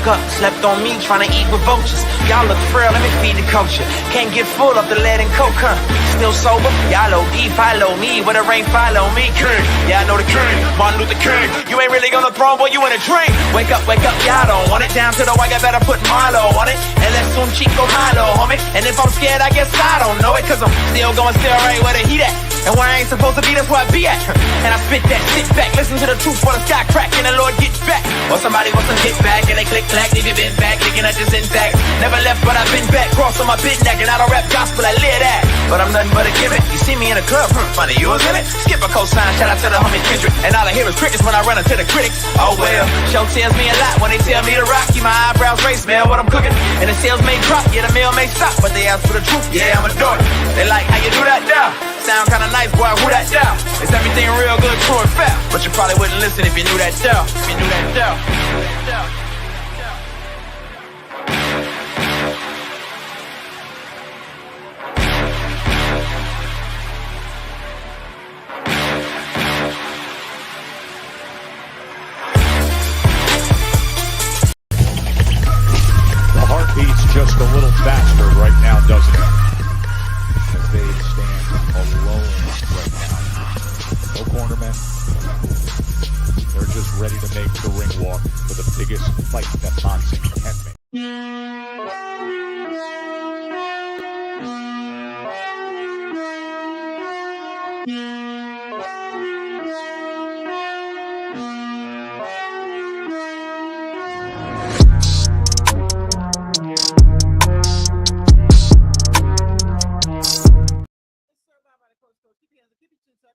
woke up, slept on me, trying to eat with vultures. Y'all look frail, let me feed the culture. Can't get full of the lead and coke, huh? Still sober? Y'all OD, follow me. Where the rain follow me, king. Yeah, I know the king, Martin Luther King. You ain't really gonna throw, boy, you in a dream. Wake up, y'all don't want it. Down to the white, I better put Marlo on it. And let's soon Chico Hilo, homie. And if I'm scared, I guess I don't know it. Cause I'm still going still right where the heat at. And where I ain't supposed to be, that's where I be at. And I spit that, sit back, listen to the truth for the sky crack, and the Lord gets back. Or somebody wants to get back, and they click clack, leave you been back, looking at this intact. Never left, but I've been back, cross on my bit neck, and I don't rap gospel, I live that. But I'm nothing but a gimmick. You see me in the club, funny, you was in it. Skip a cosign, shout out to the homie Kendrick. And all I hear is crickets when I run into the critics. Oh well, show tells me a lot when they tell me to rock. Keep my eyebrows raised, smell what I'm cooking. And the sales may drop, yeah, the mail may stop, but they ask for the truth, yeah, I'm a dork. They like how you do that now. Sound kinda nice, boy, who that down? Is everything real good, true and fair? But you probably wouldn't listen if you knew that down. If you knew that down. The heart beats just a little faster right now, doesn't it? As they stand alone right now. No cornermen. They're just ready to make the ring walk for the biggest fight that boxing can make.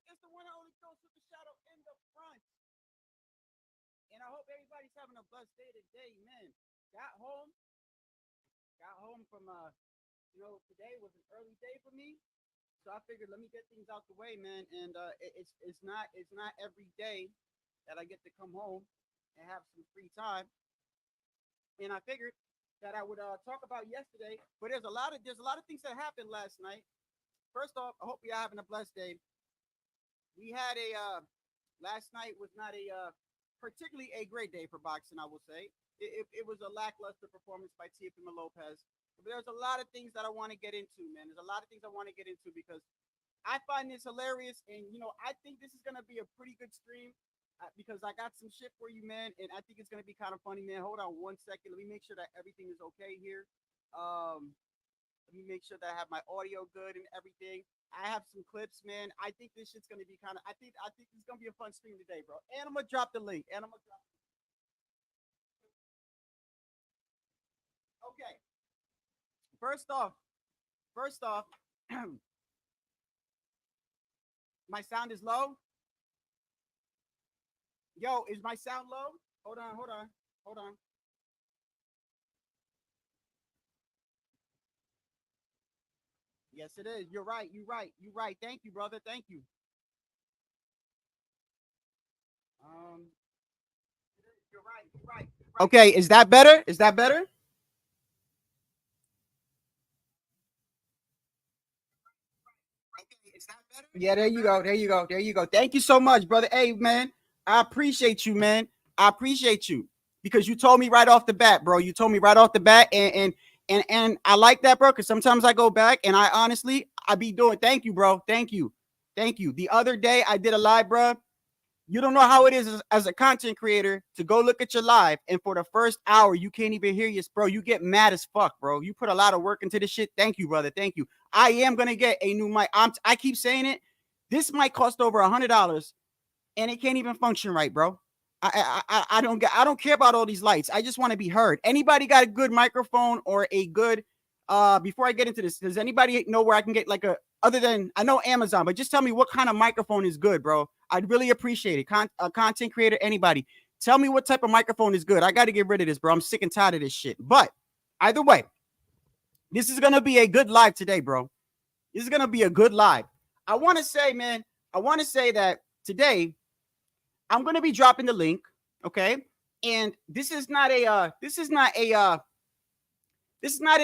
It's the one and only coach with the shadow in the front. And I hope everybody's having a blessed day today, man. Got home from today was an early day for me. So I figured let me get things out the way, man. And it's not every day that I get to come home and have some free time. And I figured that I would talk about yesterday, but there's a lot of things that happened last night. First off, I hope you're having a blessed day. We had last night was not a particularly a great day for boxing, I will say. It was a lackluster performance by Teofimo Lopez. But there's a lot of things that I want to get into, man. There's a lot of things I want to get into because I find this hilarious. And, I think this is going to be a pretty good stream because I got some shit for you, man. And I think it's going to be kind of funny, man. Hold on 1 second. Let me make sure that everything is okay here. Let me make sure that I have my audio good and everything. I have some clips, man. I think this shit's gonna be kind of. I think this is gonna be a fun stream today, bro. And I'm gonna drop the link. Okay. First off, my sound is low. Yo, is my sound low? Hold on. Yes, it is. You're right. Thank you, brother. Thank you. You're right. Okay, is that better? Yeah, there you go. Thank you so much, brother. Hey, man, I appreciate you, man. Because you told me right off the bat, bro. And I like that, bro, because sometimes I go back and I be doing. Thank you, bro. Thank you. The other day I did a live, bro. You don't know how it is as a content creator to go look at your live, and for the first hour you can't even hear your, bro. You get mad as fuck, bro. You put a lot of work into this shit. Thank you, brother. Thank you. I am gonna get a new mic. I keep saying it. This mic cost over $100, and it can't even function right, bro. I don't care about all these lights. I just want to be heard. Anybody got a good microphone or a good before I get into this, does anybody know where I can get like other than, I know Amazon, but just tell me what kind of microphone is good, bro. I'd really appreciate it. A content creator, anybody, tell me what type of microphone is good. I got to get rid of this, bro. I'm sick and tired of this shit. But either way, this is gonna be a good live today, bro. This is gonna be a good live. I want to say, man, that today I'm going to be dropping the link, okay? And this is not an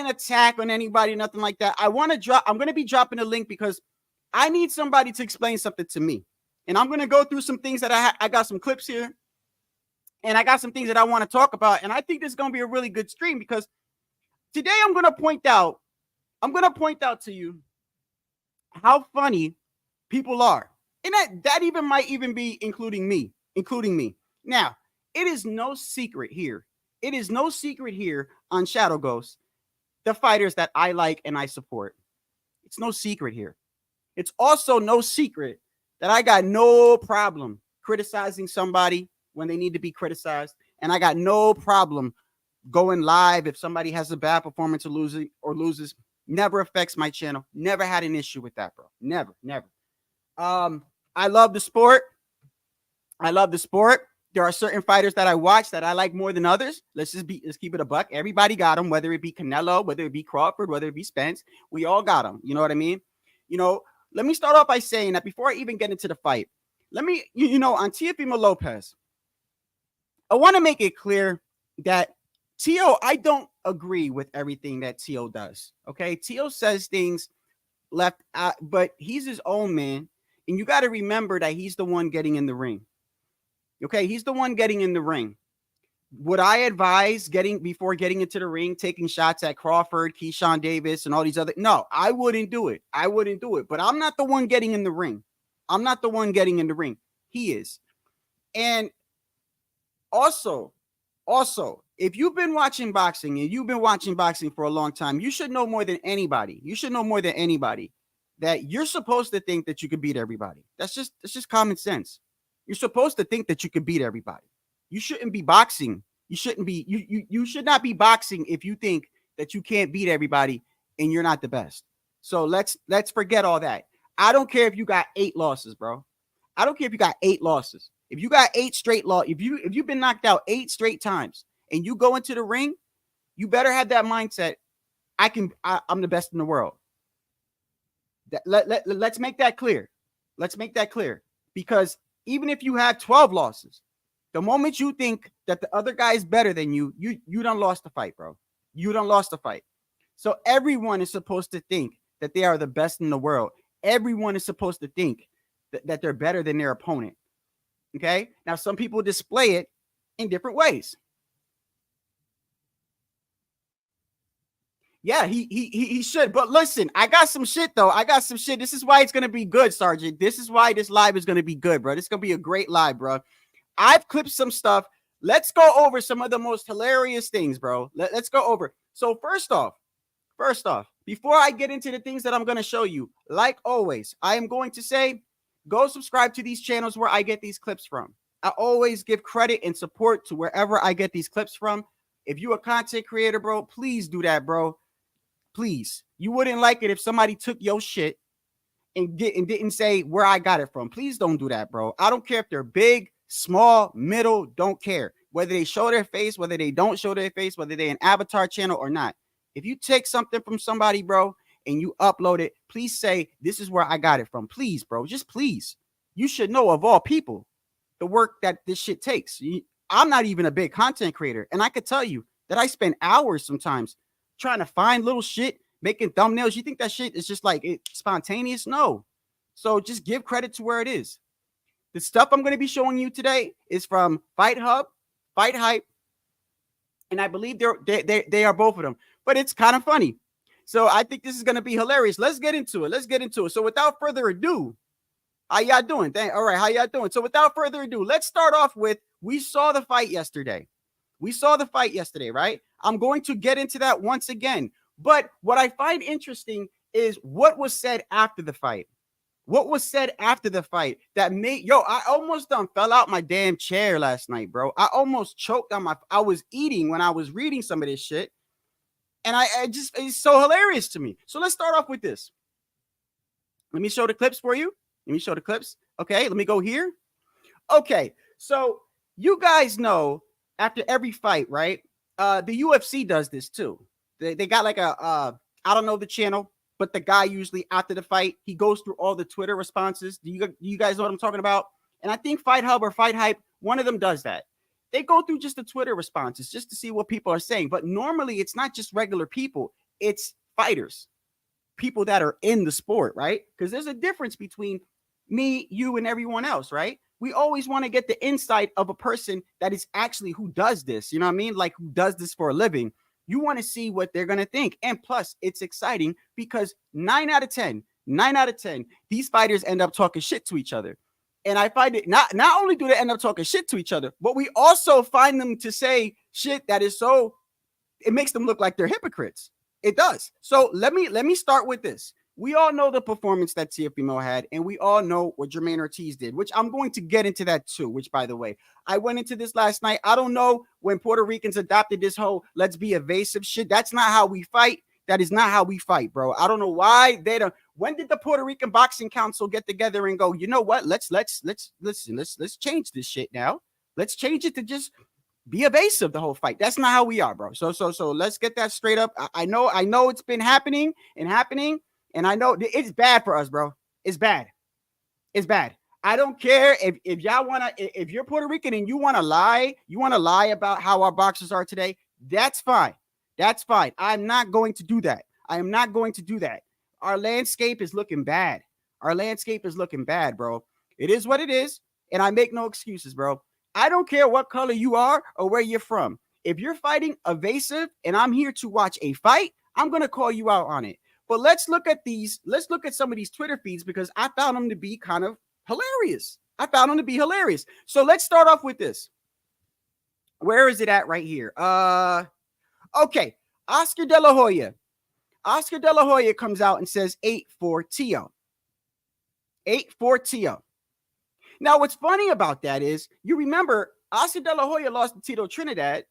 attack on anybody, nothing like that. I'm going to be dropping the link because I need somebody to explain something to me. And I'm going to go through some things that I got some clips here. And I got some things that I want to talk about. And I think this is going to be a really good stream because today I'm going to point out to you how funny people are. And that even might even be including me. Now, it is no secret here. It is no secret here on Shadow Ghost, the fighters that I like and I support. It's no secret here. It's also no secret that I got no problem criticizing somebody when they need to be criticized. And I got no problem going live if somebody has a bad performance or loses. Never affects my channel. Never had an issue with that, bro. Never. I love the sport. There are certain fighters that I watch that I like more than others. Let's keep it a buck. Everybody got them, whether it be Canelo, whether it be Crawford, whether it be Spence. We all got them. You know what I mean? Let me start off by saying that before I even get into the fight, on Teofimo Lopez, I want to make it clear that Tio, I don't agree with everything that Tio does. Okay, Tio says things left out, but he's his own man, and you got to remember that he's the one getting in the ring. Okay, he's the one getting in the ring. Would I advise before getting into the ring, taking shots at Crawford, Keyshawn Davis, and all these other? No, I wouldn't do it. But I'm not the one getting in the ring. He is. And also, if you've been watching boxing and you've been watching boxing for a long time, you should know more than anybody. That you're supposed to think that you could beat everybody. That's just common sense. You're supposed to think that you could beat everybody. You shouldn't be boxing. You should not be boxing if you think that you can't beat everybody and you're not the best. So let's forget all that. I don't care if you got 8 losses, bro. I don't care if you got 8 losses. If you got 8 straight losses, if you've been knocked out 8 straight times and you go into the ring, you better have that mindset. I'm the best in the world. Let's make that clear. Because even if you have 12 losses, the moment you think that the other guy is better than you done lost the fight, bro. You done lost the fight. So everyone is supposed to think that they are the best in the world. Everyone is supposed to think that they're better than their opponent. Okay? Now, some people display it in different ways. Yeah, he should. But listen, I got some shit, though. This is why it's going to be good, Sergeant. This is why this live is going to be good, bro. This is going to be a great live, bro. I've clipped some stuff. Let's go over some of the most hilarious things, bro. Let's go over. So first off, before I get into the things that I'm going to show you, like always, I am going to say, go subscribe to these channels where I get these clips from. I always give credit and support to wherever I get these clips from. If you're a content creator, bro, please do that, bro. Please. You wouldn't like it if somebody took your shit and didn't say where I got it from. Please don't do that, bro. I don't care if they're big, small, middle, don't care. Whether they show their face, whether they don't show their face, whether they're an avatar channel or not. If you take something from somebody, bro, and you upload it, please say, this is where I got it from. Please, bro. Just please. You should know, of all people, the work that this shit takes. I'm not even a big content creator. And I could tell you that I spend hours sometimes trying to find little shit, making thumbnails. You think that shit is just like it's spontaneous? No. So just give credit to where it is. The stuff I'm going to be showing you today is from Fight Hub, Fight Hype, and I believe they are both of them. But it's kind of funny. So I think this is going to be hilarious. Let's get into it. So without further ado, how y'all doing? All right, how y'all doing? So without further ado, let's start off with, we saw the fight yesterday. Right? I'm going to get into that once again. But what I find interesting is what was said after the fight. That made, I almost fell out my damn chair last night, bro. I almost choked on I was eating when I was reading some of this shit. And it's so hilarious to me. So let's start off with this. Let me show the clips for you. Okay, let me go here. Okay, so you guys know after every fight, right? The UFC does this too. They got like I don't know the channel, but the guy usually after the fight, he goes through all the Twitter responses. Do you guys know what I'm talking about? And I think Fight Hub or Fight Hype, one of them does that. They go through just the Twitter responses just to see what people are saying. But normally it's not just regular people. It's fighters, people that are in the sport, right? Because there's a difference between me, you, and everyone else, right? we always want to get the insight of a person that is actually who does this. You know what I mean? Like who does this for a living. You want to see what they're going to think. And plus, it's exciting because 9 out of 10, these fighters end up talking shit to each other. And I find it not only do they end up talking shit to each other, but we also find them to say shit that is so, it makes them look like they're hypocrites. It does. So let me start with this. We all know the performance that Teofimo had, and we all know what Jermaine Ortiz did, which I'm going to get into that too, which, by the way, I went into this last night. I don't know when Puerto Ricans adopted this whole let's be evasive shit. That's not how we fight. That is not how we fight, bro. I don't know why they don't. When did the Puerto Rican Boxing Council get together and go, you know what? Let's change this shit now. Let's change it to just be evasive the whole fight. That's not how we are, bro. So let's get that straight up. I know it's been happening, and I know it's bad for us, bro. It's bad. It's bad. I don't care if y'all wanna, if you're Puerto Rican and you wanna lie about how our boxers are today. That's fine. That's fine. I'm not going to do that. I am not going to do that. Our landscape is looking bad. Our landscape is looking bad, bro. It is what it is, and I make no excuses, bro. I don't care what color you are or where you're from. If you're fighting evasive and I'm here to watch a fight, I'm going to call you out on it. But let's look at some of these Twitter feeds because I found them to be kind of hilarious. So let's start off with this. Where is it at right here? Okay. Oscar De La Hoya. Oscar De La Hoya comes out and says 8-4 Tio. 8-4 Tio. Now, what's funny about that is, you remember, Oscar De La Hoya lost to Tito Trinidad.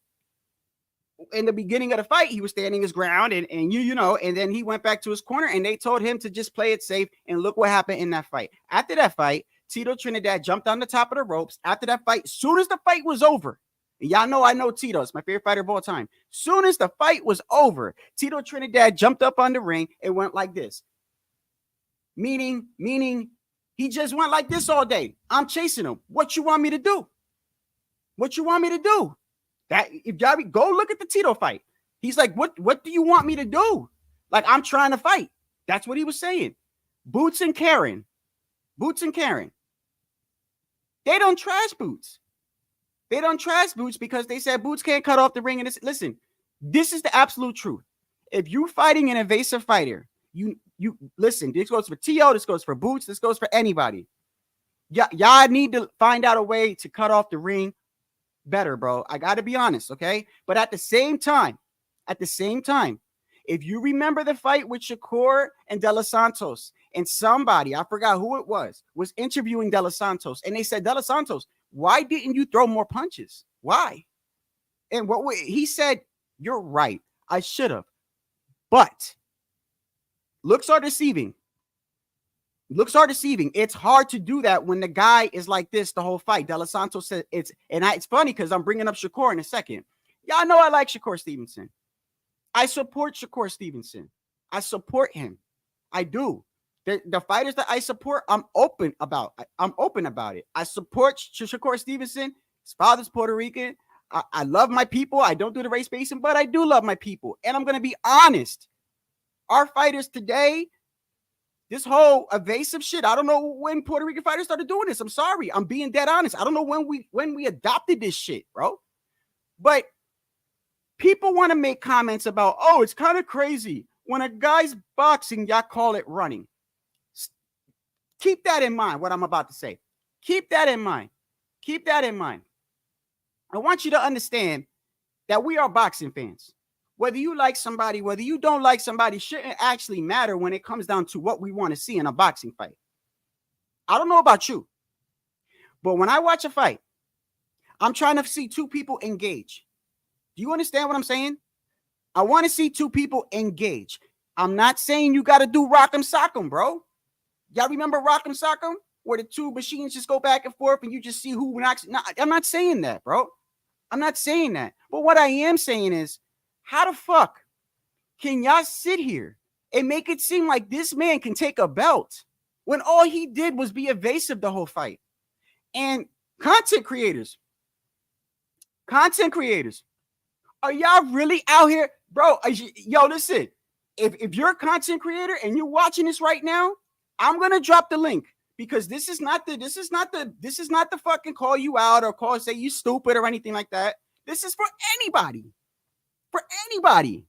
In the beginning of the fight, he was standing his ground, and then he went back to his corner, and they told him to just play it safe, and look what happened in that fight. After that fight, Tito Trinidad jumped on the top of the ropes. After that fight, soon as the fight was over, and y'all know I know Tito, it's my favorite fighter of all time. Soon as the fight was over, Tito Trinidad jumped up on the ring and went like this. Meaning, he just went like this all day. I'm chasing him. What you want me to do? That if y'all go look at the Tito fight. He's like, what do you want me to do? Like, I'm trying to fight. That's what he was saying. Boots and Karen. They don't trash Boots. Because they said Boots can't cut off the ring. And listen, this is the absolute truth. If you're fighting an evasive fighter, you listen, this goes for Tio, this goes for Boots, this goes for anybody. Y'all need to find out a way to cut off the ring better, bro. I got to be honest, okay? But at the same time, if you remember the fight with Shakur and De Los Santos, and somebody, I forgot who it was interviewing De Los Santos, and they said, De Los Santos, why didn't you throw more punches? Why? And he said, you're right. I should have. But looks are deceiving. It's hard to do that when the guy is like this the whole fight. De Los Santos said it's funny because I'm bringing up Shakur in a second. Y'all know I like Shakur Stevenson. I support Shakur Stevenson. I support him. I do. The fighters that I support, I'm open about it. I support Shakur Stevenson. His father's Puerto Rican. I love my people. I don't do the race basing, but I do love my people. And I'm going to be honest. Our fighters today, this whole evasive shit, I don't know when Puerto Rican fighters started doing this. I'm sorry. I'm being dead honest. I don't know when we adopted this shit, bro. But people want to make comments about, oh, it's kind of crazy. When a guy's boxing, y'all call it running. Keep that in mind, what I'm about to say. Keep that in mind. I want you to understand that we are boxing fans. Whether you like somebody, whether you don't like somebody, shouldn't actually matter when it comes down to what we want to see in a boxing fight. I don't know about you, but when I watch a fight, I'm trying to see two people engage. Do you understand what I'm saying? I want to see two people engage. I'm not saying you got to do rock'em sock'em, bro. Y'all remember rock'em sock'em? Where the two machines just go back and forth and you just see who knocks. No, I'm not saying that, bro. I'm not saying that. But what I am saying is, how the fuck can y'all sit here and make it seem like this man can take a belt when all he did was be evasive the whole fight? And content creators, are y'all really out here? Bro, yo, listen, if you're a content creator and you're watching this right now, I'm going to drop the link because this is not the fucking call you out or call say you stupid or anything like that. This is for anybody. For anybody.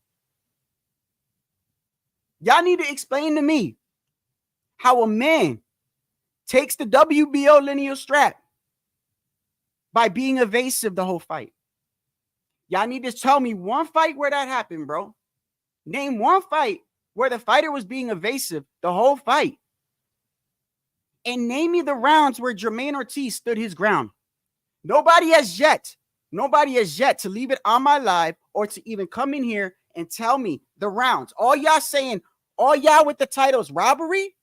Y'all need to explain to me how a man takes the WBO lineal strap by being evasive the whole fight. Y'all need to tell me one fight where that happened, bro. Name one fight where the fighter was being evasive the whole fight. And name me the rounds where Jermaine Ortiz stood his ground. Nobody has yet to leave it on my live or to even come in here and tell me the rounds. All y'all with the titles robbery.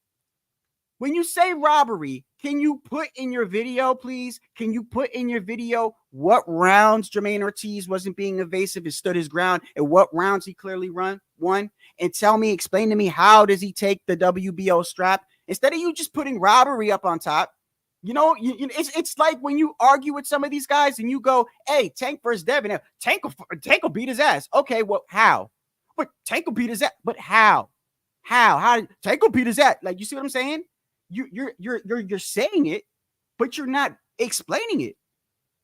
When you say robbery, can you put in your video, please? Can you put in your video what rounds Jermaine Ortiz wasn't being evasive and stood his ground, and what rounds he clearly won? And explain to me, how does he take the WBO strap? Instead of you just putting robbery up on top, it's like when you argue with some of these guys and you go, hey, Tank versus Devin. Tank will beat his ass. Okay, well, how? But Tank will beat his ass. But how? How? Tank will beat his ass? Like, you see what I'm saying? You're saying it, but you're not explaining it.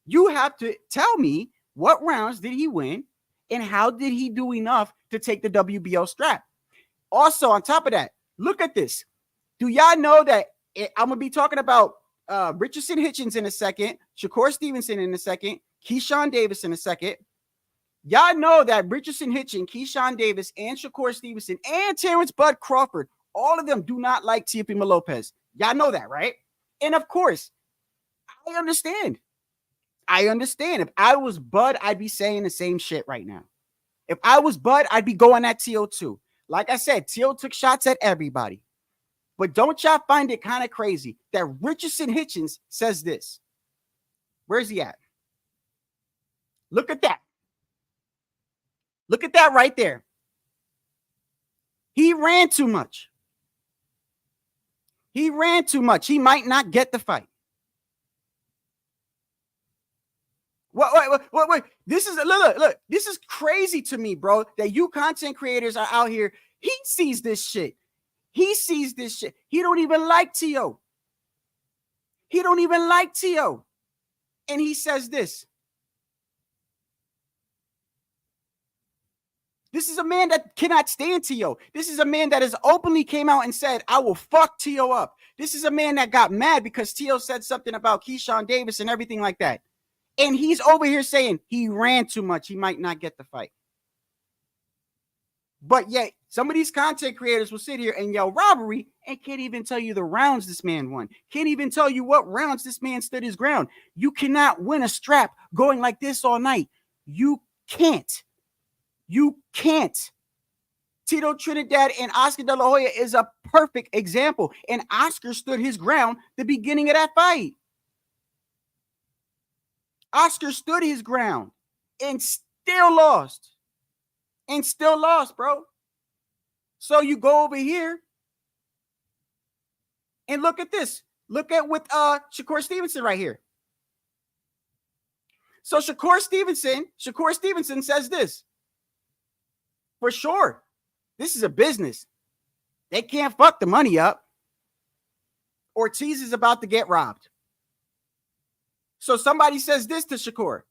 You have to tell me what rounds did he win and how did he do enough to take the WBO strap. Also, on top of that, look at this. Do y'all know that I'm gonna be talking about Richardson Hitchens in a second, Shakur Stevenson in a second, Keyshawn Davis in a second. Y'all know that Richardson Hitchens, Keyshawn Davis, and Shakur Stevenson, and Terrence Bud Crawford, all of them do not like Teofimo Lopez. Y'all know that, right? And of course, I understand. If I was Bud, I'd be saying the same shit right now. If I was Bud, I'd be going at Teo too. Like I said, Teo took shots at everybody. But don't y'all find it kind of crazy that Richardson Hitchens says this? Where's he at? Look at that. Look at that right there. He ran too much. He might not get the fight. Wait. This is look. This is crazy to me, bro. That you content creators are out here. He sees this shit. He don't even like Teo. And he says this. This is a man that cannot stand Teo. This is a man that has openly came out and said, I will fuck Teo up. This is a man that got mad because Teo said something about Keyshawn Davis and everything like that. And he's over here saying he ran too much. He might not get the fight. But yet, some of these content creators will sit here and yell robbery and can't even tell you the rounds this man won. Can't even tell you what rounds this man stood his ground. You cannot win a strap going like this all night. You can't. Tito Trinidad and Oscar De La Hoya is a perfect example. And Oscar stood his ground the beginning of that fight. Oscar stood his ground and still lost. Bro. So you go over here and look at this. Look at with Shakur Stevenson right here. So Shakur Stevenson says this. For sure, this is a business. They can't fuck the money up. Ortiz is about to get robbed. So somebody says this to Shakur.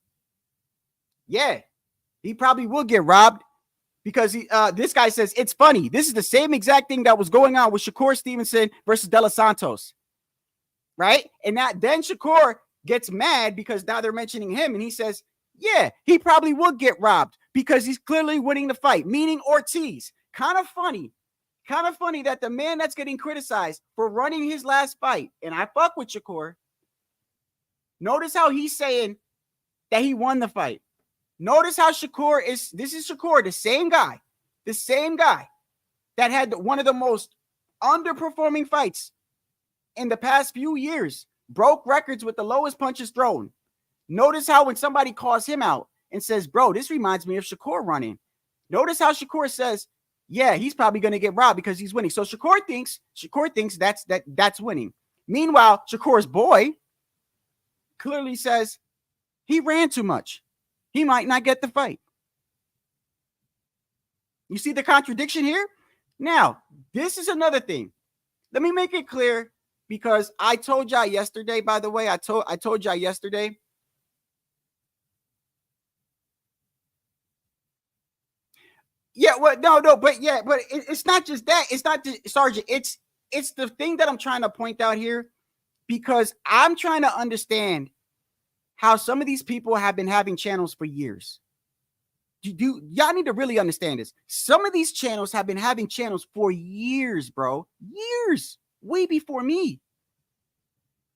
Yeah, he probably will get robbed because this guy says it's funny. This is the same exact thing that was going on with Shakur Stevenson versus De Los Santos. Right? And then Shakur gets mad because now they're mentioning him and he says, yeah, he probably will get robbed because he's clearly winning the fight, meaning Ortiz. Kind of funny that the man that's getting criticized for running his last fight, and I fuck with Shakur. Notice how he's saying that he won the fight. Notice how this is Shakur, the same guy that had one of the most underperforming fights in the past few years, broke records with the lowest punches thrown. Notice how when somebody calls him out and says, bro, this reminds me of Shakur running. Notice how Shakur says, yeah, he's probably going to get robbed because he's winning. So Shakur thinks that's winning. Meanwhile, Shakur's boy clearly says he ran too much. He might not get the fight. You see the contradiction here? Now, this is another thing. Let me make it clear because I told y'all yesterday, by the way, I told y'all yesterday. Yeah, well, no, but it's not just that. It's not just, Sergeant. It's the thing that I'm trying to point out here, because I'm trying to understand how some of these people have been having channels for years. Y'all need to really understand this. Some of these channels have been having channels for years, bro. Years. Way before me.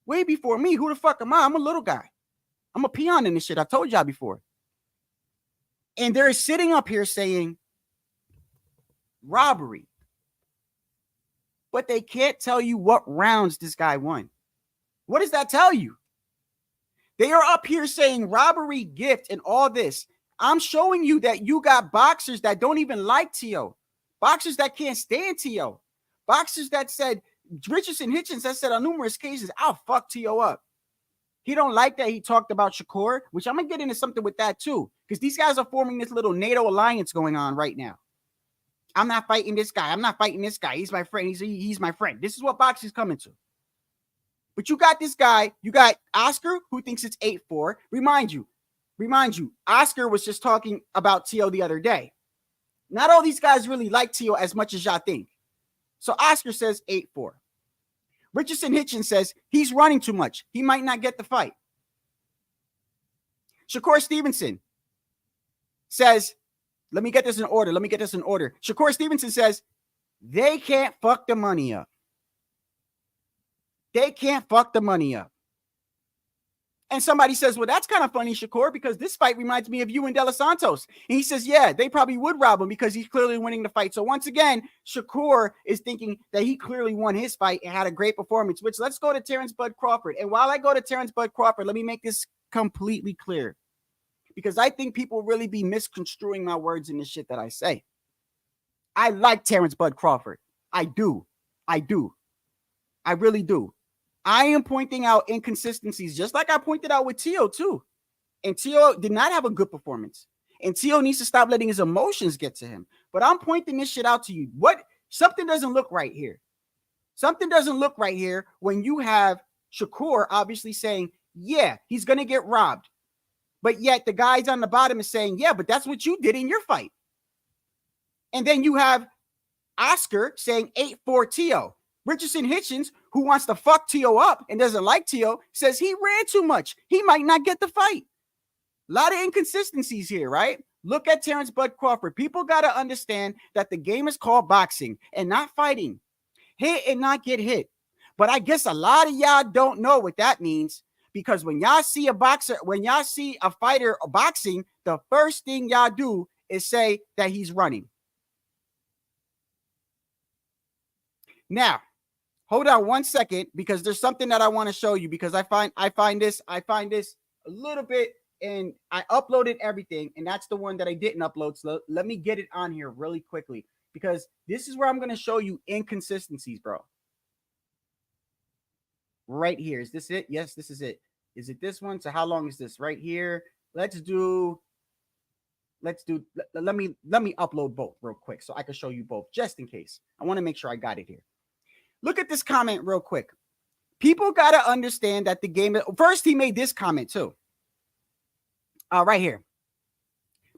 Way before me. Who the fuck am I? I'm a little guy. I'm a peon in this shit. I told y'all before. And they're sitting up here saying robbery. But they can't tell you what rounds this guy won. What does that tell you? They are up here saying robbery, gift, and all this. I'm showing you that you got boxers that don't even like T.O. Boxers that can't stand T.O. Boxers that said, Richardson Hitchens has said on numerous occasions, I'll fuck T.O. up. He don't like that he talked about Shakur, which I'm going to get into something with that too, because these guys are forming this little Nato Alliance going on right now. I'm not fighting this guy. I'm not fighting this guy. He's my friend. He's my friend. This is what boxing's coming to. But you got this guy. You got Oscar, who thinks it's 8-4. Remind you, Oscar was just talking about T.O. the other day. Not all these guys really like T.O. as much as y'all think. So Oscar says 8-4. Richardson Hitchens says he's running too much. He might not get the fight. Shakur Stevenson says, let me get this in order. Shakur Stevenson says they can't fuck the money up. They can't fuck the money up. And somebody says, well, that's kind of funny, Shakur, because this fight reminds me of you and De Los Santos. And he says, yeah, they probably would rob him because he's clearly winning the fight. So once again, Shakur is thinking that he clearly won his fight and had a great performance, which let's go to Terrence Bud Crawford. And while I go to Terrence Bud Crawford, let me make this completely clear, because I think people really be misconstruing my words in the shit that I say. I like Terrence Bud Crawford. I do. I really do. I am pointing out inconsistencies, just like I pointed out with T.O. too. And T.O. did not have a good performance. And T.O. needs to stop letting his emotions get to him. But I'm pointing this shit out to you. Something doesn't look right here. Something doesn't look right here when you have Shakur obviously saying, yeah, he's going to get robbed. But yet the guys on the bottom is saying, yeah, but that's what you did in your fight. And then you have Oscar saying 8-4 T.O. Richardson Hitchens, who wants to fuck T.O. up and doesn't like T.O., says he ran too much. He might not get the fight. A lot of inconsistencies here, right? Look at Terrence Bud Crawford. People got to understand that the game is called boxing and not fighting. Hit and not get hit. But I guess a lot of y'all don't know what that means, because when y'all see a fighter boxing, the first thing y'all do is say that he's running. Now, hold on one second, because there's something that I want to show you, because I find this a little bit, and I uploaded everything, and that's the one that I didn't upload. So let me get it on here really quickly, because this is where I'm going to show you inconsistencies, bro. Right here. Is this it? Yes, this is it. Is it this one? So how long is this? Right here. Let me upload both real quick so I can show you both, just in case. I want to make sure I got it here. Look at this comment real quick. People got to understand that the game... First, he made this comment too. Right here.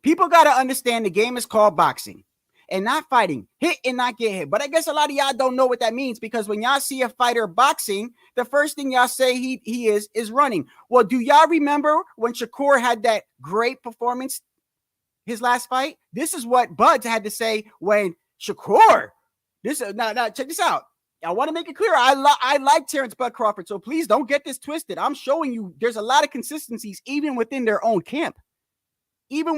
People got to understand the game is called boxing and not fighting. Hit and not get hit. But I guess a lot of y'all don't know what that means, because when y'all see a fighter boxing, the first thing y'all say he is running. Well, do y'all remember when Shakur had that great performance, his last fight? This is what Buds had to say when Shakur... Now, check this out. I want to make it clear. I like Terrence Bud Crawford, so please don't get this twisted. I'm showing you there's a lot of consistencies even within their own camp. People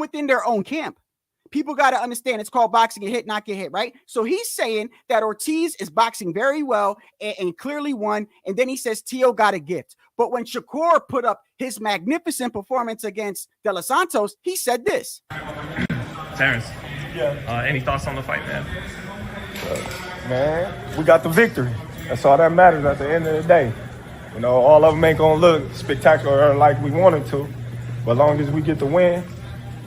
got to understand it's called boxing and hit, not get hit, right? So he's saying that Ortiz is boxing very well and clearly won, and then he says T.O. got a gift. But when Shakur put up his magnificent performance against De Los Santos, he said this. Terrence, any thoughts on the fight, man? Man, we got the victory. That's all that matters at the end of the day. You know, all of them ain't gonna look spectacular like we wanted to, but as long as we get the win,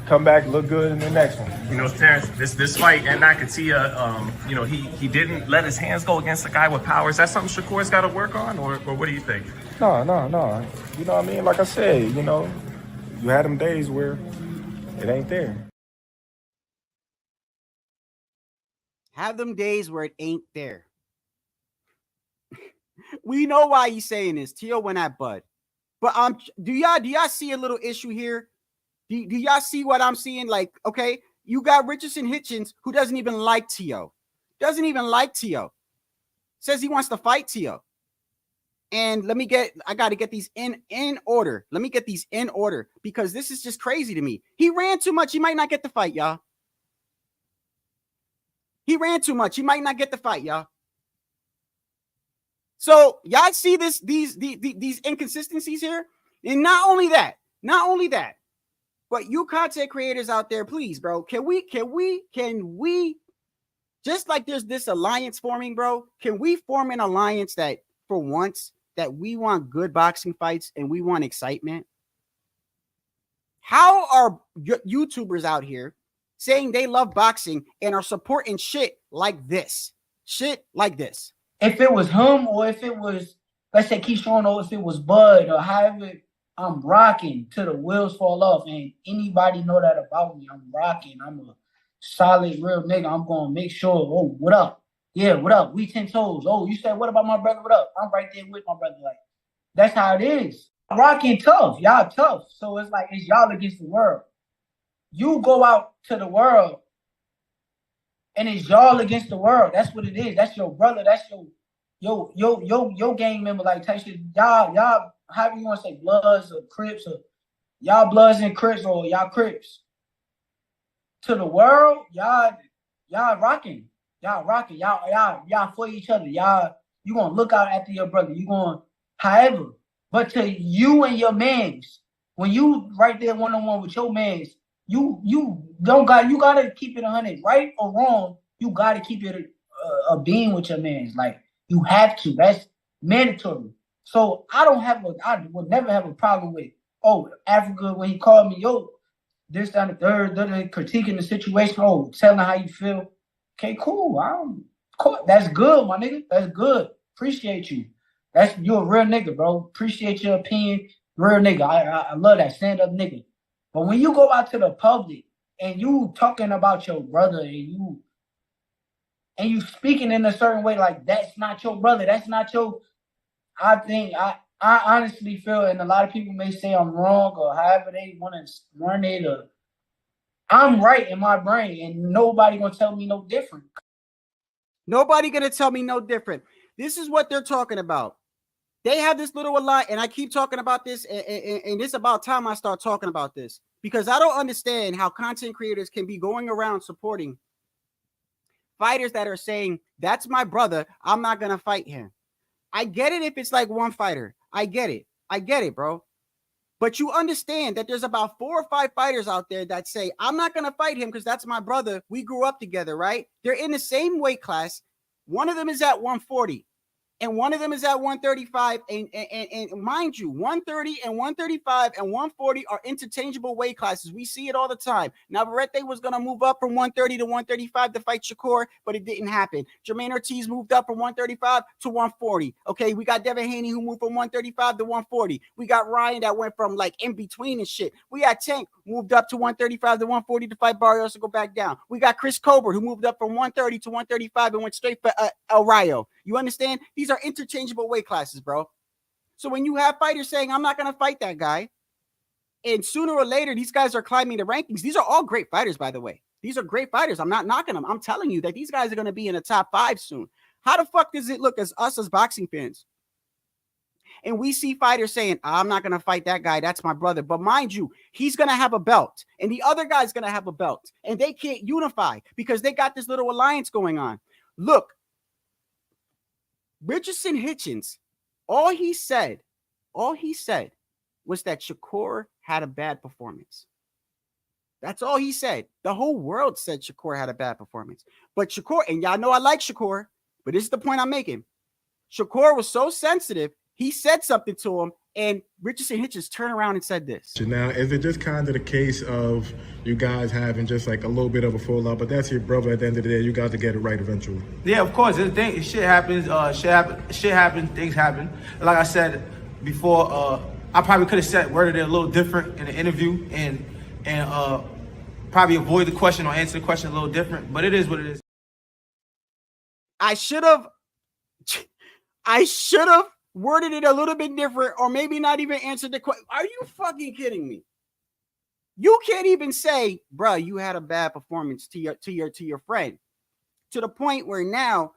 come back, look good in the next one. You know, Terrence, this fight and Nakatia, you know, he didn't let his hands go against a guy with power. Is that something Shakur's got to work on, or what do you think? No. You know what I mean? Like I said, you know, you had them days where it ain't there. Have them days where it ain't there. We know why he's saying this. Tio went at Bud. But do y'all see a little issue here? Do y'all see what I'm seeing? Like, okay, you got Richardson Hitchens, who doesn't even like Tio. Doesn't even like Tio. Says he wants to fight Tio. And I got to get these in order. Let me get these in order because this is just crazy to me. He ran too much. He might not get the fight, y'all. He ran too much. He might not get the fight, y'all. So y'all see these inconsistencies here? And not only that, but you content creators out there, please, bro, can we, just like there's this alliance forming, bro, can we form an alliance that for once that we want good boxing fights and we want excitement? How are YouTubers out here saying they love boxing and are supporting shit like this? If it was him or if it was, let's say Keyshawn, or if it was Bud or however, I'm rocking till the wheels fall off. And anybody know that about me. I'm rocking. I'm a solid, real nigga. I'm going to make sure, oh, what up? Yeah, what up? We 10 toes. Oh, you said, what about my brother? What up? I'm right there with my brother. Like, that's how it is. Rocking tough. Y'all tough. So it's like, it's y'all against the world. You go out to the world and it's y'all against the world. That's what it is. That's your brother. That's your gang member. Like, type shit. Y'all, however you want to say, Bloods or Crips, or y'all Bloods and Crips, or y'all Crips. To the world, y'all rocking. Y'all rocking. Y'all for each other. You gonna look out after your brother. You going, however. But to you and your mans, when you right there one-on-one with your mans, you gotta keep it 100, right or wrong. You gotta keep it a beam with your mans. Like, you have to. That's mandatory. So I would never have a problem with, Africa, when he called me, yo, this, down the third, critiquing the situation, telling how you feel. Okay, cool. That's good, my nigga. That's good. Appreciate you. You're a real nigga, bro. Appreciate your opinion. Real nigga. I love that stand-up nigga. But when you go out to the public and you talking about your brother and you speaking in a certain way, like, that's not your brother, that's not your, I think I honestly feel, and a lot of people may say I'm wrong or however they want to learn it, or I'm right in my brain and nobody gonna tell me no different. Nobody gonna tell me no different. This is what they're talking about. They have this little alliance, and I keep talking about this, and it's about time I start talking about this, because I don't understand how content creators can be going around supporting fighters that are saying, that's my brother, I'm not going to fight him. I get it if it's like one fighter. I get it, bro. But you understand that there's about 4 or 5 fighters out there that say, I'm not going to fight him because that's my brother. We grew up together, right? They're in the same weight class. One of them is at 140. And one of them is at 135. And mind you, 130 and 135 and 140 are interchangeable weight classes. We see it all the time. Navarrete was going to move up from 130 to 135 to fight Shakur, but it didn't happen. Jermaine Ortiz moved up from 135 to 140. Okay, we got Devin Haney who moved from 135 to 140. We got Ryan that went from like in between and shit. We got Tank moved up to 135 to 140 to fight Barrios to go back down. We got Chris Colbert who moved up from 130 to 135 and went straight for El Rayo. You understand? These are interchangeable weight classes, bro. So when you have fighters saying, I'm not going to fight that guy, and sooner or later, these guys are climbing the rankings. These are all great fighters, by the way. These are great fighters. I'm not knocking them. I'm telling you that these guys are going to be in the top 5 soon. How the fuck does it look as us as boxing fans? And we see fighters saying, I'm not going to fight that guy. That's my brother. But mind you, he's going to have a belt. And the other guy's going to have a belt. And they can't unify because they got this little alliance going on. Look, Richardson Hitchens, all he said was that Shakur had a bad performance. That's all he said. The whole world said Shakur had a bad performance. But Shakur, and y'all know I like Shakur, but this is the point I'm making. Shakur was so sensitive, he said something to him, And Richardson Hitchens turned around and said this. Now, is it just kind of the case of you guys having just like a little bit of a fallout, but that's your brother at the end of the day, you got to get it right eventually? Yeah, of course. Shit happens. Shit happens. Things happen. Like I said before, I probably could have worded it a little different in the interview and probably avoid the question or answer the question a little different. But it is what it is. I should have worded it a little bit different, or maybe not even answered the question. Are you fucking kidding me? You can't even say, bro, you had a bad performance to your friend, to the point where now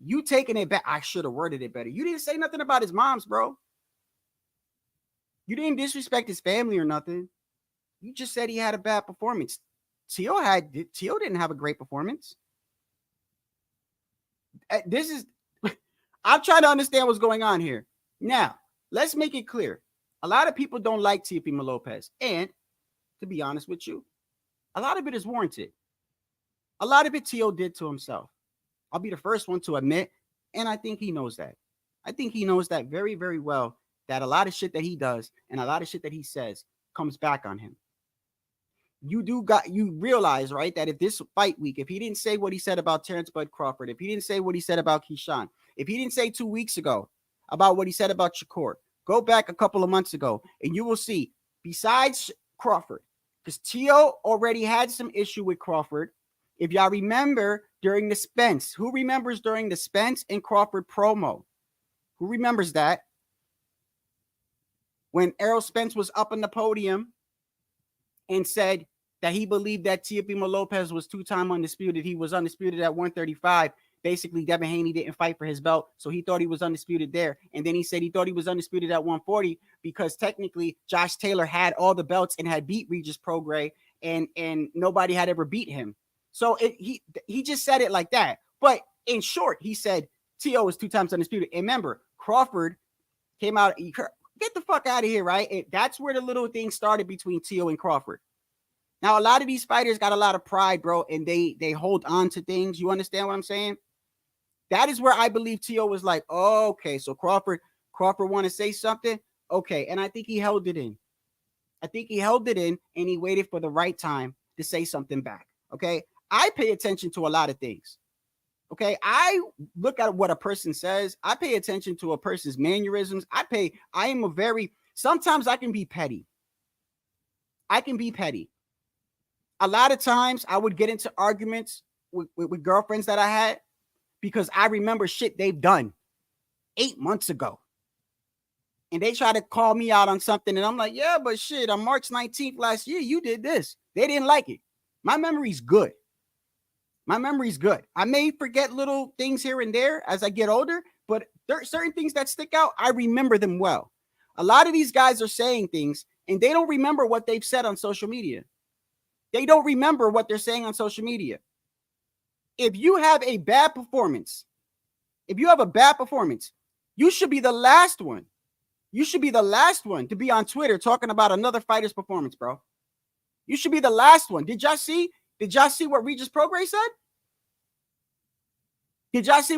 you taking it back. I should have worded it better. You didn't say nothing about his mom's, bro. You didn't disrespect his family or nothing. You just said he had a bad performance. T.O. didn't have a great performance. I'm trying to understand what's going on here. Now, let's make it clear. A lot of people don't like Teofimo Lopez. And to be honest with you, a lot of it is warranted. A lot of it T.O. did to himself. I'll be the first one to admit, and I think he knows that. I think he knows that very, very well, that a lot of shit that he does and a lot of shit that he says comes back on him. You realize, right, that if this fight week, if he didn't say what he said about Terrence Bud Crawford, if he didn't say what he said about Keyshawn, if he didn't say 2 weeks ago about what he said about Shakur, go back a couple of months ago and you will see, besides Crawford, because T.O. already had some issue with Crawford. If y'all remember during the Spence, who remembers during the Spence and Crawford promo? Who remembers that? When Errol Spence was up on the podium and said that he believed that Teofimo Lopez was two-time undisputed. He was undisputed at 135. Basically, Devin Haney didn't fight for his belt, so he thought he was undisputed there. And then he said he thought he was undisputed at 140 because technically Josh Taylor had all the belts and had beat Regis Prograis, and nobody had ever beat him. So he just said it like that. But in short, he said T.O. is 2 times undisputed. And remember, Crawford came out, get the fuck out of here, right? That's where the little thing started between T.O. and Crawford. Now, a lot of these fighters got a lot of pride, bro, and they hold on to things. You understand what I'm saying? That is where I believe T.O. was like, oh, okay, so Crawford want to say something? Okay, and I think he held it in. And he waited for the right time to say something back, okay? I pay attention to a lot of things, okay? I look at what a person says. I pay attention to a person's mannerisms. Sometimes I can be petty. A lot of times I would get into arguments with girlfriends that I had because I remember shit they've done 8 months ago. And they try to call me out on something. And I'm like, yeah, but shit, on March 19th last year, you did this. They didn't like it. My memory's good. I may forget little things here and there as I get older, but there are certain things that stick out. I remember them well. A lot of these guys are saying things and they don't remember what they've said on social media. They don't remember what they're saying on social media. If you have a bad performance, you should be the last one. You should be the last one to be on Twitter talking about another fighter's performance, bro. You should be the last one. Did y'all see what Regis Prograis said? Regis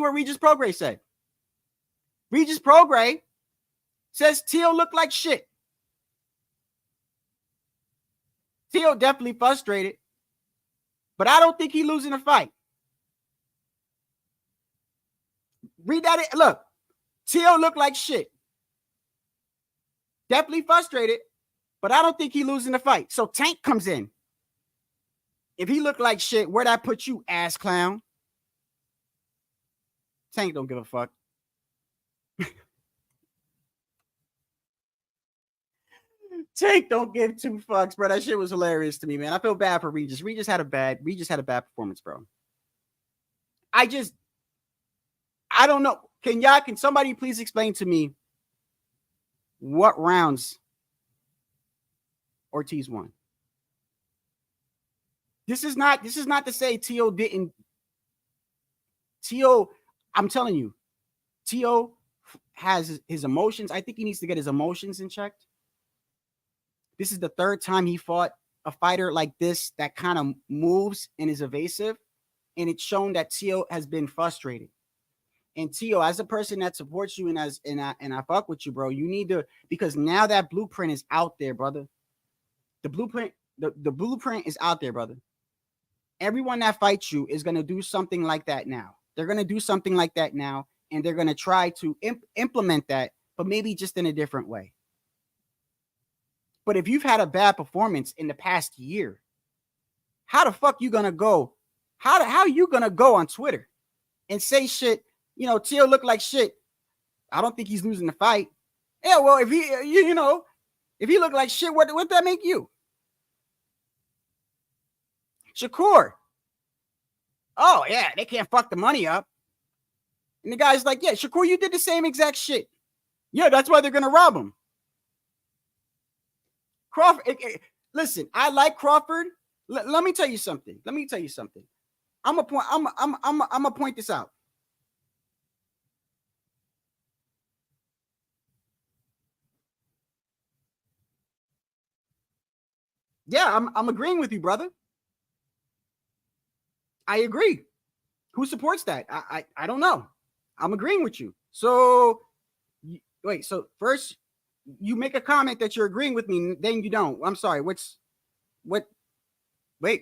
Prograis says T.O. looked like shit. T.O. definitely frustrated, but I don't think he's losing a fight. Read that. Look, T.O. looked like shit. Definitely frustrated, but I don't think he's losing the fight. So Tank comes in. If he looked like shit, where'd I put you, ass clown? Tank don't give a fuck. Tank don't give 2 fucks, bro. That shit was hilarious to me, man. I feel bad for Regis. Regis had a bad performance, bro. I don't know. Can somebody please explain to me what rounds Ortiz won? This is not to say T.O. didn't. T.O., I'm telling you, T.O. has his emotions. I think he needs to get his emotions in check. This is the 3rd time he fought a fighter like this that kind of moves and is evasive. And it's shown that T.O. has been frustrated. And Tio, as a person that supports you and I fuck with you, bro, you need to, because now that blueprint is out there, brother. The blueprint is out there, brother. Everyone that fights you is gonna do something like that now. They're gonna do something like that now, and they're gonna try to implement that, but maybe just in a different way. But if you've had a bad performance in the past year, how the fuck you gonna go? How are you gonna go on Twitter and say shit? You know, Tio look like shit. I don't think he's losing the fight. Yeah, well, if he, if he look like shit, what that make you? Shakur. Oh yeah, they can't fuck the money up. And the guy's like, yeah, Shakur, you did the same exact shit. Yeah, that's why they're gonna rob him. Crawford, listen, I like Crawford. Let me tell you something. I'm gonna point this out. Yeah, I'm agreeing with you, brother. I agree. Who supports that? I don't know. I'm agreeing with you. So wait, so first you make a comment that you're agreeing with me, then you don't. I'm sorry. Wait,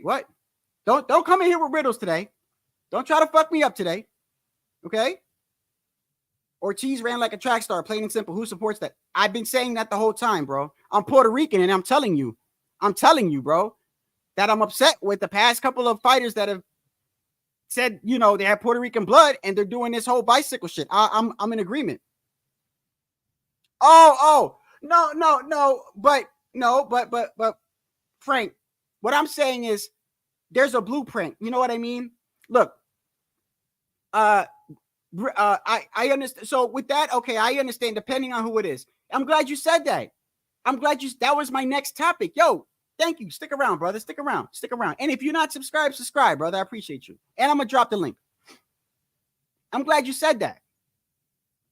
what? Don't come in here with riddles today. Don't try to fuck me up today. Okay? Ortiz ran like a track star, plain and simple. Who supports that? I've been saying that the whole time, bro. I'm Puerto Rican, and I'm telling you, bro, that I'm upset with the past couple of fighters that have said, you know, they have Puerto Rican blood and they're doing this whole bicycle shit. I'm in agreement. Oh, no, but Frank, what I'm saying is there's a blueprint. You know what I mean? Look, I understand. So with that, okay, I understand depending on who it is. I'm glad you said that. That was my next topic. Yo, thank you. Stick around, brother. Stick around. And if you're not subscribed, subscribe, brother. I appreciate you. And I'm going to drop the link. I'm glad you said that.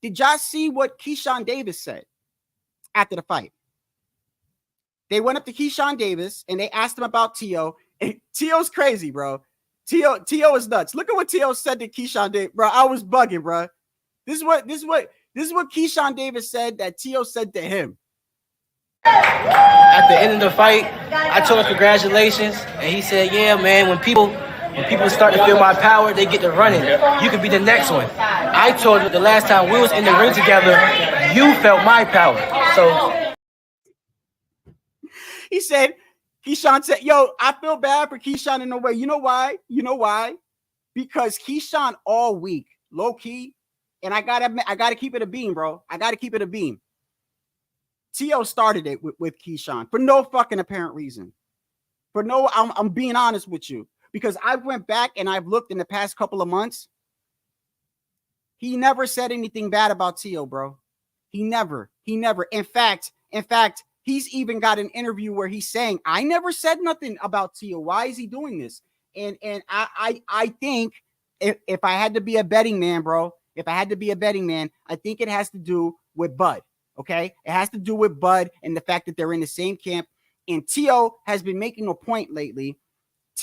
Did y'all see what Keyshawn Davis said after the fight? They went up to Keyshawn Davis and they asked him about Tio. And Tio's crazy, bro. Tio is nuts. Look at what Tio said to Keyshawn Davis, bro. I was bugging, bro. This is what Keyshawn Davis said that Tio said to him. At the end of the fight, I told him congratulations, and he said, yeah, man, when people start to feel my power, they get to running. You could be the next one. I told you the last time we was in the ring together, you felt my power. So he said, Keyshawn said, yo, I feel bad for Keyshawn in a way. You know why? Because Keyshawn all week, low key, and I gotta keep it a beam, bro. Tio started it with Keyshawn for no fucking apparent reason. I'm being honest with you, because I went back and I've looked in the past couple of months. He never said anything bad about Tio, bro. He never. In fact, he's even got an interview where he's saying, I never said nothing about Tio. Why is he doing this? And I think if I had to be a betting man, bro, I think it has to do with Bud. Okay, it has to do with Bud and the fact that they're in the same camp. And Tio has been making a point lately.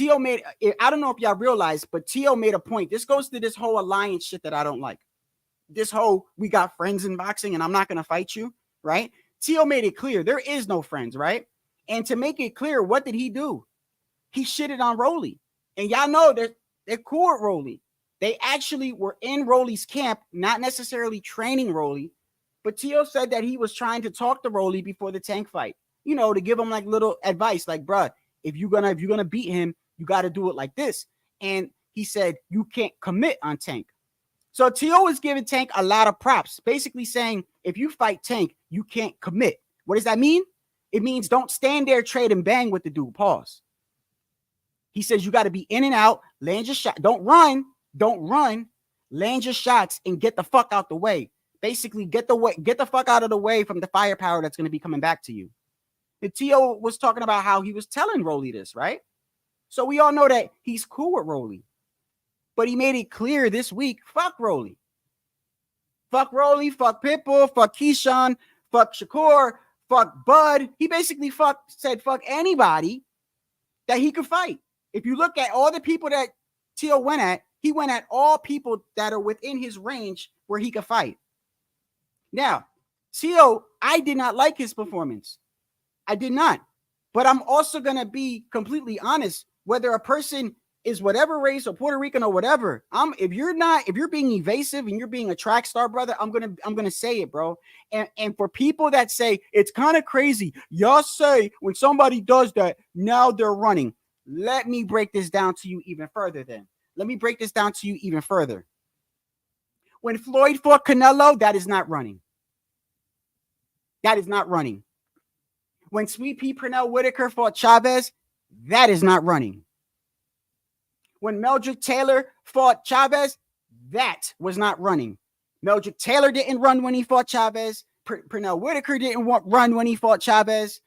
I don't know if y'all realize, but Tio made a point. This goes to this whole alliance shit that I don't like. This whole, we got friends in boxing and I'm not going to fight you, right? Tio made it clear there is no friends, right? And to make it clear, what did he do? He shitted on Rolly. And y'all know they're cool with Rolly. They actually were in Rolly's camp, not necessarily training Rolly. But Tio said that he was trying to talk to Rolly before the Tank fight, you know, to give him like little advice, like, bruh, if you're gonna beat him, you got to do it like this. And he said, you can't commit on Tank. So Tio was giving Tank a lot of props, basically saying, if you fight Tank, you can't commit. What does that mean? It means don't stand there, trade and bang with the dude. Pause. He says you got to be in and out, land your shot. Don't run. Land your shots and get the fuck out the way. Basically, get the fuck out of the way from the firepower that's going to be coming back to you. And Tio was talking about how he was telling Rolly this, right? So we all know that he's cool with Rolly. But he made it clear this week, fuck Rolly. Fuck Pitbull, fuck Keyshawn, fuck Shakur, fuck Bud. He basically said fuck anybody that he could fight. If you look at all the people that Tio went at, He went at all people that are within his range where he could fight. Now, Tio, I did not like his performance. I did not. But I'm also going to be completely honest. Whether a person is whatever race or Puerto Rican or whatever, if you're being evasive and you're being a track star, brother, I'm gonna say it, bro. And for people that say it's kind of crazy, y'all say when somebody does that, now they're running. Let me break this down to you even further. When Floyd fought Canelo, that is not running. That is not running. When Sweet Pea Pernell Whitaker fought Chavez, that is not running. When Meldrick Taylor fought Chavez, that was not running. Meldrick Taylor didn't run when he fought Chavez. Pernell Whitaker didn't run when he fought Chavez.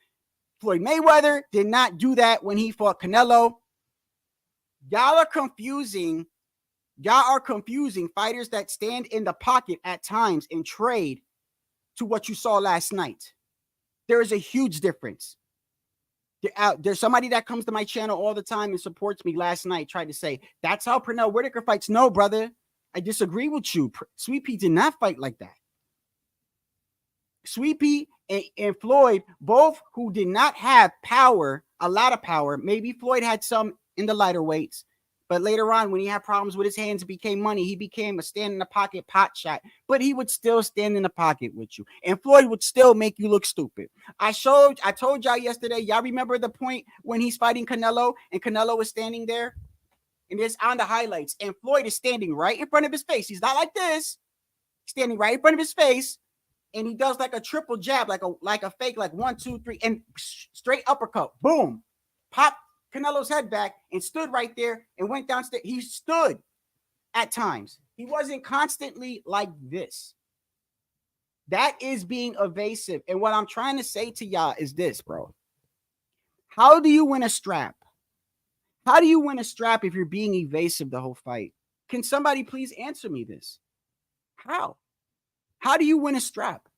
Floyd Mayweather did not do that when he fought Canelo. Y'all are confusing fighters that stand in the pocket at times and trade to what you saw last night. There is a huge difference. There's somebody that comes to my channel all the time and supports me last night, tried to say, that's how Pernell Whitaker fights. No, brother, I disagree with you. Sweet Pea did not fight like that. Sweet Pea and Floyd, both who did not have power, a lot of power. Maybe Floyd had some in the lighter weights, but later on, when he had problems with his hands, it became money. He became a stand in the pocket pot shot, but he would still stand in the pocket with you. And Floyd would still make you look stupid. I told y'all yesterday, y'all remember the point when he's fighting Canelo and Canelo is standing there? And it's on the highlights. And Floyd is standing right in front of his face. He's not like this. Standing right in front of his face. And he does like a triple jab, like a fake, like 1, 2, 3, and straight uppercut. Boom. Pop Canelo's head back and stood right there and went downstairs. He stood at times. He wasn't constantly like this. That is being evasive. And what I'm trying to say to y'all is this, bro. How do you win a strap? How do you win a strap if you're being evasive the whole fight? Can somebody please answer me this? How? How do you win a strap?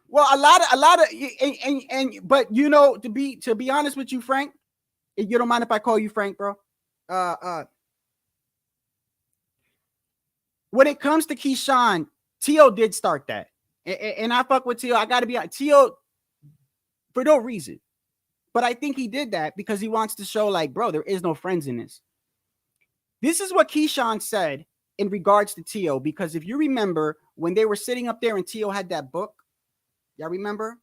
Well, a lot of, but you know, to be honest with you, Frank, if you don't mind if I call you Frank, bro. When it comes to Keyshawn, Tio did start that, and I fuck with Tio. I gotta be honest, Tio for no reason, but I think he did that because he wants to show, like, bro, there is no friends in this. This is what Keyshawn said in regards to Tio, because if you remember when they were sitting up there and Tio had that book. Y'all remember?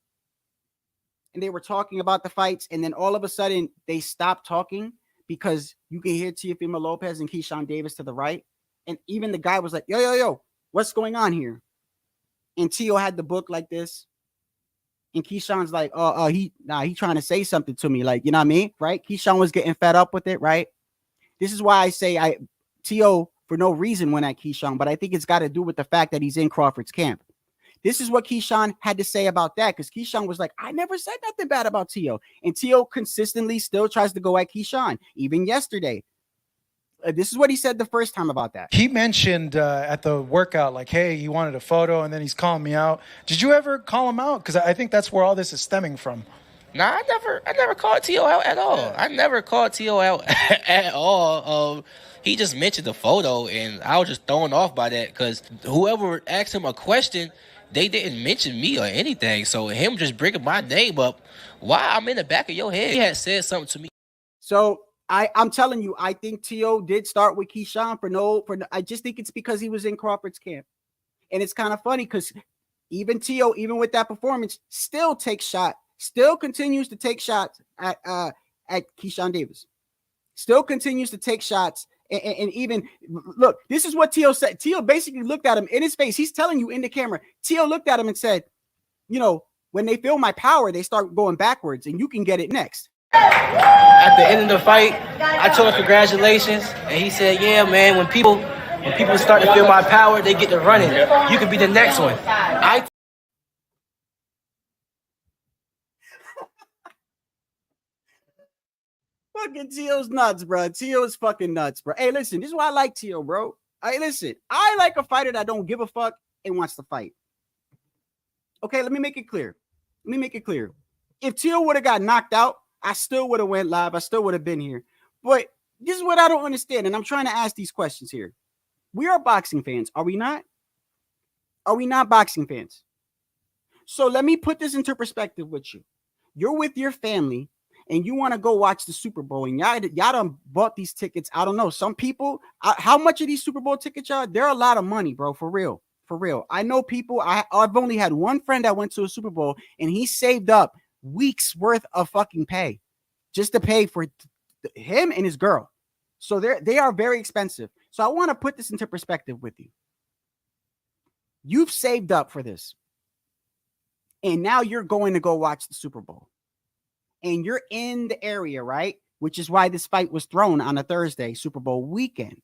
And they were talking about the fights, and then all of a sudden they stopped talking because you can hear Teofimo Lopez and Keyshawn Davis to the right. And even the guy was like, yo, what's going on here? And Tio had the book like this. And Keyshawn's like, he trying to say something to me. Like, you know what I mean? Right? Keyshawn was getting fed up with it, right? This is why I say Tio for no reason went at Keyshawn, but I think it's got to do with the fact that he's in Crawford's camp. This is what Keyshawn had to say about that, because Keyshawn was like, I never said nothing bad about Tio. And Tio consistently still tries to go at Keyshawn, even yesterday. This is what he said the first time about that. He mentioned at the workout, like, hey, he wanted a photo, and then he's calling me out. Did you ever call him out? Because I think that's where all this is stemming from. Nah, I never called Tio out at all. I never called Tio out at all. He just mentioned the photo, and I was just thrown off by that because whoever asked him a question, they didn't mention me or anything. So him just bringing my name up, why I'm in the back of your head, he had said something to me. So I'm telling you, I think Tio did start with Keyshawn I just think it's because he was in Crawford's camp. And it's kind of funny because even Tio, even with that performance, still continues to take shots at Keyshawn Davis. Still continues to take shots. And even, look, this is what Tio said. Tio basically looked at him in his face. He's telling you in the camera. Tio looked at him and said, you know, when they feel my power, they start going backwards, and you can get it next. At the end of the fight, I told him congratulations, and he said, yeah, man, when people start to feel my power, they get to running. You could be the next one. Fucking Tio's nuts, bro. Tio's fucking nuts, bro. Hey, listen, this is why I like Tio, bro. Hey, listen, I like a fighter that don't give a fuck and wants to fight. Okay, let me make it clear. If Tio would have got knocked out, I still would have went live. I still would have been here. But this is what I don't understand, and I'm trying to ask these questions here. We are boxing fans, are we not? Are we not boxing fans? So let me put this into perspective with you. You're with your family and you want to go watch the Super Bowl, and y'all done bought these tickets. I don't know. Some people, how much of these Super Bowl tickets are? They're a lot of money, bro. For real. For real. I know people. I've only had one friend that went to a Super Bowl and he saved up weeks worth of fucking pay just to pay for him and his girl. So they are very expensive. So I want to put this into perspective with you. You've saved up for this. And now you're going to go watch the Super Bowl. And you're in the area, right? Which is why this fight was thrown on a Thursday, Super Bowl weekend.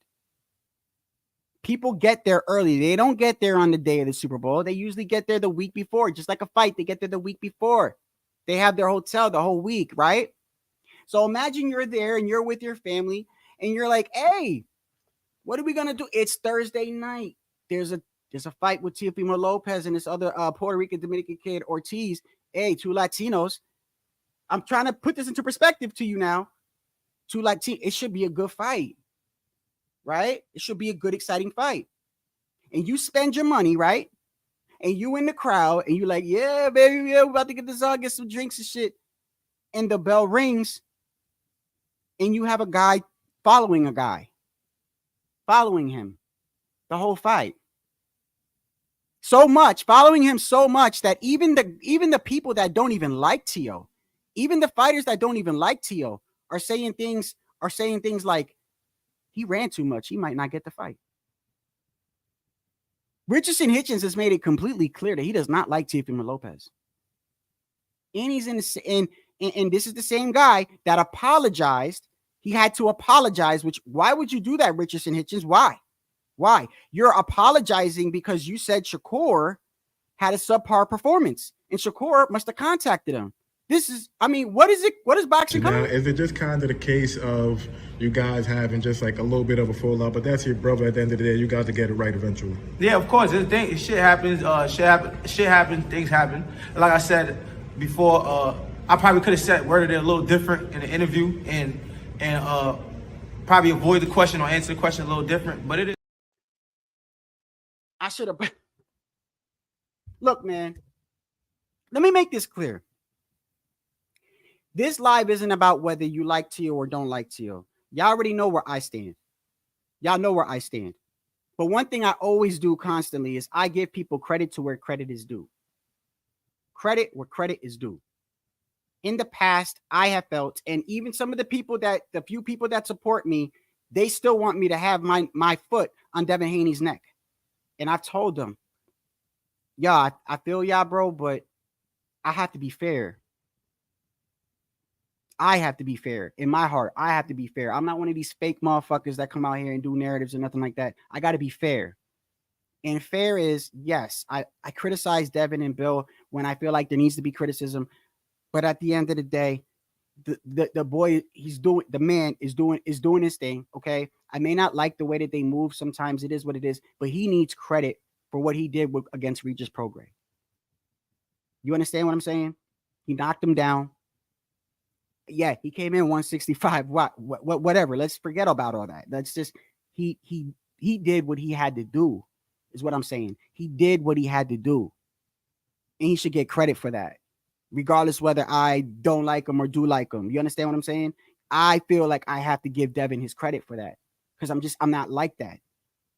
People get there early. They don't get there on the day of the Super Bowl. They usually get there the week before. Just like a fight, they get there the week before. They have their hotel the whole week, right? So imagine you're there and you're with your family and you're like, hey, what are we going to do? It's Thursday night. There's a fight with Teofimo Lopez and this other Puerto Rican Dominican kid, Ortiz. Hey, two Latinos. I'm trying to put this into perspective to you now. Two Latinos. It should be a good fight, right? It should be a good, exciting fight. And you spend your money, right? And you in the crowd and you're like, yeah, baby, yeah, we're about to get this on, get some drinks and shit. And the bell rings and you have a guy following him the whole fight. Following him so much that even the people that don't even like Tio, even the fighters that don't even like Tio are saying things like, he ran too much. He might not get the fight. Richardson Hitchens has made it completely clear that he does not like Teofimo Lopez. And he's and this is the same guy that apologized. He had to apologize, which why would you do that, Richardson Hitchens? Why? You're apologizing because you said Shakur had a subpar performance, and Shakur must have contacted him. What is it? What is boxing now, coming? is it just kind of the case of you guys having just like a little bit of a fallout, but that's your brother at the end of the day, you got to get it right eventually? Yeah, of course. Shit happens. Shit happens. Things happen. Like I said before, I probably could have said worded it a little different in the interview and probably avoid the question or answer the question a little different. But it is. I should have. Look, man. Let me make this clear. This live isn't about whether you like Tio or don't like Tio. Y'all already know where I stand. Y'all know where I stand. But one thing I always do constantly is I give people credit to where credit is due. Credit where credit is due. In the past, I have felt, and even some of the few people that support me, they still want me to have my foot on Devin Haney's neck. And I've told them, yeah, I feel y'all, bro, but I have to be fair. I have to be fair. In my heart, I have to be fair. I'm not one of these fake motherfuckers that come out here and do narratives or nothing like that. I got to be fair. And fair is, yes, I criticize Devin and Bill when I feel like there needs to be criticism. But at the end of the day, the boy, the man is doing his thing, okay? I may not like the way that they move. Sometimes it is what it is. But he needs credit for what he did against Regis Prograis. You understand what I'm saying? He knocked him down. Yeah, he came in 165. Whatever. Let's forget about all that. That's just he did what he had to do, is what I'm saying. He did what he had to do. And he should get credit for that, regardless whether I don't like him or do like him. You understand what I'm saying? I feel like I have to give Devin his credit for that because I'm not like that.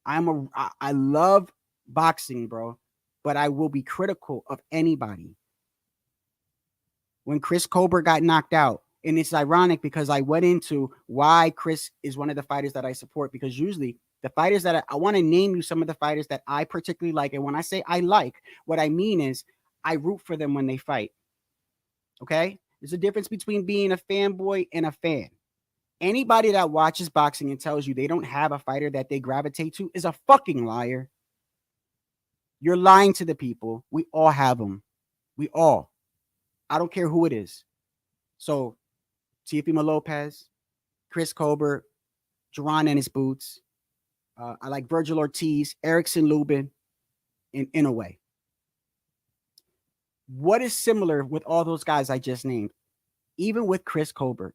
I love boxing, bro, but I will be critical of anybody. When Chris Colbert got knocked out, and it's ironic because I went into why Chris is one of the fighters that I support, because usually the fighters that I want to name you some of the fighters that I particularly like. And when I say I like, what I mean is I root for them when they fight. Okay? There's a difference between being a fanboy and a fan. Anybody that watches boxing and tells you they don't have a fighter that they gravitate to is a fucking liar. You're lying to the people. We all have them. We all. I don't care who it is. So, Teofimo Lopez, Chris Colbert, Jerron and his boots. I like Virgil Ortiz, Erickson Lubin, in a way. What is similar with all those guys I just named? even with Chris Colbert.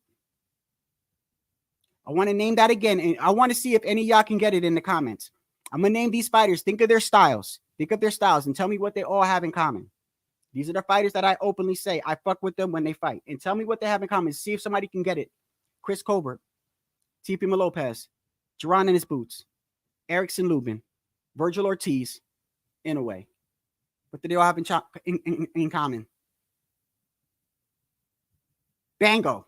I want to name that again, and I want to see if any of y'all can get it in the comments. I'm going to name these fighters. Think of their styles. Think of their styles and tell me what they all have in common. These are the fighters that I openly say I fuck with them when they fight. And tell me what they have in common. See if somebody can get it. Chris Colbert, Teofimo Lopez, Jaron in his boots, Erickson Lubin, Virgil Ortiz, in a way. What do they all have in common? Bango.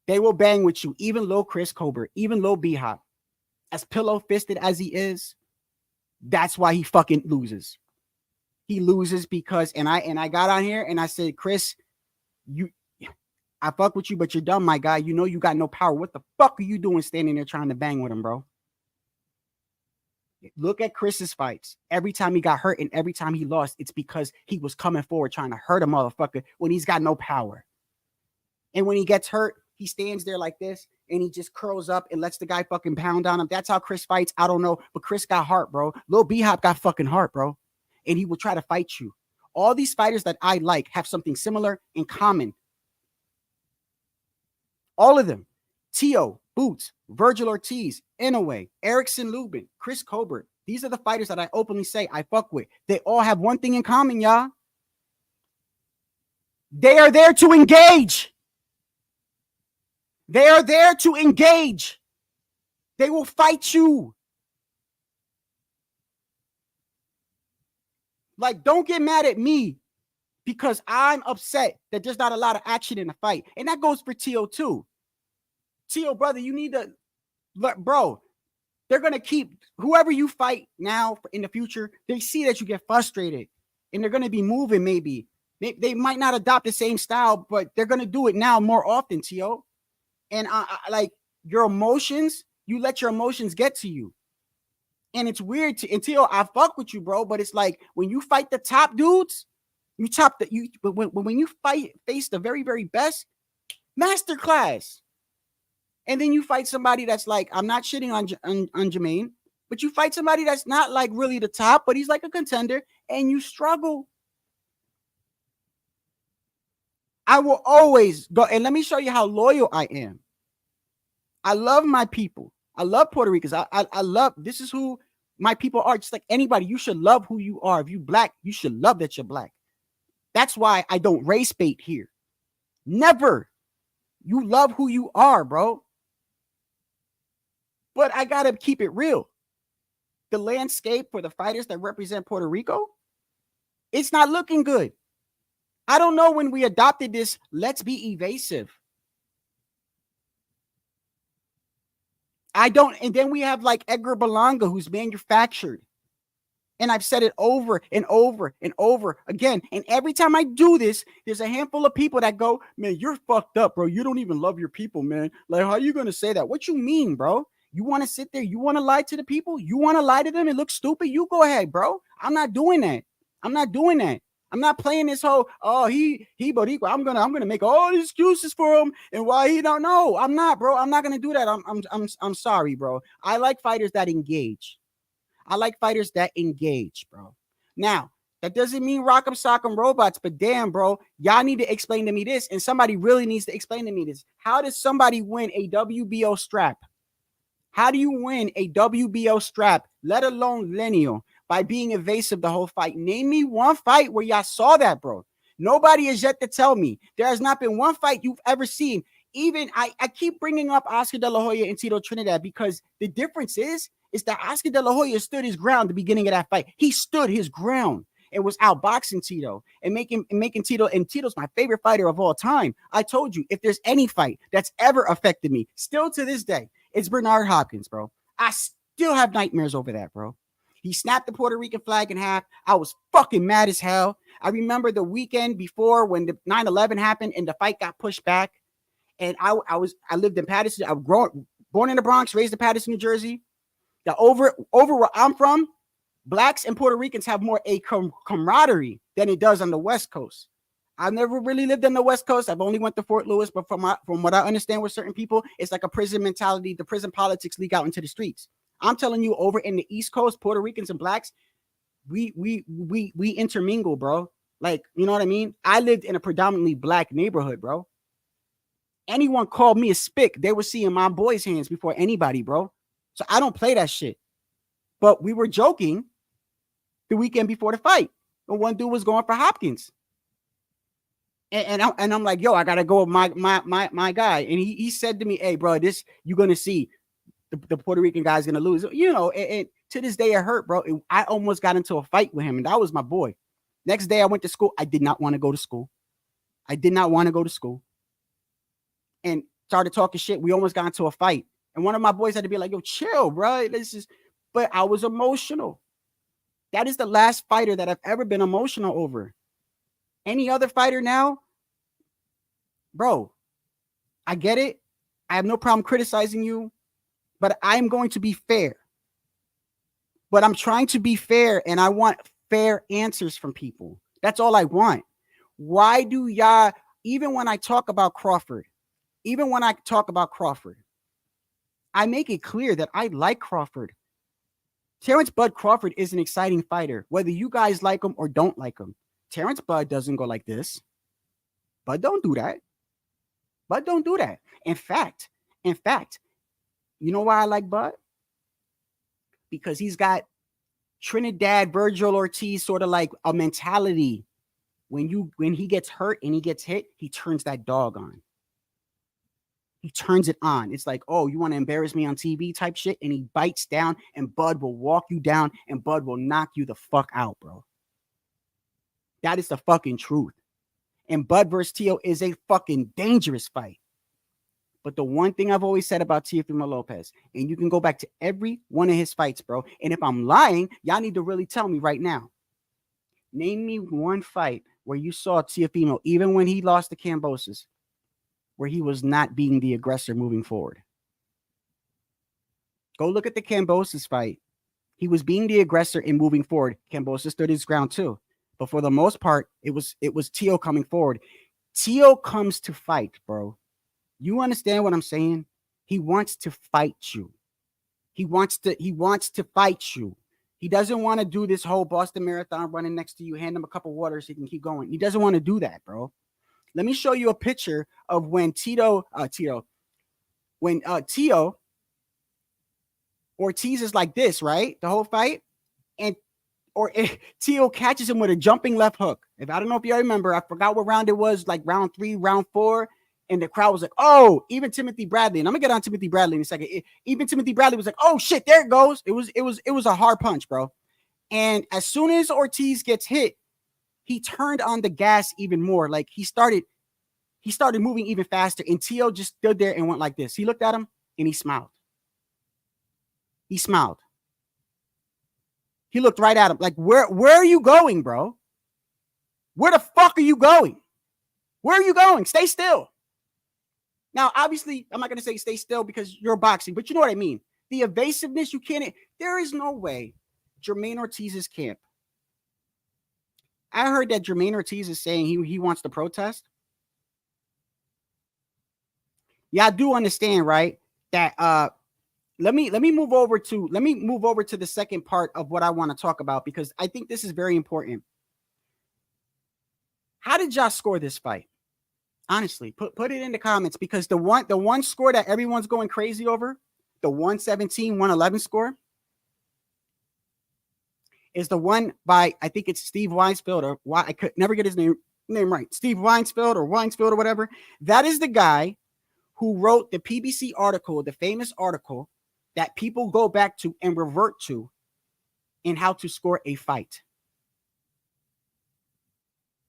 They will bang with you, even low Chris Colbert, even low B-Hop. As pillow-fisted as he is, that's why he fucking loses. He loses because, and I got on here and I said, Chris, I fuck with you, but you're dumb, my guy. You know you got no power. What the fuck are you doing standing there trying to bang with him, bro? Look at Chris's fights. Every time he got hurt and every time he lost, it's because he was coming forward trying to hurt a motherfucker when he's got no power. And when he gets hurt, he stands there like this and he just curls up and lets the guy fucking pound on him. That's how Chris fights. I don't know, but Chris got heart, bro. Lil B-Hop got fucking heart, bro. And he will try to fight you. All these fighters that I like have something similar in common. All of them. Tio, Boots, Virgil Ortiz, Inoue, Erickson Lubin, Chris Colbert. These are the fighters that I openly say I fuck with. They all have one thing in common, y'all. They are there to engage. They are there to engage. They will fight you. Like, don't get mad at me because I'm upset that there's not a lot of action in the fight. And that goes for Tio too. Tio, brother, you need to, bro, they're going to keep, whoever you fight now in the future, they see that you get frustrated and they're going to be moving maybe. They might not adopt the same style, but they're going to do it now more often, Tio. And like your emotions, you let your emotions get to you. And it's weird until I fuck with you, bro. But it's like when you fight the top dudes, but when you face the very, very best, masterclass. And then you fight somebody that's like, I'm not shitting on Jermaine, but you fight somebody that's not like really the top, but he's like a contender, and you struggle. I will always go, and let me show you how loyal I am. I love my people. I love Puerto Ricans. I love, this is who my people are. Just like anybody, you should love who you are. If you black, you should love that you're black. That's why I don't race bait here. Never. You love who you are, bro. But I got to keep it real. The landscape for the fighters that represent Puerto Rico, it's not looking good. I don't know when we adopted this, let's be evasive. I don't, and then we have like Edgar Berlanga, who's manufactured. And I've said it over and over and over again. And every time I do this, there's a handful of people that go, man, you're fucked up, bro. You don't even love your people, man. Like, how are you going to say that? What you mean, bro? You want to sit there? You want to lie to the people? You want to lie to them and look stupid? You go ahead, bro. I'm not doing that. I'm not doing that. I'm not playing this whole, oh, he Boricua. I'm gonna make all these excuses for him and why he don't know. I'm not, bro. I'm not gonna do that. I'm sorry, bro. I like fighters that engage. I like fighters that engage, bro. Now, that doesn't mean rock'em sock'em robots, but damn, bro, y'all need to explain to me this, and somebody really needs to explain to me this. How does somebody win a WBO strap? How do you win a WBO strap, let alone lineal, by being evasive the whole fight? Name me one fight where y'all saw that, bro. Nobody has yet to tell me. There has not been one fight you've ever seen. Even I keep bringing up Oscar De La Hoya and Tito Trinidad because the difference is that Oscar De La Hoya stood his ground at the beginning of that fight. He stood his ground and was outboxing Tito and making Tito, and Tito's my favorite fighter of all time. I told you, if there's any fight that's ever affected me, still to this day, it's Bernard Hopkins, bro. I still have nightmares over that, bro. He snapped the Puerto Rican flag in half. I was fucking mad as hell. I remember the weekend before when the 9/11 happened and the fight got pushed back. And I lived in Patterson. I was born in the Bronx, raised in Patterson, New Jersey. The over where I'm from, blacks and Puerto Ricans have more a camaraderie than it does on the West Coast. I've never really lived on the West Coast. I've only went to Fort Lewis, but from what I understand with certain people, it's like a prison mentality. The prison politics leak out into the streets. I'm telling you, over in the East Coast, Puerto Ricans and blacks, we intermingle, bro. Like, you know what I mean? I lived in a predominantly black neighborhood, bro. Anyone called me a spick, they were seeing my boys' hands before anybody, bro. So I don't play that shit. But we were joking the weekend before the fight. And one dude was going for Hopkins. And I'm like, yo, I gotta go with my guy. And he said to me, hey, bro, this you're gonna see the Puerto Rican guy's gonna lose. You know, and to this day it hurt, bro. I almost got into a fight with him, and that was my boy. Next day I went to school. I did not want to go to school. I did not want to go to school. And started talking shit. We almost got into a fight. And one of my boys had to be like, yo, chill, bro. But I was emotional. That is the last fighter that I've ever been emotional over. Any other fighter now, bro, I get it. I have no problem criticizing you, but I'm going to be fair. But I'm trying to be fair, and I want fair answers from people. That's all I want. Why do y'all, even when I talk about Crawford, I make it clear that I like Crawford. Terrence Bud Crawford is an exciting fighter, whether you guys like him or don't like him. Terrence Bud doesn't go like this. Bud don't do that. Bud don't do that. In fact, you know why I like Bud? Because he's got Trinidad Virgil Ortiz sort of like a mentality. When he gets hurt and he gets hit, he turns that dog on. He turns it on. It's like, oh, you want to embarrass me on TV type shit? And he bites down, and Bud will walk you down, and Bud will knock you the fuck out, bro. That is the fucking truth. And Bud versus Tio is a fucking dangerous fight. But the one thing I've always said about Teofimo Lopez, and you can go back to every one of his fights, bro. And if I'm lying, y'all need to really tell me right now. Name me one fight where you saw Teofimo, even when he lost to Kambosos, where he was not being the aggressor moving forward. Go look at the Kambosos fight. He was being the aggressor in moving forward. Kambosos stood his ground too. But for the most part, it was Tio coming forward. Tio comes to fight, bro. You understand what I'm saying? He wants to fight you. He wants to fight you. He doesn't want to do this whole Boston Marathon running next to you, hand him a cup of water so he can keep going. He doesn't want to do that, bro. Let me show you a picture of when Tio Ortiz is like this, right? The whole fight. And Tio catches him with a jumping left hook. I don't know if you remember, I forgot what round it was, like round 3, round 4. And the crowd was like, oh, even Timothy Bradley. And I'm gonna get on Timothy Bradley in a second. Even Timothy Bradley was like, oh shit, there it goes. It was a hard punch, bro. And as soon as Ortiz gets hit, he turned on the gas even more. Like he started moving even faster. And Tio just stood there and went like this. He looked at him and he smiled. He smiled. He looked right at him. Like, where are you going, bro? Where the fuck are you going? Where are you going? Stay still. Now, obviously, I'm not going to say stay still because you're boxing, but you know what I mean. The evasiveness, you can't. There is no way Jermaine Ortiz's camp. I heard that Jermaine Ortiz is saying he wants to protest. Yeah, I do understand, right? That let me move over to the second part of what I want to talk about, because I think this is very important. How did y'all score this fight? Honestly, put it in the comments, because the one score that everyone's going crazy over, the 117-111 score, is the one by, I think it's Steve Weinsfield, or why I could never get his name right. Steve Weinsfield or whatever. That is the guy who wrote the PBC article, the famous article that people go back to and revert to in how to score a fight.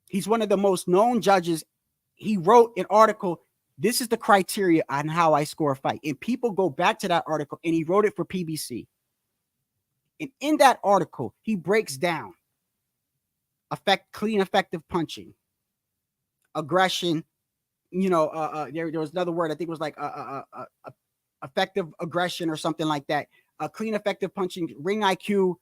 He's one of the most known judges. He wrote an article. This is the criteria on how I score a fight. And people go back to that article, and he wrote it for PBC. And in that article, he breaks down clean, effective punching, aggression. There was another word. I think it was like effective aggression or something like that. Clean, effective punching, ring IQ,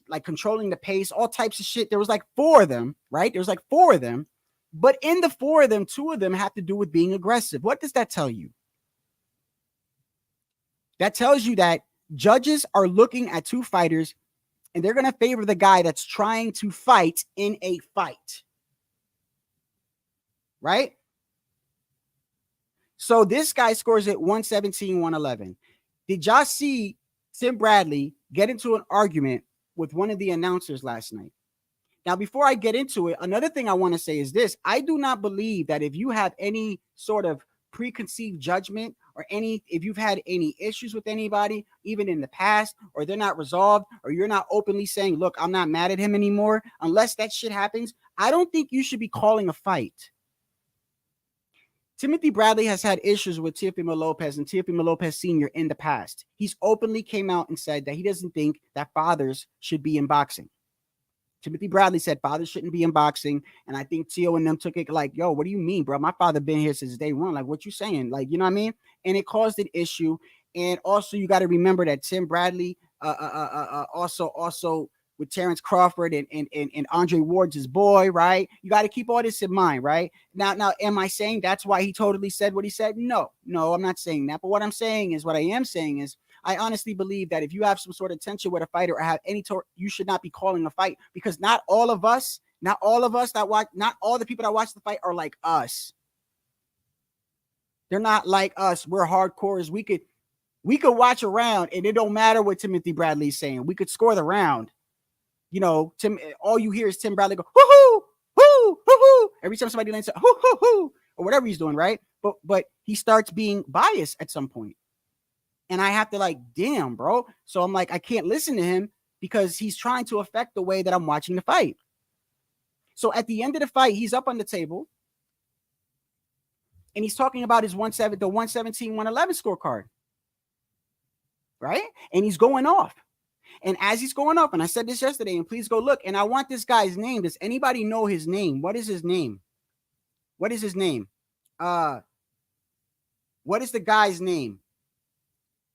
like controlling the pace, all types of shit. There was like 4 of them, right? There was like 4 of them. But in the 4 of them, 2 of them have to do with being aggressive. What does that tell you? That tells you that judges are looking at 2 fighters and they're going to favor the guy that's trying to fight in a fight. Right? So this guy scores at 117, 111. Did y'all see Tim Bradley get into an argument with one of the announcers last night? Now, before I get into it, another thing I want to say is this. I do not believe that if you have any sort of preconceived judgment or if you've had any issues with anybody, even in the past, or they're not resolved, or you're not openly saying, look, I'm not mad at him anymore, unless that shit happens, I don't think you should be calling a fight. Timothy Bradley has had issues with Teofimo Lopez and Teofimo Lopez Sr. in the past. He's openly came out and said that he doesn't think that fathers should be in boxing. Timothy Bradley said fathers shouldn't be in boxing. And I think Tio and them took it like, yo, what do you mean, bro? My father been here since day one. Like, what you saying? Like, you know what I mean? And it caused an issue. And also, you got to remember that Tim Bradley also with Terrence Crawford and Andre Ward's his boy, right? You got to keep all this in mind, right? Now, am I saying that's why he totally said what he said? No, I'm not saying that. But what I am saying is, I honestly believe that if you have some sort of tension with a fighter or have any you should not be calling a fight, because not all the people that watch the fight are like us. They're not like us. We're hardcores. We could watch a round and it don't matter what Timothy Bradley's saying. We could score the round. You know, all you hear is Tim Bradley go, hoo-hoo, hoo, hoo-hoo. Every time somebody lands, hoo, hoo, hoo, or whatever he's doing, right? But he starts being biased at some point. And I have to like, damn, bro. So I'm like, I can't listen to him because he's trying to affect the way that I'm watching the fight. So at the end of the fight, he's up on the table and he's talking about his 117, 111 scorecard. Right? And he's going off. And as he's going off, and I said this yesterday, and please go look, and I want this guy's name. Does anybody know his name? What is his name? What is his name? What is the guy's name?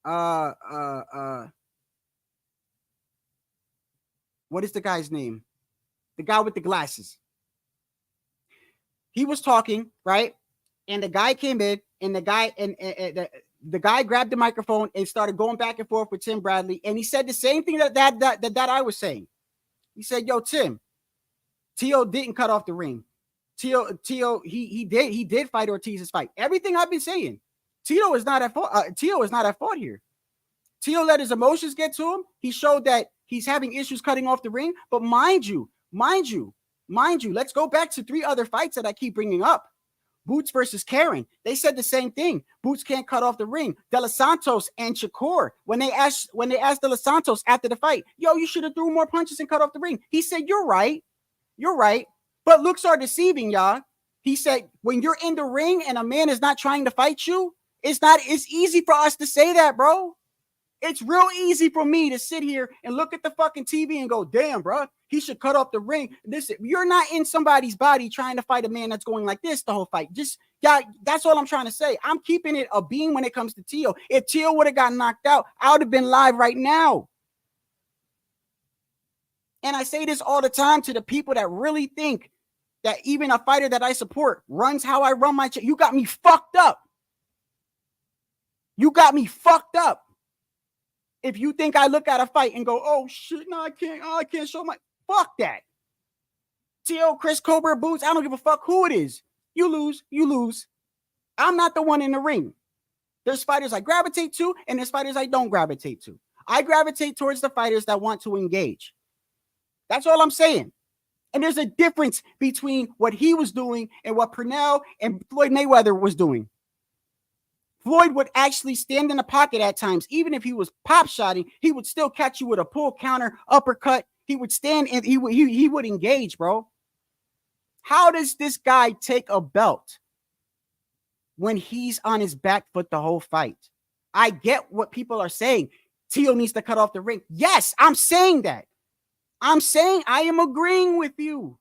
What is the guy's name? The guy with the glasses. He was talking, right? And the guy came in, and the guy grabbed the microphone and started going back and forth with Tim Bradley. And he said the same thing that I was saying. He said, yo, Tim, Tio didn't cut off the ring. Tio, he did fight Ortiz's fight. Everything I've been saying. Tio is not at fault. Tio is not at fault here. Tio let his emotions get to him. He showed that he's having issues cutting off the ring. But mind you, let's go back to 3 other fights that I keep bringing up. Boots versus Karen. They said the same thing. Boots can't cut off the ring. De Los Santos and Shakur, when they asked De Los Santos after the fight, yo, you should have threw more punches and cut off the ring. He said, you're right. But looks are deceiving, y'all. He said, when you're in the ring and a man is not trying to fight you, it's easy for us to say that, bro. It's real easy for me to sit here and look at the fucking TV and go, damn, bro, he should cut off the ring. You're not in somebody's body trying to fight a man that's going like this the whole fight. That's all I'm trying to say. I'm keeping it a beam when it comes to Tio. If Tio would have got knocked out, I would have been live right now. And I say this all the time to the people that really think that even a fighter that I support runs how I run my shit. You got me fucked up. If you think I look at a fight and go, oh shit, no, I can't show my, fuck that. Tio, Chris, Cobra, Boots, I don't give a fuck who it is. You lose. I'm not the one in the ring. There's fighters I gravitate to, and there's fighters I don't gravitate to. I gravitate towards the fighters that want to engage. That's all I'm saying. And there's a difference between what he was doing and what Pernell and Floyd Mayweather was doing. Floyd would actually stand in the pocket at times. Even if he was pop shotting, he would still catch you with a pull counter, uppercut. He would stand and he would engage, bro. How does this guy take a belt when he's on his back foot the whole fight? I get what people are saying. Tio needs to cut off the ring. Yes, I'm saying that. I am agreeing with you.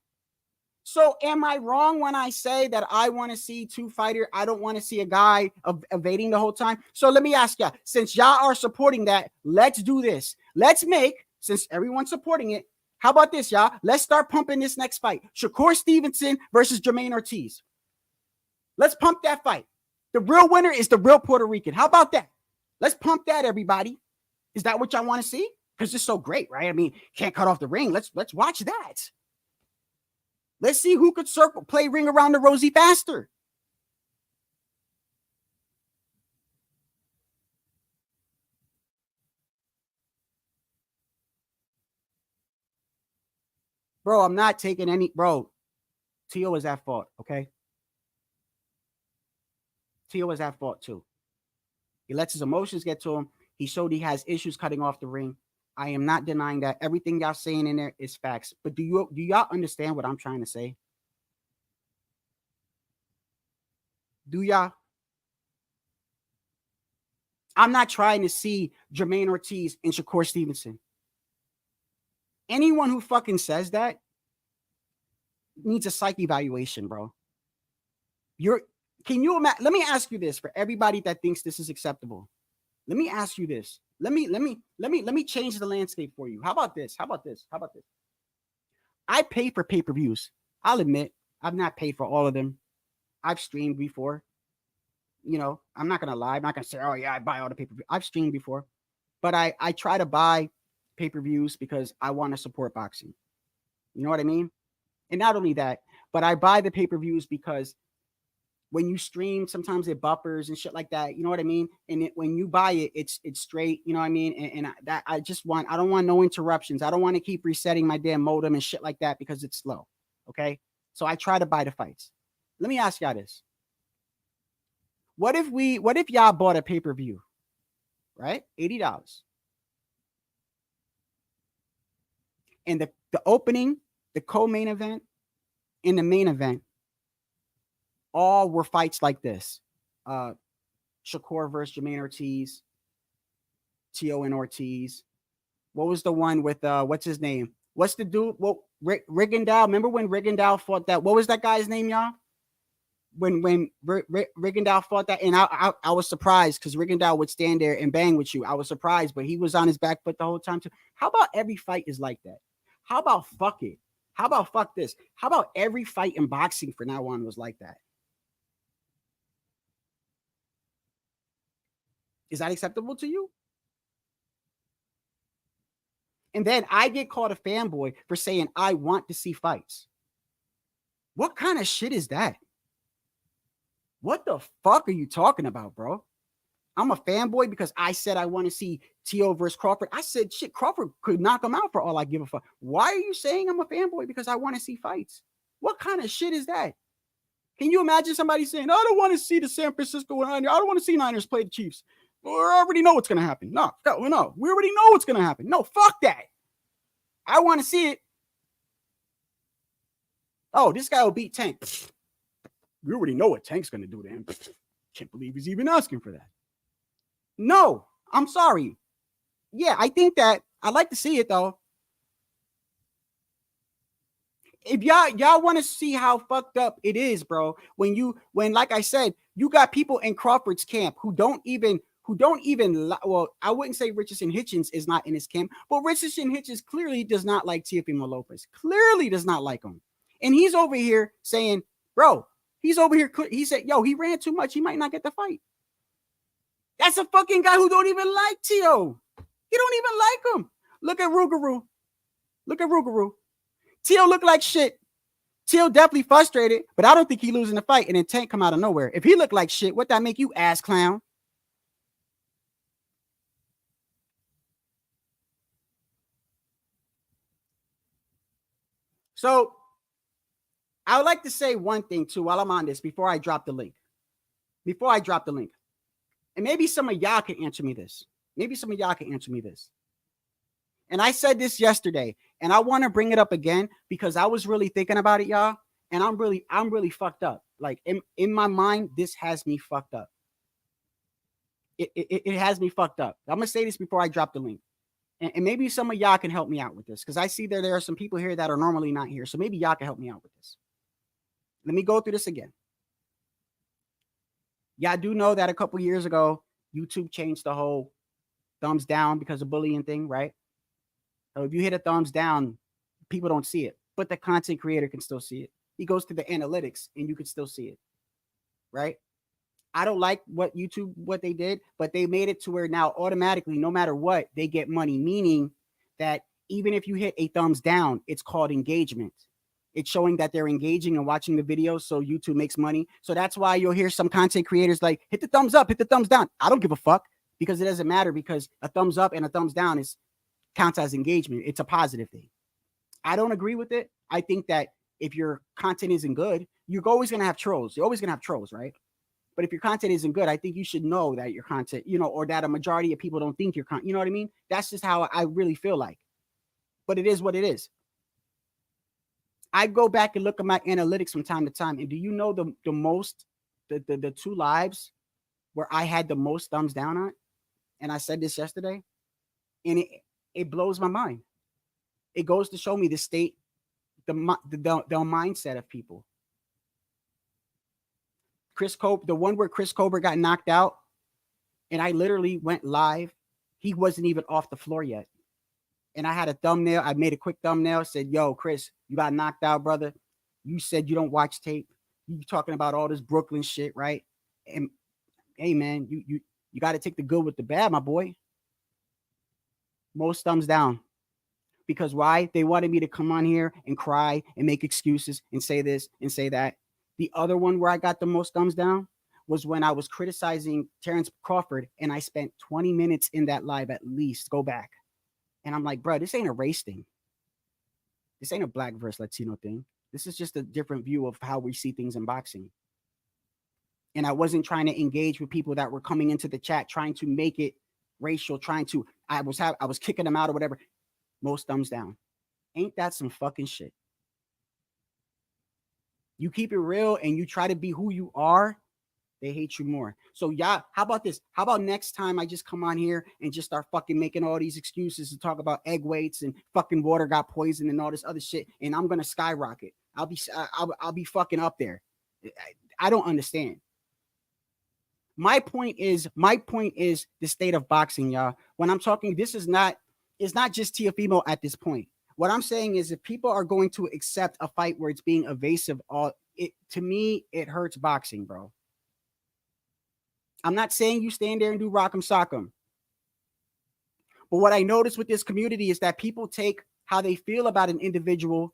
So am I wrong when I say that I want to see 2 fighters? I don't want to see a guy evading the whole time. So let me ask y'all, since y'all are supporting that, let's do this. Since everyone's supporting it, how about this, y'all? Let's start pumping this next fight. Shakur Stevenson versus Jermaine Ortiz. Let's pump that fight. The real winner is the real Puerto Rican. How about that? Let's pump that, everybody. Is that what y'all want to see? because it's so great, right? I mean, can't cut off the ring. Let's watch that. Let's see who could play Ring Around the Rosie faster. Bro, I'm not taking any. Bro, Tio is at fault, okay? Tio is at fault too. He lets his emotions get to him. He showed he has issues cutting off the ring. I am not denying that. Everything y'all saying in there is facts. But do y'all understand what I'm trying to say? Do y'all? I'm not trying to see Jermaine Ortiz and Shakur Stevenson. Anyone who fucking says that needs a psych evaluation, bro. Can you imagine? Let me ask you this for everybody that thinks this is acceptable. Let me ask you this. Let me change the landscape for you. How about this? I pay for pay-per-views. I'll admit, I've not paid for all of them. I've streamed before. You know, I'm not gonna lie. I'm not gonna say, oh yeah, I buy all the pay-per-view. I've streamed before, but I try to buy pay-per-views because I want to support boxing. You know what I mean? And not only that, but I buy the pay-per-views because when you stream, sometimes it buffers and shit like that. You know what I mean? And when you buy it, it's straight. You know what I mean? And I don't want no interruptions. I don't want to keep resetting my damn modem and shit like that because it's slow. Okay? So I try to buy the fights. Let me ask y'all this. What if y'all bought a pay-per-view, right? $80. And the opening, the co-main event, and the main event all were fights like this. Shakur versus Jermaine Ortiz, Tio and Ortiz. What was the one with what's his name? What's the dude? Well, Rigondeaux. Remember when Rigondeaux fought that? What was that guy's name, y'all? When Rigondeaux fought that, and I was surprised because Rigondeaux would stand there and bang with you. I was surprised, but he was on his back foot the whole time too. How about every fight is like that? How about fuck it? How about fuck this? How about every fight in boxing from now on was like that? Is that acceptable to you? And then I get called a fanboy for saying I want to see fights. What kind of shit is that? What the fuck are you talking about, bro? I'm a fanboy because I said I want to see Tio versus Crawford. I said, shit, Crawford could knock him out for all I give a fuck. Why are you saying I'm a fanboy because I want to see fights? What kind of shit is that? Can you imagine somebody saying, I don't want to see the San Francisco Niners. I don't want to see Niners play the Chiefs. We already know what's going to happen. No. We already know what's going to happen. No, fuck that. I want to see it. Oh, this guy will beat Tank. We already know what Tank's going to do to him. Can't believe he's even asking for that. No, I'm sorry. Yeah, I think that I'd like to see it though. If y'all want to see how fucked up it is, bro, when like I said, you got people in Crawford's camp who don't even, well, I wouldn't say Richardson Hitchens is not in his camp, but Richardson Hitchens clearly does not like Teofimo Lopez. Clearly does not like him. And he's over here saying, bro, he said, yo, he ran too much. He might not get the fight. That's a fucking guy who don't even like Tio. He don't even like him. Look at Rougarou. Tio look like shit. Tio definitely frustrated, but I don't think he losing the fight. And then Tank come out of nowhere. If he look like shit, what that make you, ass clown? So I would like to say one thing too while I'm on this before I drop the link. And maybe some of y'all can answer me this. And I said this yesterday, and I want to bring it up again because I was really thinking about it, y'all. And I'm really fucked up. Like in my mind, this has me fucked up. It has me fucked up. I'm gonna say this before I drop the link. And maybe some of y'all can help me out with this because I see there are some people here that are normally not here. So maybe y'all can help me out with this. Let me go through this again. Y'all do know that a couple years ago, YouTube changed the whole thumbs down because of bullying thing, right? So if you hit a thumbs down, people don't see it, but the content creator can still see it. He goes to the analytics and you can still see it, right? I don't like what they did, but they made it to where now automatically, no matter what, they get money. Meaning that even if you hit a thumbs down, it's called engagement. It's showing that they're engaging and watching the videos, so YouTube makes money. So that's why you'll hear some content creators like, hit the thumbs up, hit the thumbs down. I don't give a fuck, because it doesn't matter, because a thumbs up and a thumbs down counts as engagement. It's a positive thing. I don't agree with it. I think that if your content isn't good, you're always going to have trolls. You're always going to have trolls, right? But if your content isn't good, I think you should know that your content, or that a majority of people don't think your content, you know what I mean? That's just how I really feel like. But it is what it is. I go back and look at my analytics from time to time. And do you know the two lives where I had the most thumbs down on? And I said this yesterday, and it blows my mind. It goes to show me the state, the mindset of people. The one where Chris Colbert got knocked out, and I literally went live. He wasn't even off the floor yet. And I had a thumbnail. I made a quick thumbnail, said, yo, Chris, you got knocked out, brother. You said you don't watch tape. You talking about all this Brooklyn shit, right? And hey, man, you got to take the good with the bad, my boy. Most thumbs down. Because why? They wanted me to come on here and cry and make excuses and say this and say that. The other one where I got the most thumbs down was when I was criticizing Terrence Crawford, and I spent 20 minutes in that live at least. Go back. And I'm like, bro, this ain't a race thing. This ain't a black versus Latino thing. This is just a different view of how we see things in boxing. And I wasn't trying to engage with people that were coming into the chat, trying to make it racial, I was kicking them out or whatever. Most thumbs down. Ain't that some fucking shit? You keep it real and you try to be who you are, they hate you more. So yeah, how about this? How about next time I just come on here and just start fucking making all these excuses to talk about egg weights and fucking water got poisoned and all this other shit, and I'm gonna skyrocket. I'll be fucking up there. I don't understand. My point is the state of boxing, y'all. When I'm talking, it's not just Teofimo at this point. What I'm saying is, if people are going to accept a fight where it's being evasive, to me, it hurts boxing, bro. I'm not saying you stand there and do rock'em sock'em. But what I notice with this community is that people take how they feel about an individual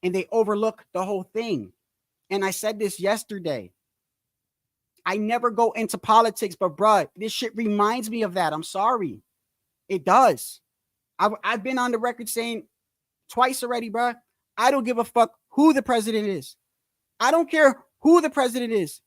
and they overlook the whole thing. And I said this yesterday. I never go into politics, but bruh, this shit reminds me of that. I'm sorry. It does. I've been on the record saying twice already, bruh, I don't give a fuck who the president is. I don't care who the president is.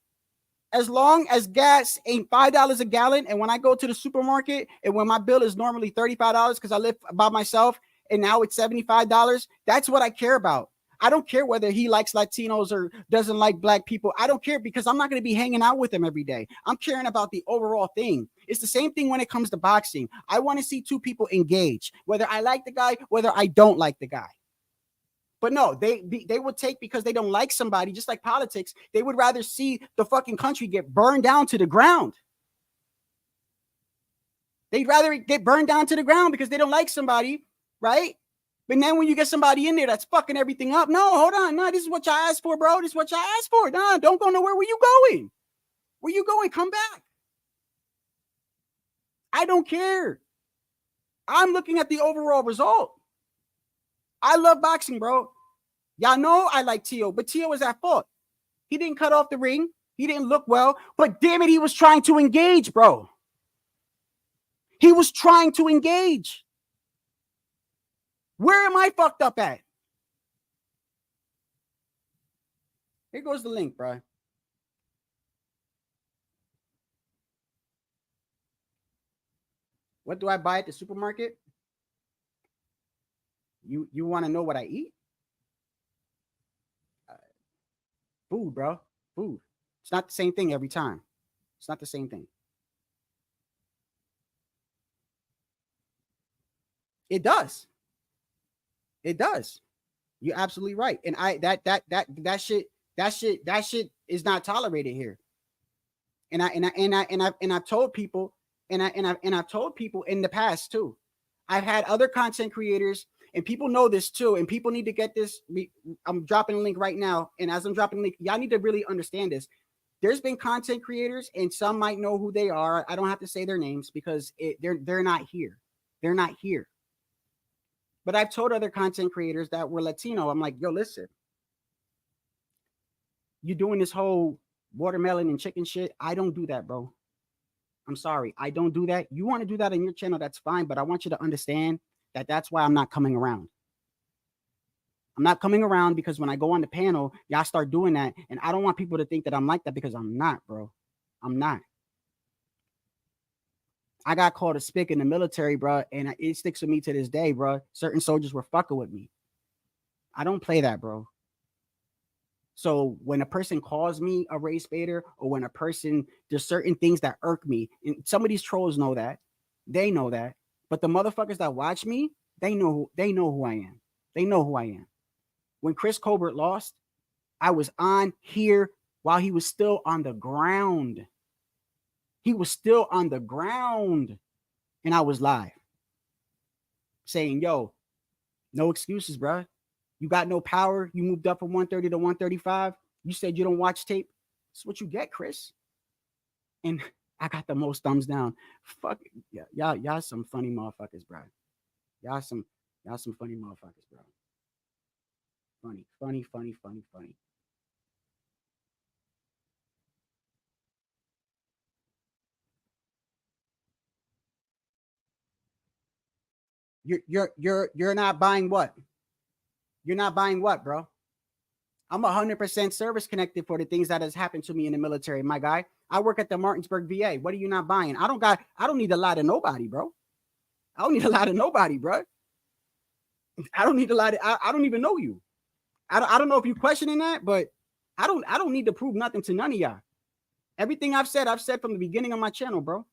As long as gas ain't $5 a gallon, and when I go to the supermarket, and when my bill is normally $35 because I live by myself, and now it's $75, that's what I care about. I don't care whether he likes Latinos or doesn't like black people. I don't care, because I'm not going to be hanging out with him every day. I'm caring about the overall thing. It's the same thing when it comes to boxing. I want to see two people engage, whether I like the guy, whether I don't like the guy. But no, they would take, because they don't like somebody, just like politics, they would rather see the fucking country get burned down to the ground. They'd rather get burned down to the ground because they don't like somebody, right? But then when you get somebody in there that's fucking everything up, no, hold on. No, this is what y'all asked for, bro. This is what y'all asked for. No, don't go nowhere. Where you going? Where you going? Come back. I don't care. I'm looking at the overall result. I love boxing, bro. Y'all know I like Tio, but Tio was at fault. He didn't cut off the ring. He didn't look well, but damn it, he was trying to engage, bro. He was trying to engage. Where am I fucked up at? Here goes the link, bro. What do I buy at the supermarket? You want to know what I eat? Food, bro. Food. It's not the same thing every time. It's not the same thing. It does. It does. You're absolutely right. And that shit is not tolerated here. And I've told people, and I've told people in the past too. I've had other content creators, and people know this too, and people need to get this. I'm dropping a link right now, and as I'm dropping a link, y'all need to really understand this. There's been content creators, and some might know who they are. I don't have to say their names because they're not here. They're not here. But I've told other content creators that were Latino, I'm like, yo, listen, you doing this whole watermelon and chicken shit. I don't do that, bro. I'm sorry. I don't do that. You want to do that on your channel, that's fine. But I want you to understand that that's why I'm not coming around. I'm not coming around because when I go on the panel, y'all start doing that. And I don't want people to think that I'm like that because I'm not, bro. I'm not. I got called a spick in the military, bro. And it sticks with me to this day, bro. Certain soldiers were fucking with me. I don't play that, bro. So when a person calls me a race baiter, or when a person, there's certain things that irk me, and some of these trolls know that, they know that, but the motherfuckers that watch me, they know who I am. They know who I am. When Chris Colbert lost, I was on here while he was still on the ground. He was still on the ground, and I was live saying, yo, no excuses, bro. You got no power. You moved up from 130 to 135. You said you don't watch tape. That's what you get, Chris. And I got the most thumbs down. Fuck yeah, y'all some funny motherfuckers, bro. Y'all some funny motherfuckers, bro. Funny. You're not buying what? You're not buying what, bro? I'm 100% service connected for the things that has happened to me in the military, my guy. I work at the Martinsburg VA. What are you not buying? I don't need a lot of nobody, bro. I don't need a lot of nobody, bro. I don't need a lot of, I don't even know you. I don't know if you're questioning that, but I don't need to prove nothing to none of y'all. Everything I've said from the beginning of my channel, bro.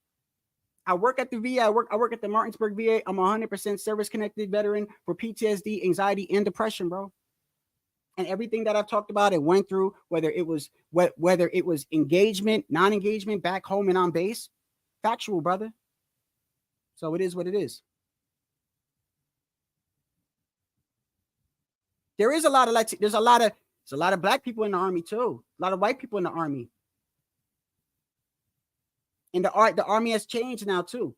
I work at the VA. I work at the Martinsburg VA. I'm 100% service connected veteran for PTSD, anxiety, and depression, bro. And everything that I've talked about and went through, whether it was engagement, non-engagement, back home and on base, factual, brother. So it is what it is. There is a lot of there's a lot of black people in the army too. A lot of white people in the army. And the army has changed now too.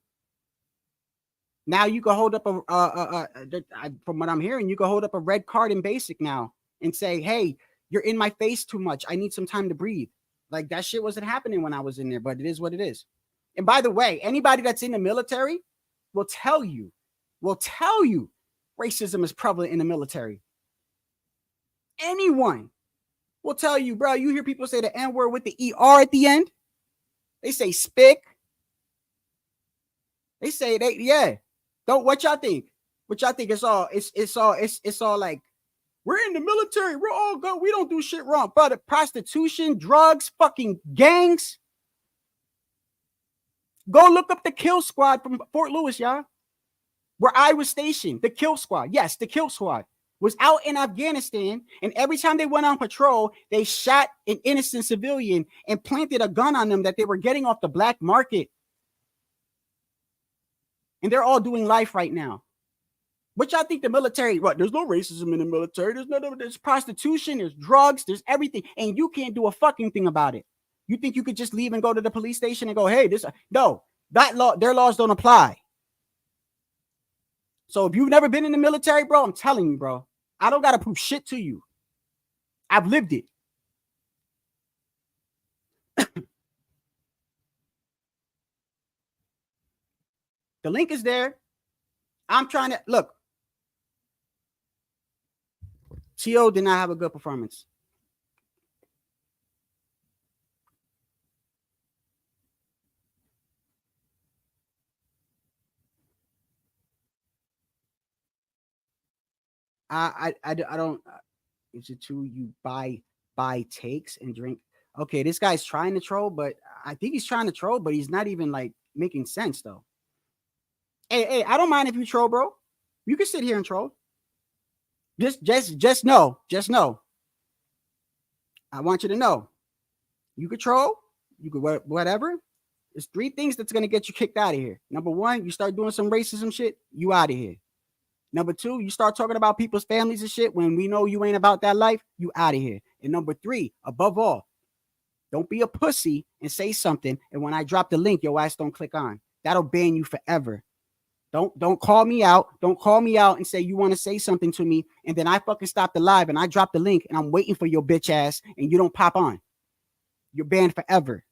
Now you can hold up from what I'm hearing, you can hold up a red card in basic now and say, hey, you're in my face too much. I need some time to breathe. Like that shit wasn't happening when I was in there, but it is what it is. And by the way, anybody that's in the military will tell you racism is prevalent in the military. Anyone will tell you, bro, you hear people say the N-word with the ER at the end. They say spick. They say yeah. Don't what y'all think? What y'all think? It's all like, we're in the military. We're all good. We don't do shit wrong. But prostitution, drugs, fucking gangs. Go look up the kill squad from Fort Lewis, y'all. Where I was stationed. The kill squad. Yes, the kill squad was out in Afghanistan. And every time they went on patrol, they shot an innocent civilian and planted a gun on them that they were getting off the black market. And they're all doing life right now. What y'all think the military, what? There's no racism in the military. There's prostitution, there's drugs, there's everything. And you can't do a fucking thing about it. You think you could just leave and go to the police station and go, hey, no, that law, their laws don't apply. So if you've never been in the military, bro, I'm telling you, bro, I don't got to prove shit to you. I've lived it. The link is there. I'm trying to look. T.O. did not have a good performance. I don't. Is it true you buy takes and drink? Okay, this guy's trying to troll, but I think he's trying to troll, but he's not even like making sense though. Hey, I don't mind if you troll, bro. You can sit here and troll. Just know. I want you to know. You could troll. You could whatever. There's 3 things that's gonna get you kicked out of here. Number 1, you start doing some racism shit. You out of here. Number 2, you start talking about people's families and shit when we know you ain't about that life. You out of here. And number 3, above all, don't be a pussy and say something. And when I drop the link, your ass don't click on. That'll ban you forever. Don't call me out. Don't call me out and say you want to say something to me, and then I fucking stop the live and I drop the link and I'm waiting for your bitch ass and you don't pop on. You're banned forever.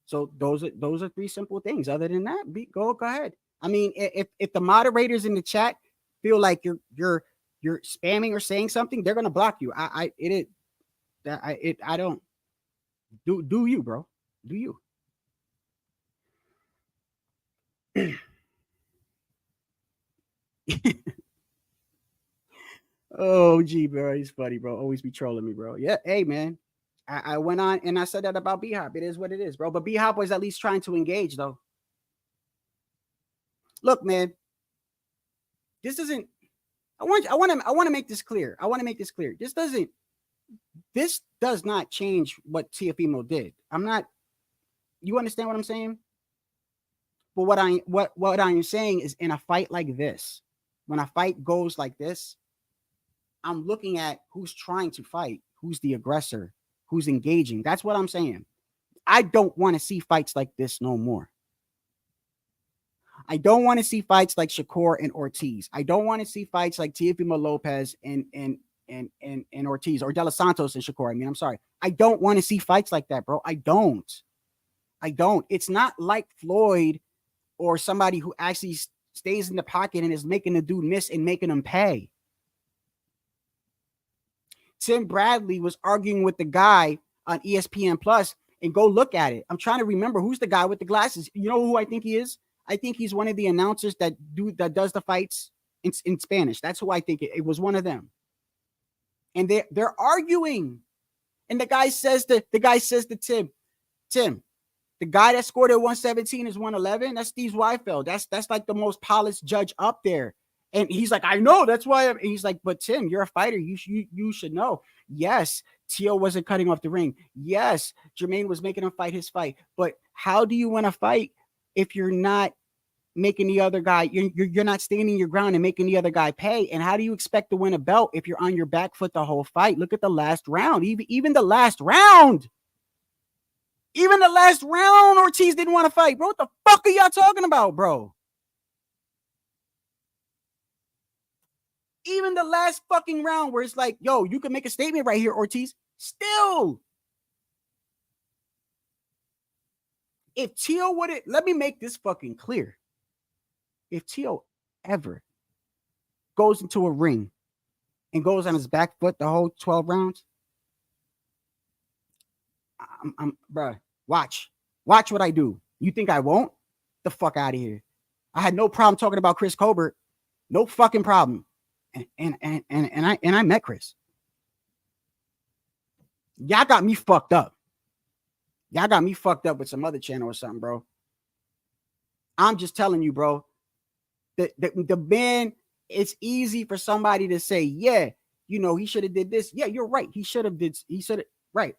So those are three simple things. Other than that, go ahead. I mean, if the moderators in the chat feel like you're spamming or saying something, they're gonna block you. I don't do you, bro. Do you? Oh, gee, bro, he's funny, bro. Always be trolling me, bro. Yeah, hey, man. I went on and I said that about B-Hop. It is what it is, bro. But B-Hop was at least trying to engage, though. Look, man. This isn't. I want to make this clear. I want to make this clear. This does not change what Tiafimo did. I'm not. You understand what I'm saying? But what I am saying is, in a fight like this, when a fight goes like this, I'm looking at who's trying to fight, who's the aggressor, who's engaging. That's what I'm saying. I don't want to see fights like this no more. I don't want to see fights like Shakur and Ortiz. I don't want to see fights like Teofimo Lopez and Ortiz, or De Los Santos and Shakur. I mean, I'm sorry. I don't want to see fights like that, bro. I don't. It's not like Floyd or somebody who actually stays in the pocket and is making the dude miss and making him pay. Tim Bradley was arguing with the guy on ESPN Plus, and go look at it. I'm trying to remember who's the guy with the glasses. You know who I think he is? I think he's one of the announcers that does the fights in Spanish. That's who I think it was, one of them. And they're arguing. And the guy says to Tim, the guy that scored at 117 is 111. That's Steve Weifeld. That's like the most polished judge up there. And he's like, I know. That's why he's like, but Tim, you're a fighter. You should know. Yes, Tio wasn't cutting off the ring. Yes, Jermaine was making him fight his fight. But how do you win a fight if you're not making the other guy, you're not standing your ground and making the other guy pay? And how do you expect to win a belt if you're on your back foot the whole fight? Look at the last round. Even the last round. Even the last round, Ortiz didn't want to fight. Bro, what the fuck are y'all talking about, bro? Even the last fucking round where it's like, yo, you can make a statement right here, Ortiz. Still. If Tio would, let me make this fucking clear. If Tio ever goes into a ring and goes on his back foot the whole 12 rounds, bruh, watch what I do. You think I won't? The fuck out of here. I had no problem talking about Chris Colbert. No fucking problem. And I met Chris. Y'all got me fucked up. Y'all got me fucked up with some other channel or something, bro. I'm just telling you, bro. The man, it's easy for somebody to say, yeah, you know, he should have did this. Yeah, you're right. He should have, right.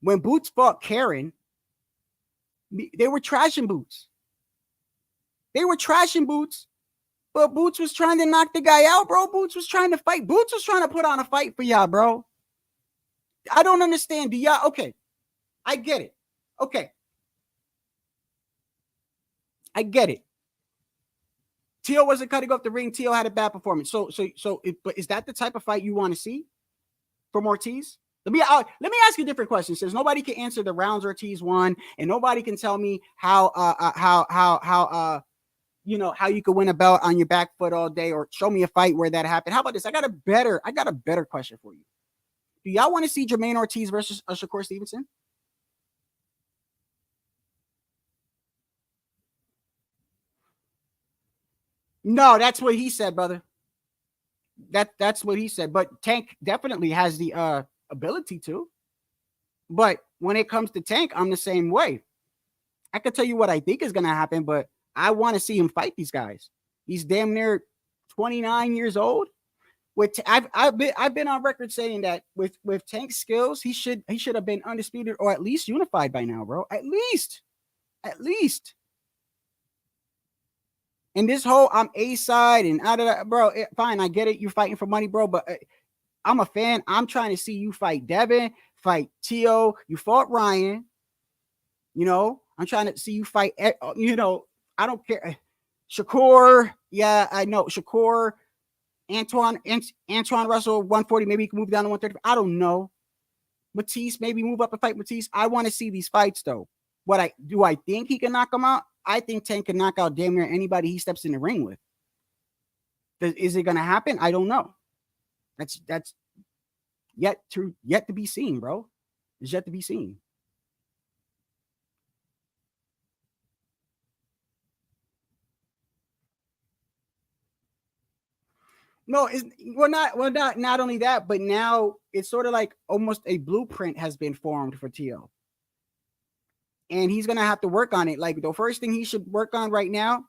When Boots fought Karen, they were trashing Boots. But Boots was trying to knock the guy out, bro. Boots was trying to fight. Boots was trying to put on a fight for y'all, bro. I don't understand. Do y'all? Okay. I get it. Okay. I get it. Tio wasn't cutting off the ring. Tio had a bad performance. But is that the type of fight you want to see from Ortiz? Let me ask you a different question. Since nobody can answer the rounds Ortiz won, and nobody can tell me how you could win a belt on your back foot all day, or show me a fight where that happened. How about this? I got a better question for you. Do y'all want to see Jermaine Ortiz versus Shakur Stevenson? No, that's what he said, brother. That's what he said. But Tank definitely has the ability to. But when it comes to Tank, I'm the same way. I can tell you what I think is going to happen, but I want to see him fight these guys. He's damn near 29 years old. I've been on record saying that with Tank's skills, he should have been undisputed or at least unified by now, bro. At least. And this whole I'm A side and out of that, bro. Fine, I get it. You're fighting for money, bro. But I'm a fan. I'm trying to see you fight Devin, fight Tio. You fought Ryan. You know, I'm trying to see you fight. You know, I don't care. Shakur, yeah, I know. Shakur, Antoine Russell, 140. Maybe he can move down to 130. I don't know. Matisse, maybe move up and fight Matisse. I want to see these fights though. I think he can knock him out? I think Tank can knock out damn near anybody he steps in the ring with. Is it gonna happen? I don't know. That's yet to be seen, bro. It's yet to be seen. No, not only that, but now it's sort of like almost a blueprint has been formed for Tio. And he's gonna have to work on it. Like the first thing he should work on right now,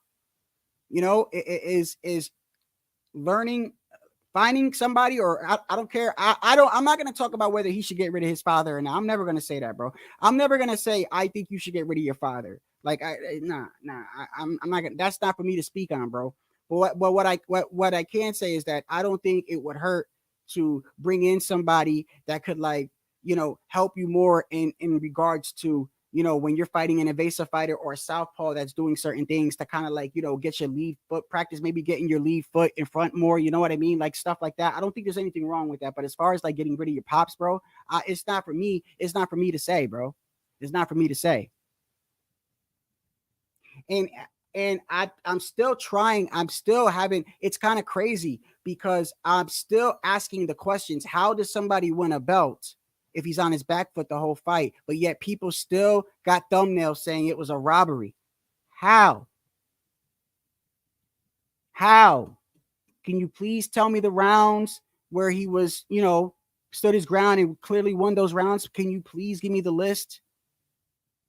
you know, is learning, finding somebody, or I don't care. I'm not gonna talk about whether he should get rid of his father or not. I'm never gonna say that, bro. I'm never gonna say I think you should get rid of your father. Like I'm not gonna. That's not for me to speak on, bro. But what I can say is that I don't think it would hurt to bring in somebody that could, like, you know, help you more in regards to, you know, when you're fighting an evasive fighter or a southpaw that's doing certain things to kind of, like, you know, get your lead foot practice, maybe getting your lead foot in front more, you know what I mean? Like stuff like that. I don't think there's anything wrong with that. But as far as like getting rid of your pops, bro, it's not for me. It's not for me to say, bro. It's not for me to say. And I'm still trying. I'm still having, it's kind of crazy because I'm still asking the questions. How does somebody win a belt if he's on his back foot the whole fight, but yet people still got thumbnails saying it was a robbery? How? Can you please tell me the rounds where he was, you know, stood his ground and clearly won those rounds? Can you please give me the list?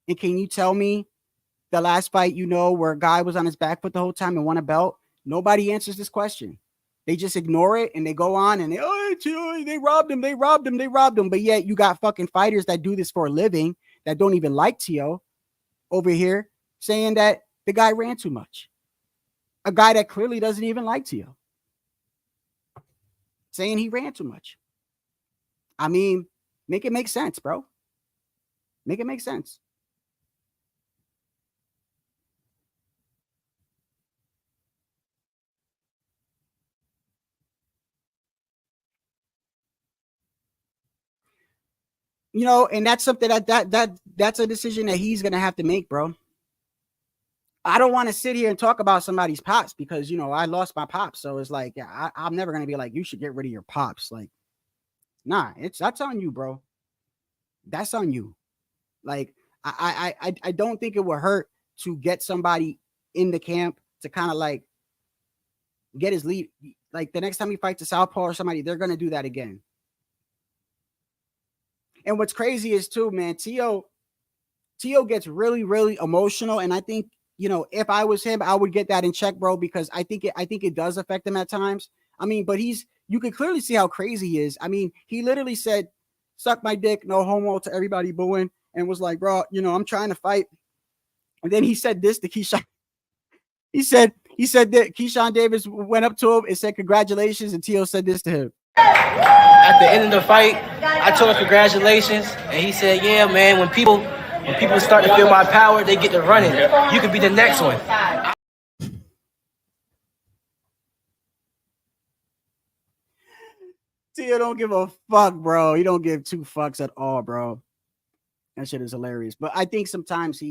And can you tell me the last fight, you know, where a guy was on his back foot the whole time and won a belt? Nobody answers this question. They just ignore it and they go on and they robbed him. But yet you got fucking fighters that do this for a living that don't even like Tio over here saying that the guy ran too much. A guy that clearly doesn't even like Tio saying he ran too much. I mean, make it make sense, bro. Make it make sense. You know, and that's something that's a decision that he's gonna have to make, bro. I don't want to sit here and talk about somebody's pops because, you know, I lost my pops, so it's like, yeah, I'm never gonna be like, you should get rid of your pops. Like, nah, that's on you, bro. That's on you. Like, I don't think it would hurt to get somebody in the camp to kind of like get his lead. Like the next time he fights a southpaw or somebody, they're gonna do that again. And what's crazy is too, man, Tio gets really, really emotional. And I think, you know, if I was him, I would get that in check, bro, because I think it does affect him at times. I mean, but you can clearly see how crazy he is. I mean, he literally said, suck my dick, no homo, to everybody booing, and was like, bro, you know, I'm trying to fight. And then he said this to Keyshawn. He said that Keyshawn Davis went up to him and said, congratulations. And Tio said this to him. At the end of the fight, I told him congratulations, and he said, yeah, man, when people start to feel my power, they get to running. You could be the next one. Tio don't give a fuck, bro. He don't give two fucks at all, bro. That shit is hilarious. But I think sometimes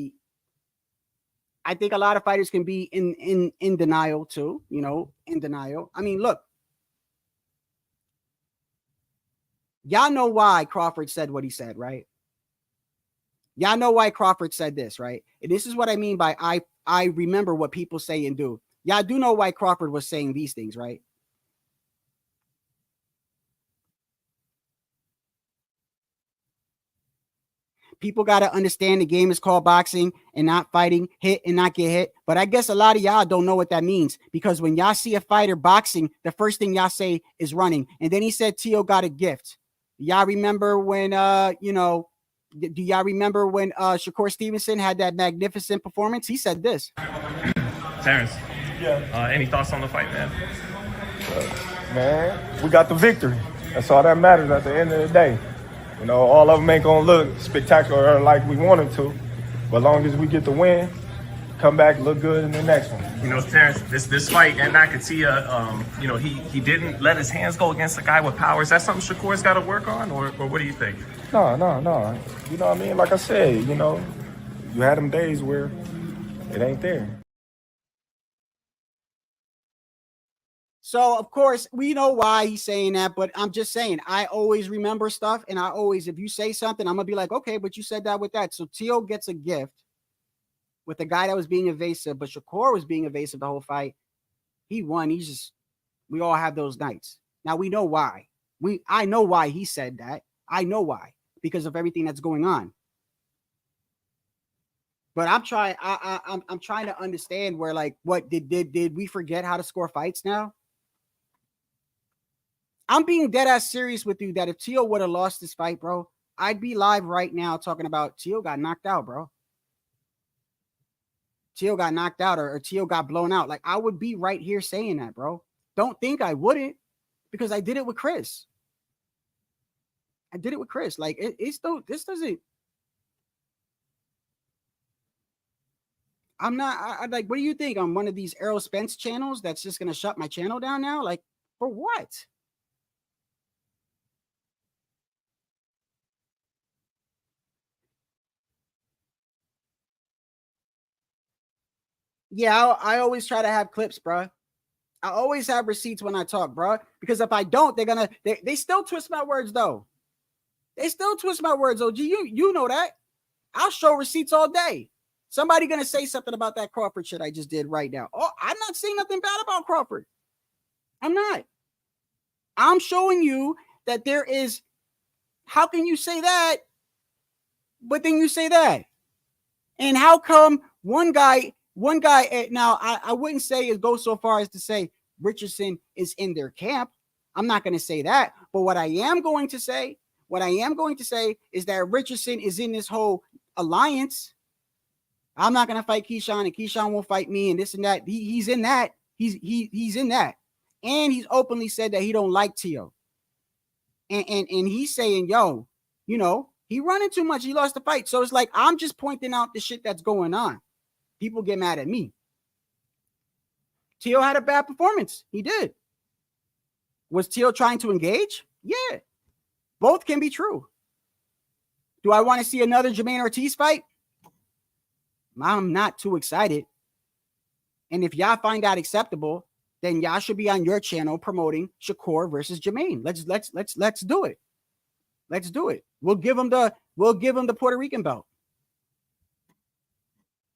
I think a lot of fighters can be in denial too, you know, in denial. I mean, look, y'all know why Crawford said what he said, right? Y'all know why Crawford said this, right? And this is what I mean by I remember what people say and do. Y'all do know why Crawford was saying these things, right? People got to understand the game is called boxing and not fighting, hit and not get hit. But I guess a lot of y'all don't know what that means, because when y'all see a fighter boxing, the first thing y'all say is running. And then he said Tio got a gift. Y'all remember when, you know, do y'all remember when Shakur Stevenson had that magnificent performance? He said this. Terrence, any thoughts on the fight, man? Man, we got the victory. That's all that matters at the end of the day. You know, all of them ain't gonna look spectacular like we want them to, But long as we get the win, come back, look good in the next one. You know, Terrence, this fight and Nakatia, you know, he didn't let his hands go against a guy with power. Is that something Shakur's got to work on, or what do you think? No. You know what I mean? Like I said, you know, you had them days where it ain't there. So, of course, we know why he's saying that, but I'm just saying, I always remember stuff, and I always, if you say something, I'm going to be like, okay, but you said that with that. So, Teal gets a gift with the guy that was being evasive, but Shakur was being evasive the whole fight. He won. We all have those nights. Now, we know why. I know why he said that. I know why, because of everything that's going on. But I'm trying to understand where, like, what did we forget how to score fights now? I'm being dead ass serious with you that if Teal would have lost this fight, bro, I'd be live right now talking about Teal got knocked out, bro. Teal got knocked out or Teal got blown out. Like, I would be right here saying that, bro. Don't think I wouldn't, because I did it with Chris. Like, this doesn't. I'm not, I like, what do you think? I'm one of these Errol Spence channels that's just going to shut my channel down now? Like, for what? Yeah, I always try to have clips, bro. I always have receipts when I talk, bro. Because if I don't, they still twist my words, though. They still twist my words, OG. You know that. I'll show receipts all day. Somebody gonna say something about that Crawford shit I just did right now. Oh, I'm not saying nothing bad about Crawford. I'm not. I'm showing you that there is. How can you say that, but then you say that? And how come one guy, now I wouldn't say it goes so far as to say Richardson is in their camp. I'm not going to say that. But what I am going to say is that Richardson is in this whole alliance. I'm not going to fight Keyshawn, and Keyshawn won't fight me, and this and that. He's in that. He's in that. And he's openly said that he don't like Tio. And he's saying, yo, you know, he running too much. He lost the fight. So it's like, I'm just pointing out the shit that's going on. People get mad at me. Tio had a bad performance. He did. Was Tio trying to engage? Yeah. Both can be true. Do I want to see another Jermaine Ortiz fight? I'm not too excited. And if y'all find that acceptable, then y'all should be on your channel promoting Shakur versus Jermaine. Let's do it. Let's do it. We'll give him the Puerto Rican belt.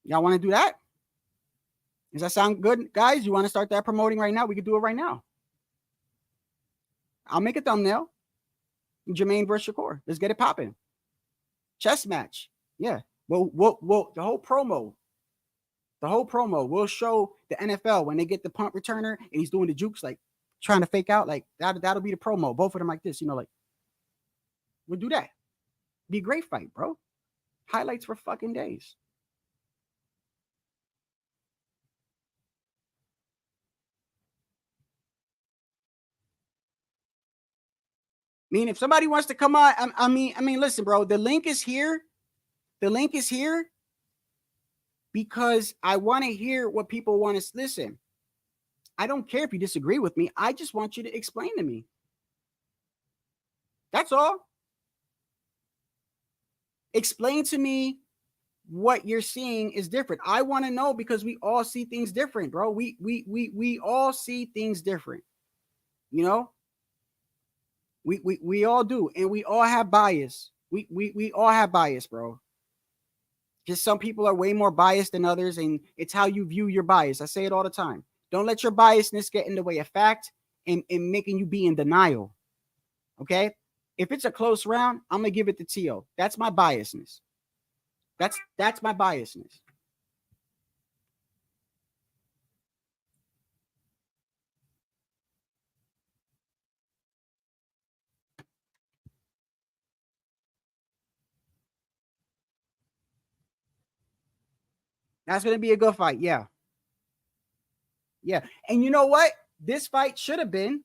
Y'all want to do that? Does that sound good, guys? You want to start that promoting right now? We could do it right now. I'll make a thumbnail. Jermaine versus Shakur. Let's get it popping. Chess match. Yeah. Well, the whole promo. We'll show the NFL when they get the punt returner and he's doing the jukes, like trying to fake out. Like that'll be the promo. Both of them like this, you know, like we'll do that. Be a great fight, bro. Highlights for fucking days. I mean, if somebody wants to come on, I mean, listen, bro. The link is here. Because I want to hear what people want to listen. I don't care if you disagree with me. I just want you to explain to me. That's all. Explain to me what you're seeing is different. I want to know, because we all see things different, bro. We all see things different. You know? We all do, and we all have bias. We all have bias, bro. Just some people are way more biased than others, and it's how you view your bias. I say it all the time. Don't let your biasness get in the way of fact and making you be in denial. Okay? If it's a close round, I'm gonna give it to Tio. That's my biasness. That's my biasness. That's gonna be a good fight. Yeah. Yeah. And you know what? This fight should have been.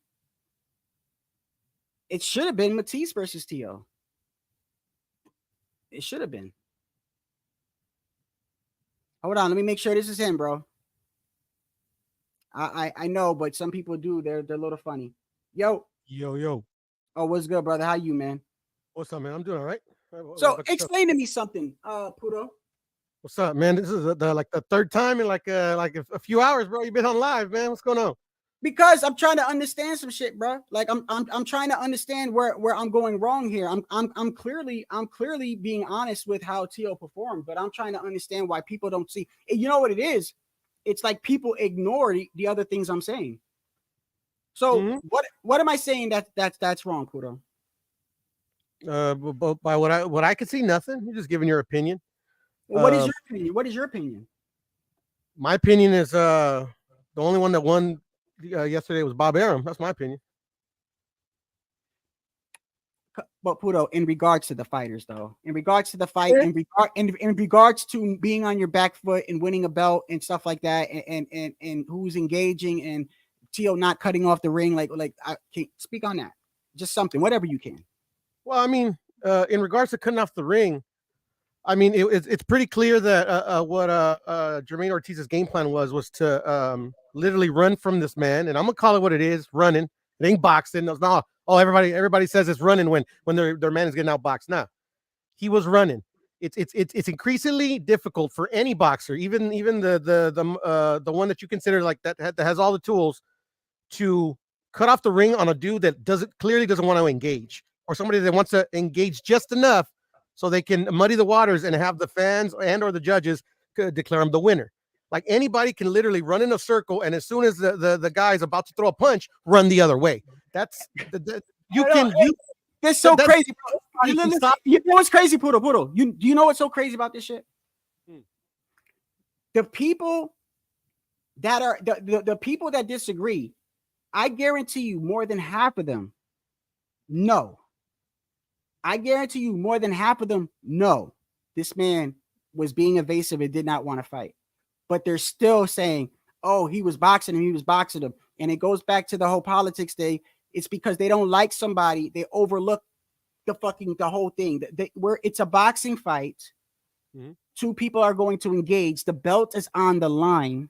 It should have been Matisse versus Tio. It should have been. Hold on, let me make sure this is him, bro. I know, but some people do. They're a little funny. Yo. Yo. Oh, what's good, brother? How you, man? What's up, man? I'm doing all right. So explain to me something, Pudo. What's up, man? This is the third time in like a few hours, bro. You've been on live, man. What's going on? Because I'm trying to understand some shit, bro. Like I'm trying to understand where I'm going wrong here. I'm clearly being honest with how T.O. performed, but I'm trying to understand why people don't see. You know what it is? It's like people ignore the other things I'm saying. So what am I saying that's wrong, Pudo? By what I could see, nothing. You're just giving your opinion. Well, what is your opinion? What is your opinion? My opinion is the only one that won yesterday was Bob Arum. That's my opinion. But Pudo, in regards to the fighters, though, in regards to the fight, in regards to being on your back foot and winning a belt and stuff like that, and who's engaging and T.O. not cutting off the ring, like I can't speak on that. Just something, whatever you can. Well, I mean, in regards to cutting off the ring, I mean, it's pretty clear that what Jermaine Ortiz's game plan was to literally run from this man, and I'm gonna call it what it is: running. It ain't boxing. It's not. Oh, everybody says it's running when their man is getting outboxed. Nah, he was running. It's increasingly difficult for any boxer, even the one that you consider like that has all the tools to cut off the ring on a dude that clearly doesn't want to engage, or somebody that wants to engage just enough so they can muddy the waters and have the fans and or the judges declare him the winner. Like anybody can literally run in a circle, and as soon as the guy's about to throw a punch, run the other way. That's That's so crazy, bro. You know what's crazy, Pudo? Do you know what's so crazy about this shit? The people that are the people that disagree, I guarantee you more than half of them no. I guarantee you more than half of them no. This man was being evasive and did not want to fight. But they're still saying, oh, he was boxing him. And it goes back to the whole politics day. It's because they don't like somebody. They overlook the whole thing. Where it's a boxing fight. Mm-hmm. Two people are going to engage. The belt is on the line.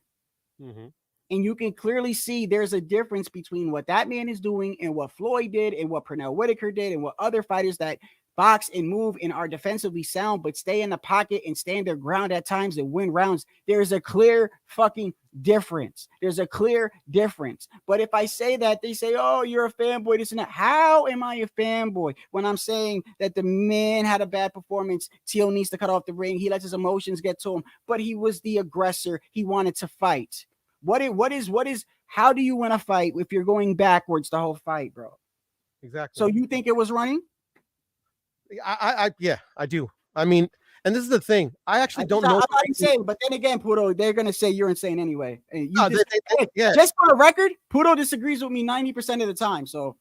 Mm-hmm. And you can clearly see there's a difference between what that man is doing and what Floyd did and what Pernell Whitaker did and what other fighters that box and move and are defensively sound, but stay in the pocket and stand their ground at times and win rounds. There's a clear fucking difference. But if I say that, they say, oh, you're a fanboy, this and that. How am I a fanboy when I'm saying that the man had a bad performance? Teal needs to cut off the ring. He lets his emotions get to him, but he was the aggressor. He wanted to fight. What is, how do you win a fight if you're going backwards the whole fight, bro? Exactly. So you think it was running? Yeah, I do. I mean, and this is the thing. I actually don't know. I'm not insane, but then again, Pudo, they're gonna say you're insane anyway. Yeah. Just for the record, Pudo disagrees with me 90% of the time. So,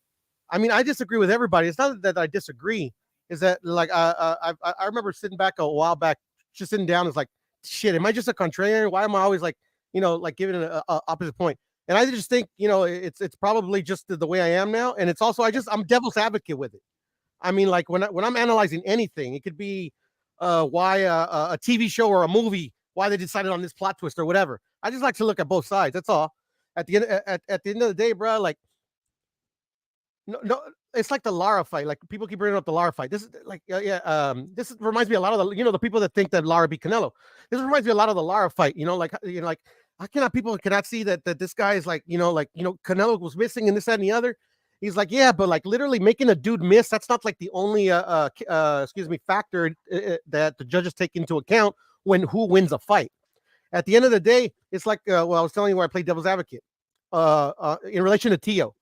I mean, I disagree with everybody. It's not that I disagree. Is that like I remember sitting back a while back, just sitting down. It's like, shit. Am I just a contrarian? Why am I always like, like giving it an opposite point? And I just think, it's probably just the way I am now. And it's also I'm devil's advocate with it. I mean, like when I'm analyzing anything, it could be why a TV show or a movie, why they decided on this plot twist or whatever. I just like to look at both sides. That's all. At the end of the day, bro, like no, it's like the Lara fight. Like people keep bringing up the Lara fight. This is like this reminds me a lot of the people that think that Lara beat Canelo. This reminds me a lot of the Lara fight. Like how can people cannot see that this guy is like Canelo was missing and this, that, and the other. He's like, yeah, but like literally making a dude miss, that's not like the only factor that the judges take into account when who wins a fight. At the end of the day, it's like I was telling you where I play devil's advocate in relation to Tio,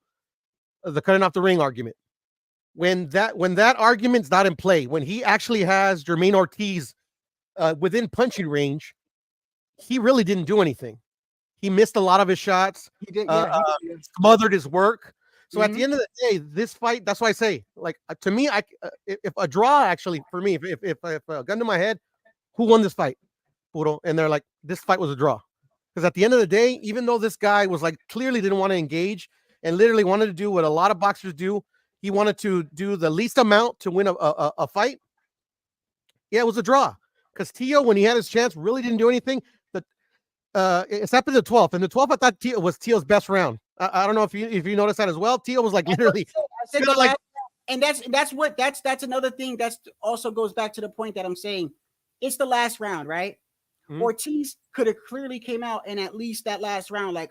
the cutting off the ring argument. When that argument's not in play, when he actually has Jermaine Ortiz within punching range, he really didn't do anything. He missed a lot of his shots. He did, smothered his work. So at the end of the day, this fight, that's why I say, like, to me, if a draw, actually, for me, if a gun to my head, who won this fight? Puro. And they're like, this fight was a draw. Because at the end of the day, even though this guy was like, clearly didn't want to engage and literally wanted to do what a lot of boxers do, he wanted to do the least amount to win a fight. Yeah, it was a draw. Because Tio, when he had his chance, really didn't do anything. It's happened the 12th, and the 12th I thought was Teal's best round. I don't know if you noticed that as well. Teal was like literally, I said and that's another thing that's also goes back to the point that I'm saying. It's the last round, right? Mhm. Ortiz could have clearly came out and at least that last round, like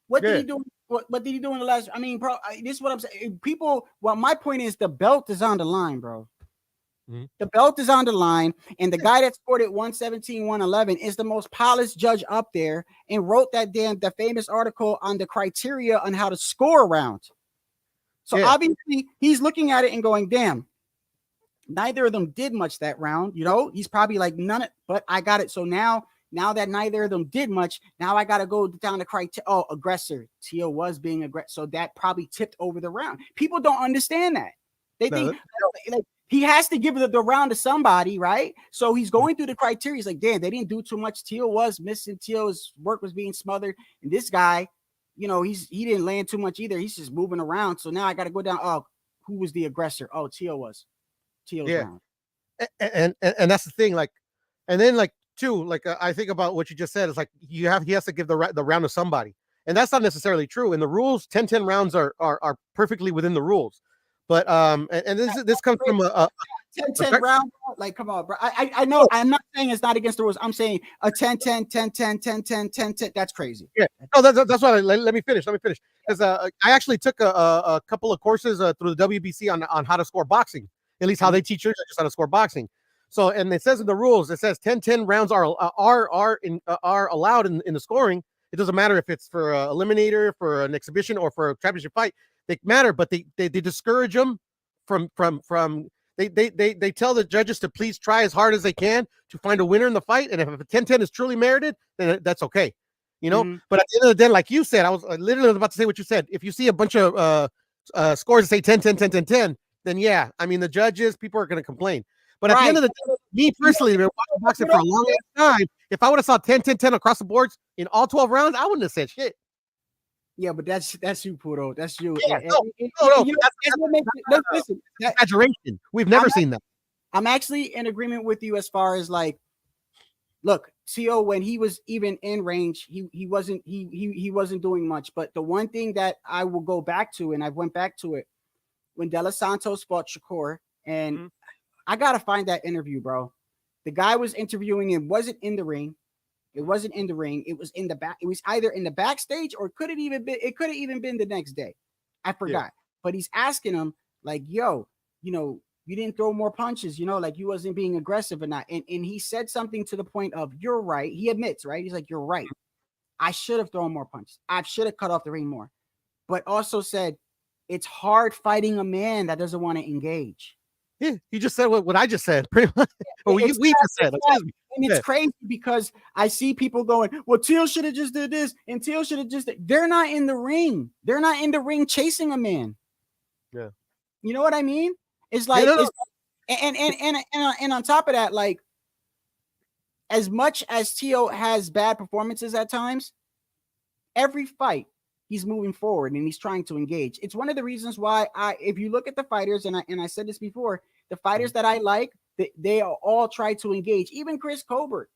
what did he do? What did he do in the last? I mean, bro, this is what I'm saying. People, well, my point is the belt is on the line, bro. Mhm. The belt is on the line, and the guy that scored it 117, 111 is the most polished judge up there and wrote the famous article on the criteria on how to score a round. So obviously he's looking at it and going, damn, neither of them did much that round. He's probably like but I got it. So now that neither of them did much, now I got to go down the criteria. Oh, aggressor. Tio was being aggressive. So that probably tipped over the round. People don't understand that. They think like he has to give the round to somebody, right? So he's going through the criteria. He's like, damn, they didn't do too much. Tio was missing. Tio's work was being smothered. And this guy, he didn't land too much either. He's just moving around. So now I got to go down. Oh, who was the aggressor? Oh, Tio was. Tio's round. And that's the thing. Like, and then like too, like I think about what you just said. It's like he has to give the round to somebody, and that's not necessarily true. In the rules, 10-10 rounds are perfectly within the rules. But and this comes from a 10-10 round. Like, come on, bro. I know. I'm not saying it's not against the rules. I'm saying a 10-10, 10-10, 10-10, 10-10. That's crazy. Yeah. No, that's why. Let me finish. Because I actually took a couple of courses through the WBC on how to score boxing. At least how they teach judges how to score boxing. So, and it says in the rules, it says 10-10 rounds are allowed in the scoring. It doesn't matter if it's for an eliminator, for an exhibition, or for a championship fight. They matter, but they discourage them from they tell the judges to please try as hard as they can to find a winner in the fight. And if a 10-10 is truly merited, then that's okay. But at the end of the day, like you said, I was literally about to say what you said. If you see a bunch of scores that say 10-10, 10-10, 10, then yeah, I mean the judges, people are going to complain. But at the end of the day, me personally, I've been watching boxing for a long time. If I would have saw 10-10-10 across the boards in all 12 rounds, I wouldn't have said shit. Yeah, but that's you, Puro. That's you. Yeah, no. Listen, exaggeration. We've never seen that. I'm actually in agreement with you as far as like, look, Tio, when he was even in range, he wasn't doing much. But the one thing that I will go back to, and I went back to it, when De Los Santos fought Shakur, and I gotta find that interview, bro. The guy was interviewing him, wasn't in the ring. It wasn't in the ring. It was in the back. It was either in the backstage or it could have even been the next day. I forgot. But he's asking him, like, yo, you didn't throw more punches, like you wasn't being aggressive or not. And he said something to the point of, you're right. He admits, right? He's like, you're right. I should have thrown more punches. I should have cut off the ring more. But also said, it's hard fighting a man that doesn't want to engage. Yeah, he just said what I just said, pretty much. Or we just said. And it's crazy because I see people going, well, Teal should have just did this, and Teal should have just. They're not in the ring. They're not in the ring chasing a man. Yeah, you know what I mean? It's like, and on top of that, like, as much as Teal has bad performances at times, every fight he's moving forward and he's trying to engage. It's one of the reasons why if you look at the fighters, and I said this before, the fighters that I like, they all try to engage. Even Chris Colbert,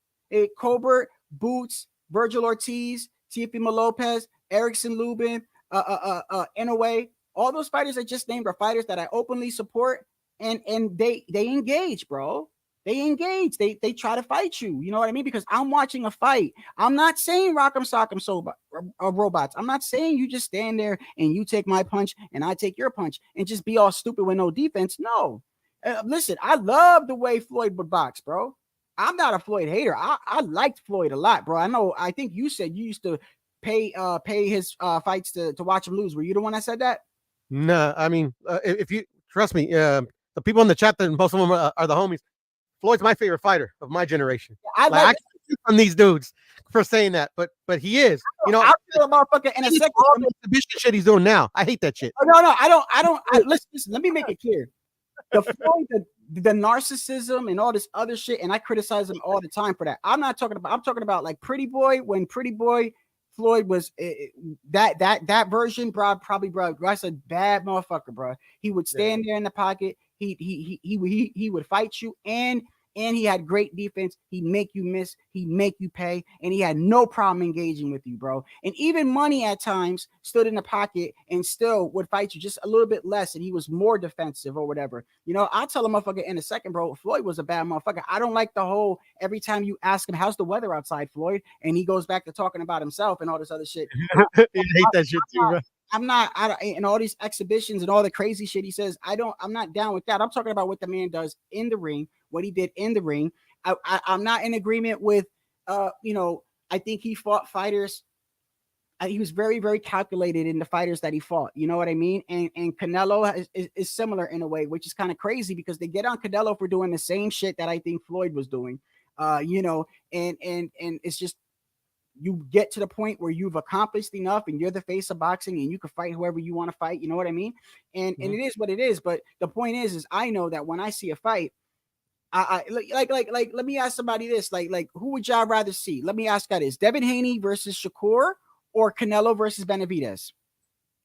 Boots, Virgil Ortiz, Teofimo Lopez, Erickson Lubin, Inoue, all those fighters I just named are fighters that I openly support, and they engage, bro. They engage. They try to fight you. You know what I mean? Because I'm watching a fight. I'm not saying rock'em sock'em robots. I'm not saying you just stand there and you take my punch and I take your punch and just be all stupid with no defense. No. Listen, I love the way Floyd would box, bro. I'm not a Floyd hater. I liked Floyd a lot, bro. I think you said you used to pay his fights to watch him lose. Were you the one that said that? No, I mean, if you trust me, the people in the chat, that most of them are the homies. Floyd's my favorite fighter of my generation. I can't from these dudes for saying that, but he is. I'll kill a motherfucker in a second. All the exhibition shit he's doing now, I hate that shit. Oh, no, I don't. Listen. Let me make it clear. The Floyd, the narcissism and all this other shit, and I criticize him all the time for that. I'm talking about like Pretty Boy, when Pretty Boy Floyd was that version, bro. That's a bad motherfucker, bro. He would stand there in the pocket. He would fight you, and and he had great defense. He'd make you miss, he'd make you pay, and he had no problem engaging with you, bro. And even Money at times stood in the pocket and still would fight you just a little bit less, and he was more defensive or whatever. You know, I'll tell a motherfucker in a second, bro, Floyd was a bad motherfucker. I don't like the whole every time you ask him, how's the weather outside, Floyd? And he goes back to talking about himself and all this other shit. I hate that shit too, bro. I'm not, and all these exhibitions and all the crazy shit he says, I'm not down with that. I'm talking about what the man does in the ring, what he did in the ring. I'm not in agreement with, you know, I think he fought fighters. He was very, very calculated in the fighters that he fought. You know what I mean? And Canelo is similar in a way, which is kind of crazy because they get on Canelo for doing the same shit that I think Floyd was doing. You know, and it's just, you get to the point where you've accomplished enough and you're the face of boxing and you can fight whoever you want to fight. You know what I mean? And it is what it is. But the point is I know that when I see a fight, I let me ask somebody this, like who would y'all rather see? Let me ask that is Devin Haney versus Shakur or Canelo versus Benavidez?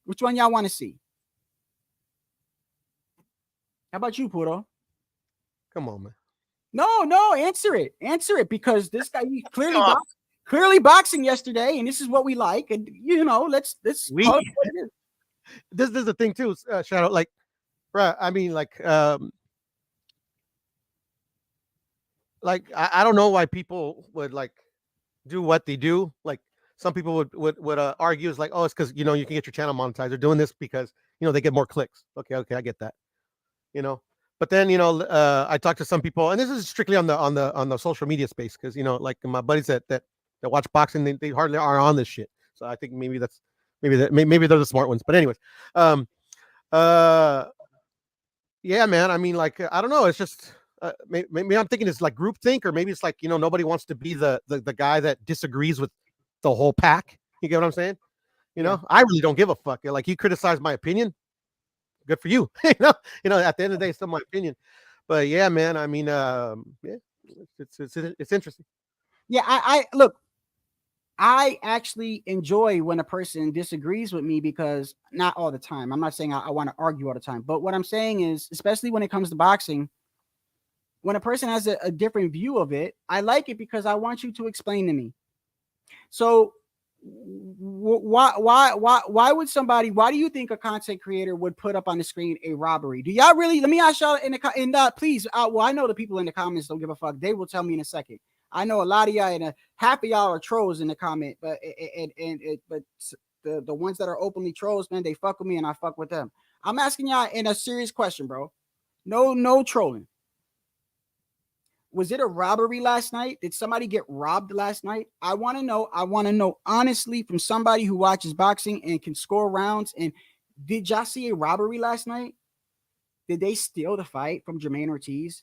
Which one y'all want to see? How about you, Puro? Come on, man. No, answer it because this guy clearly boxing yesterday, and this is what we like, and you know, let's this is the thing too, Shadow. Like, bruh, I mean, like I don't know why people would like do what they do. Like, some people would argue is like, oh, it's because you know you can get your channel monetized. They're doing this because you know they get more clicks. Okay, I get that. You know, but then you know, I talked to some people, and this is strictly on the social media space because you know, like my buddies that watch boxing, they hardly are on this shit. So I think maybe they're the smart ones. But anyways, yeah, man. I mean, like I don't know. It's just maybe I'm thinking it's like groupthink, or maybe it's like you know nobody wants to be the guy that disagrees with the whole pack. You get what I'm saying? You know, I really don't give a fuck. Like you criticize my opinion, good for you. you know, at the end of the day, it's still my opinion. But yeah, man. I mean, yeah, it's interesting. Yeah, I look. I actually enjoy when a person disagrees with me because not all the time. I'm not saying I want to argue all the time, but what I'm saying is, especially when it comes to boxing, when a person has a different view of it, I like it because I want you to explain to me. So why would somebody, why do you think a content creator would put up on the screen a robbery? Do y'all really, let me ask y'all please, well, I know the people in the comments don't give a fuck. They will tell me in a second. I know a lot of y'all and half of y'all are trolls in the comment, but the ones that are openly trolls, man, they fuck with me and I fuck with them. I'm asking y'all in a serious question, bro. No trolling. Was it a robbery last night? Did somebody get robbed last night? I want to know. I want to know honestly from somebody who watches boxing and can score rounds. And did y'all see a robbery last night? Did they steal the fight from Jermaine Ortiz?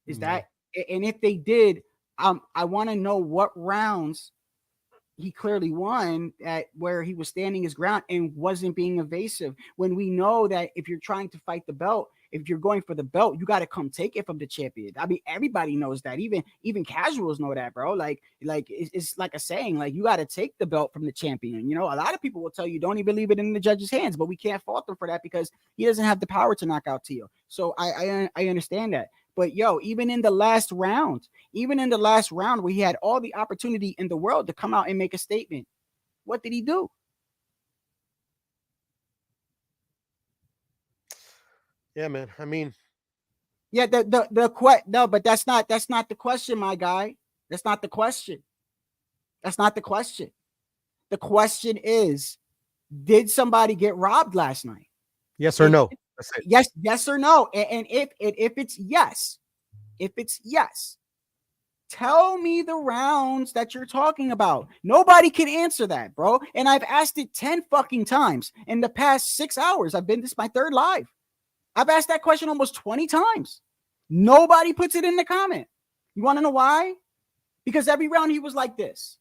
Is that? And if they did, I want to know what rounds he clearly won at where he was standing his ground and wasn't being evasive. When we know that if you're trying to fight the belt, if you're going for the belt, you got to come take it from the champion. I mean, everybody knows that. Even casuals know that, bro. Like it's like a saying, like you got to take the belt from the champion. You know, a lot of people will tell you don't even leave it in the judge's hands, but we can't fault them for that because he doesn't have the power to knock out Teo. So I understand that. But yo, even in the last round where he had all the opportunity in the world to come out and make a statement, what did he do? Yeah, man. I mean, yeah, no, but that's not the question, my guy. That's not the question. That's not the question. The question is, did somebody get robbed last night? Yes or no? That's it. Yes or no. And if it's yes, tell me the rounds that you're talking about. Nobody can answer that, bro. And I've asked it 10 fucking times in the past 6 hours. This is my third live. I've asked that question almost 20 times. Nobody puts it in the comment. You want to know why? Because every round he was like this.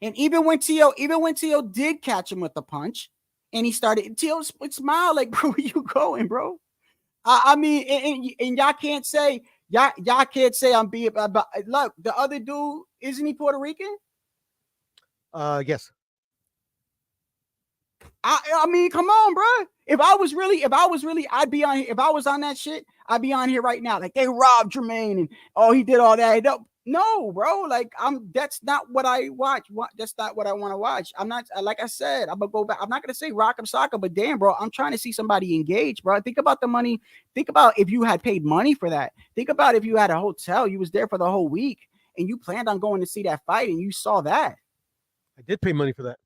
And even when Teo did catch him with the punch, and he started, Teo would smile like, bro, where you going, bro? I mean, and y'all can't say I'm being about. Look, the other dude, isn't he Puerto Rican? Yes. I mean, come on, bro. If I was really, I'd be on. If I was on that shit, I'd be on here right now. Like they robbed Jermaine and he did all that. No, bro. Like that's not what I watch. That's not what I want to watch. I'm not. Like I said, I'm gonna go back. I'm not gonna say rock'em sock'em, but damn, bro, I'm trying to see somebody engage, bro. Think about the money. Think about if you had paid money for that. Think about if you had a hotel, you was there for the whole week, and you planned on going to see that fight, and you saw that. I did pay money for that.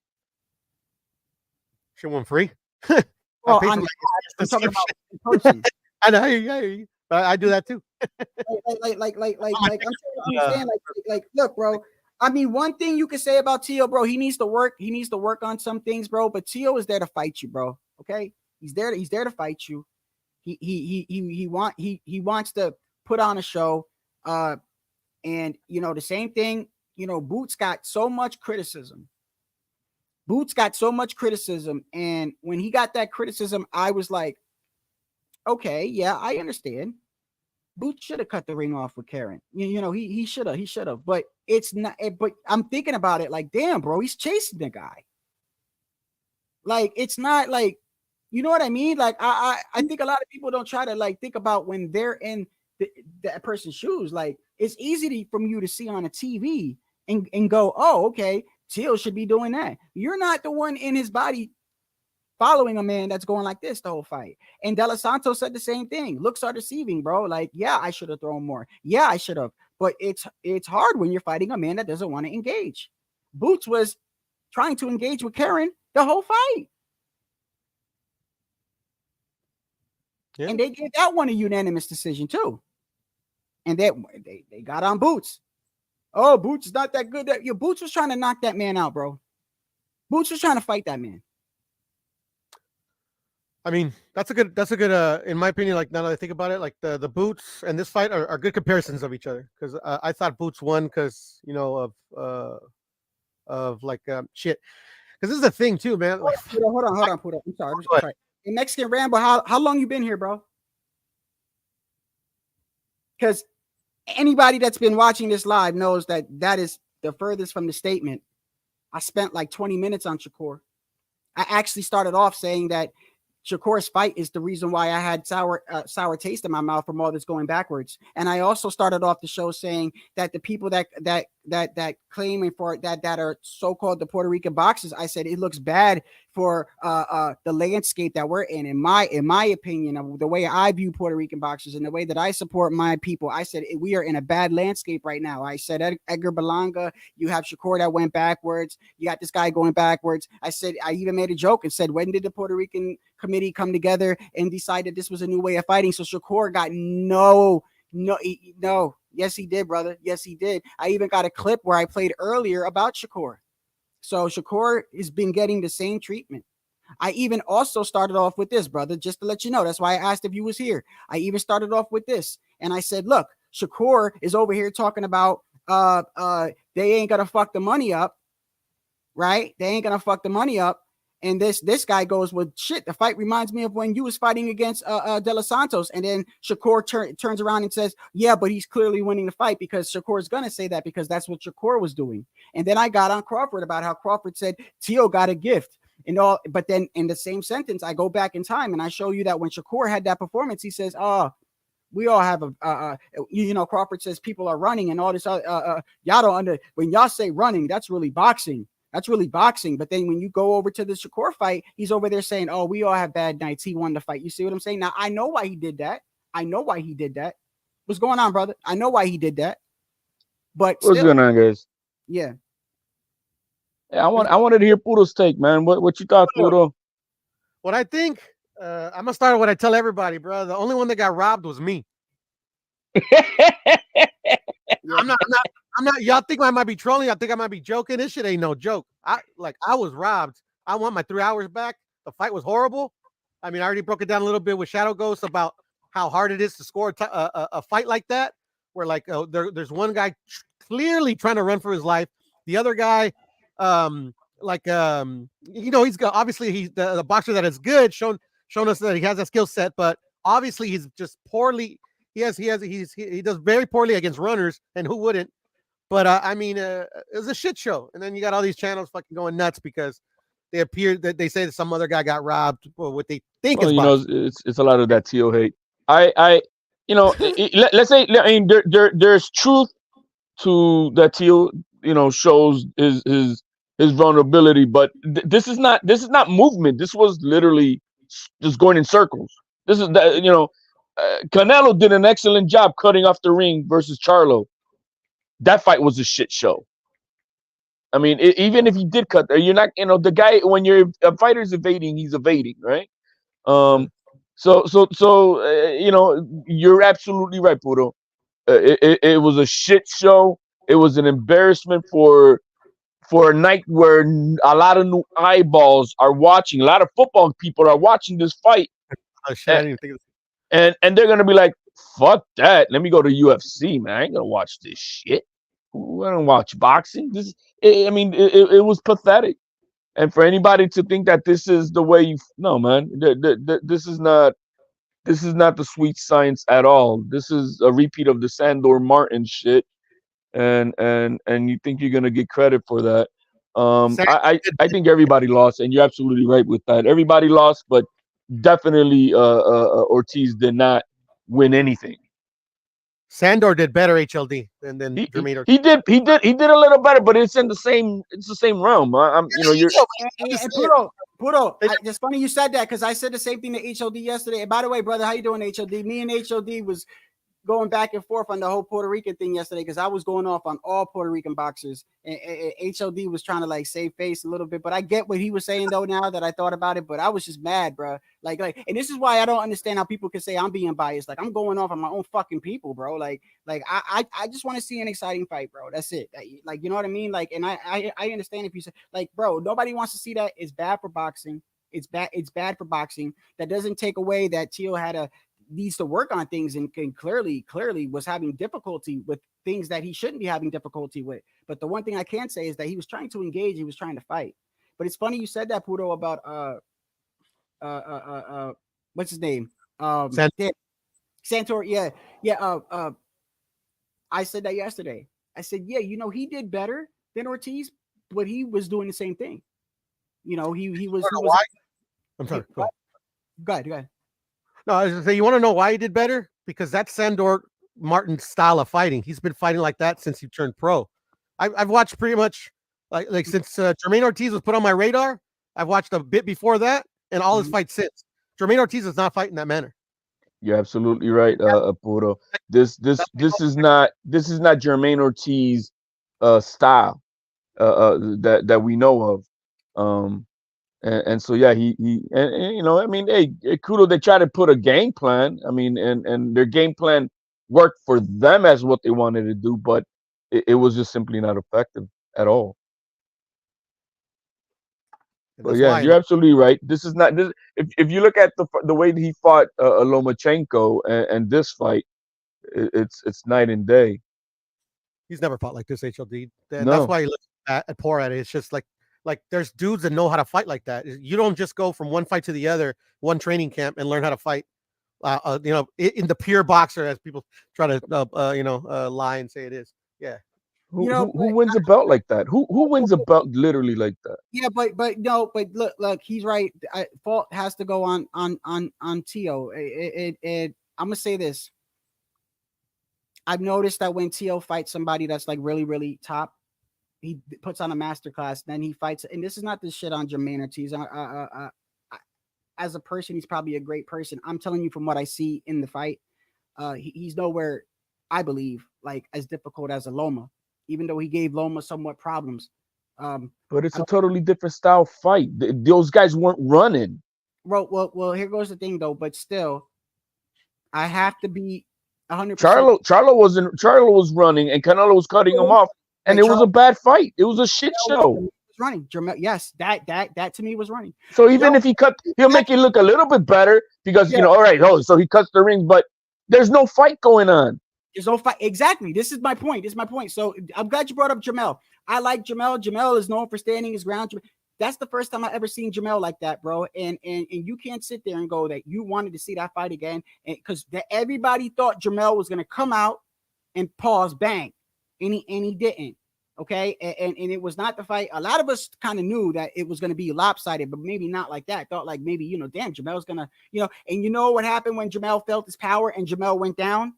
Shit went free. Well, I'm talking about in person. I know, yeah, but I do that too. I'm trying to understand. Like, look, bro. I mean, one thing you can say about Tio, bro, he needs to work. He needs to work on some things, bro. But Tio is there to fight you, bro. Okay, he's there to fight you. He wants to put on a show. And the same thing. Boots got so much criticism. And when he got that criticism, I was like, okay, yeah, I understand. Boots should have cut the ring off with Karen. He should have. But it's not. But I'm thinking about it like, damn, bro, he's chasing the guy. Like, it's not like, you know what I mean? Like, I think a lot of people don't try to like think about when they're in that person's shoes. Like, it's easy from you to see on a TV and go, oh, okay, Teal should be doing that. You're not the one in his body following a man that's going like this the whole fight. And De Los Santos said the same thing. Looks are deceiving, bro. Like, yeah, I should have thrown more. Yeah, I should have. But it's hard when you're fighting a man that doesn't want to engage. Boots was trying to engage with Karen the whole fight. Yeah. And they gave that one a unanimous decision too. And they got on Boots. Oh, Boots is not that good. Your Boots was trying to knock that man out, bro. Boots was trying to fight that man. I mean, that's a good, in my opinion, like now that I think about it, like the Boots and this fight are good comparisons of each other. Because I thought Boots won because, of like shit. Because this is the thing too, man. Like, hold on, Puda. I'm sorry. In Mexican Rambo, how long you been here, bro? Because anybody that's been watching this live knows that is the furthest from the statement. I spent like 20 minutes on Shakur. I actually started off saying that Shakur's fight is the reason why I had sour taste in my mouth from all this going backwards. And I also started off the show saying that the people that claiming for that are so-called the Puerto Rican boxers, I said it looks bad for the landscape that we're in. In my opinion, the way I view Puerto Rican boxers and the way that I support my people, I said we are in a bad landscape right now. I said Edgar Berlanga, you have Shakur that went backwards. You got this guy going backwards. I even made a joke and said, when did the Puerto Rican committee come together and decided this was a new way of fighting? So Shakur got no. Yes, he did, brother. Yes, he did. I even got a clip where I played earlier about Shakur. So Shakur has been getting the same treatment. I even also started off with this, brother, just to let you know. That's why I asked if you was here. I even started off with this. And I said, look, Shakur is over here talking about they ain't gonna fuck the money up, right? They ain't gonna fuck the money up. And this guy goes, well, shit, the fight reminds me of when you was fighting against De Los Santos. And then Shakur turns around and says, yeah, but he's clearly winning the fight, because Shakur's going to say that because that's what Shakur was doing. And then I got on Crawford about how Crawford said Tio got a gift and all. But then in the same sentence, I go back in time and I show you that when Shakur had that performance, he says, we all have Crawford says people are running and all this. Y'all don't when y'all say running, that's really boxing. That's really boxing. But then when you go over to the Shakur fight, he's over there saying, oh, we all have bad nights. He won the fight. You see what I'm saying? Now, I know why he did that. What's going on, brother? I know why he did that. But what's going on, guys? Yeah. I wanted to hear Pudo's take, man. What you thought, Pudo? What I think, I'm going to start with what I tell everybody, bro. The only one that got robbed was me. I'm not. Y'all think I might be trolling? I think I might be joking. This shit ain't no joke. I was robbed. I want my 3 hours back. The fight was horrible. I mean, I already broke it down a little bit with Shadow Ghost about how hard it is to score a fight like that, where there's one guy clearly trying to run for his life. The other guy, he's got, obviously he's the boxer that is good, shown us that he has a skill set, but obviously he's just poorly. He does very poorly against runners, and who wouldn't? But it was a shit show. And then you got all these channels fucking going nuts because they appear that they say that some other guy got robbed, or what they think Well, is you know, boxing. it's a lot of that Tio hate. You know, let's say, I mean, there's truth to that Tio, you know, shows his vulnerability, but this is not movement. This was literally just going in circles. This is that, you know, Canelo did an excellent job cutting off the ring versus Charlo. That fight was a shit show. I mean, even if he did cut there, you're not, you know, the guy, when a fighter's evading, he's evading, right? You know, you're absolutely right, Puro. It was a shit show. It was an embarrassment for a night where a lot of new eyeballs are watching. A lot of football people are watching this fight, Oh shit! I didn't even think of and they're gonna be like, "Fuck that! Let me go to UFC, man. I ain't gonna watch this shit. I don't watch boxing. I mean, it was pathetic. And for anybody to think that this is the way you, no, man, this is not the sweet science at all. This is a repeat of the Sandor Martin shit, and you think you're gonna get credit for that. I think everybody lost, and you're absolutely right with that. Everybody lost, but definitely Ortiz did not win anything. Sandor did better HLD than Jermaine Ortiz. He did a little better, but it's the same realm. You know, you're And Puro, it's funny you said that, because I said the same thing to HLD yesterday. And by the way, brother, how you doing, HLD? Me and HLD was going back and forth on the whole Puerto Rican thing yesterday, because I was going off on all Puerto Rican boxers, and HLD was trying to like save face a little bit. But I get what he was saying though, now that I thought about it. But I was just mad, bro. Like, and this is why I don't understand how people can say I'm being biased. Like, I'm going off on my own fucking people, bro. Like I just want to see an exciting fight, bro. That's it. Like, you know what I mean? Like, and I understand if you say, like, bro, nobody wants to see that. It's bad for boxing. It's bad for boxing. That doesn't take away that Tio needs to work on things, and clearly was having difficulty with things that he shouldn't be having difficulty with. But the one thing I can say is that he was trying to engage, he was trying to fight. But it's funny you said that, Pudo, about what's his name? Santor. Yeah. I said that yesterday. I said, yeah, you know, he did better than Ortiz, but he was doing the same thing. You know, he was. I'm sorry. Go ahead. No, I was gonna say, you want to know why he did better? Because that's Sandor Martin's style of fighting. He's been fighting like that since he turned pro. I've watched pretty much like since Jermaine Ortiz was put on my radar. I've watched a bit before that and all his fights since. Jermaine Ortiz is not fighting that manner. You're absolutely right, Puro. This is not Jermaine Ortiz style that we know of. And so yeah, he and you know, I mean, hey, kudo, they try to put a game plan. I mean, and their game plan worked for them as what they wanted to do, but it was just simply not effective at all. But yeah, you're absolutely right. This is not this. If you look at the way that he fought Lomachenko and this fight, it's night and day. He's never fought like this, HLD. And No. that's why he looks poor at it. It's just like there's dudes that know how to fight like that. You don't just go from one fight to the other, one training camp, and learn how to fight. You know, in the pure boxer, as people try to lie and say it is. Yeah. Who wins a belt like that? Who wins a belt literally like that? Yeah, but look, he's right. Fault has to go on Tio. I'm gonna say this. I've noticed that when Tio fights somebody that's like really, really top, he puts on a masterclass, then he fights. And this is not this shit on Jermaine Ortiz. As a person, he's probably a great person. I'm telling you from what I see in the fight, he's nowhere, I believe, like as difficult as a Loma, even though he gave Loma somewhat problems. But it's a totally different style fight. Those guys weren't running. Well, here goes the thing though. But still, I have to be 100%. Charlo was running, and Canelo was cutting him off, and it was a bad fight. It was a shit show. Running, yes, that to me was running. So even if he'll make it look a little bit better because you know, all right, so he cuts the rings, but there's no fight going on. There's no fight. Exactly. This is my point. So I'm glad you brought up Jamel. I like Jamel. Jamel is known for standing his ground. That's the first time I ever seen Jamel like that, bro. And you can't sit there and go that you wanted to see that fight again, because everybody thought Jamel was gonna come out and pause, bang, and he didn't. Okay, and it was not the fight. A lot of us kind of knew that it was going to be lopsided, but maybe not like that. Thought like maybe, damn, Jamel's gonna, and you know what happened when Jamel felt his power and Jamel went down?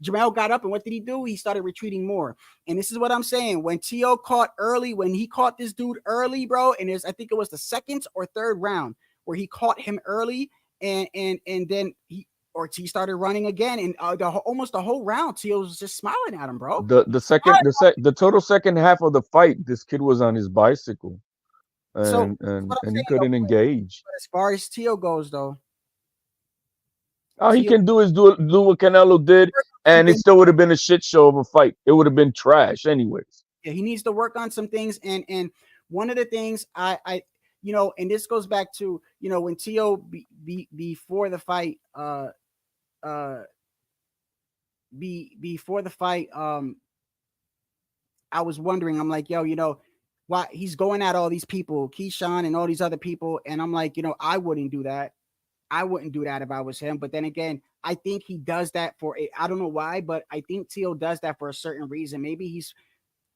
Jamel got up, and what did he do? He started retreating more. And this is what I'm saying. When T.O. caught early, when he caught this dude early, bro, and I think it was the second or third round where he caught him early, and then he started running again, and almost the whole round, T.O. was just smiling at him, bro. The total second half of the fight, this kid was on his bicycle, So and what I'm he saying, couldn't though, engage. as far as T.O. goes, though, All he can do is do what Canelo did, and it still would have been a shit show of a fight. It would have been trash, anyways. yeah, he needs to work on some things, and one of the things I and this goes back to when T.O. before the fight, before the fight, I was wondering, I'm like, yo, why he's going at all these people, Keyshawn and all these other people, and I'm like, I wouldn't do that. I wouldn't do that if I was him. But then again, I think he does that for I don't know why, but I think T.O. does that for a certain reason. Maybe he's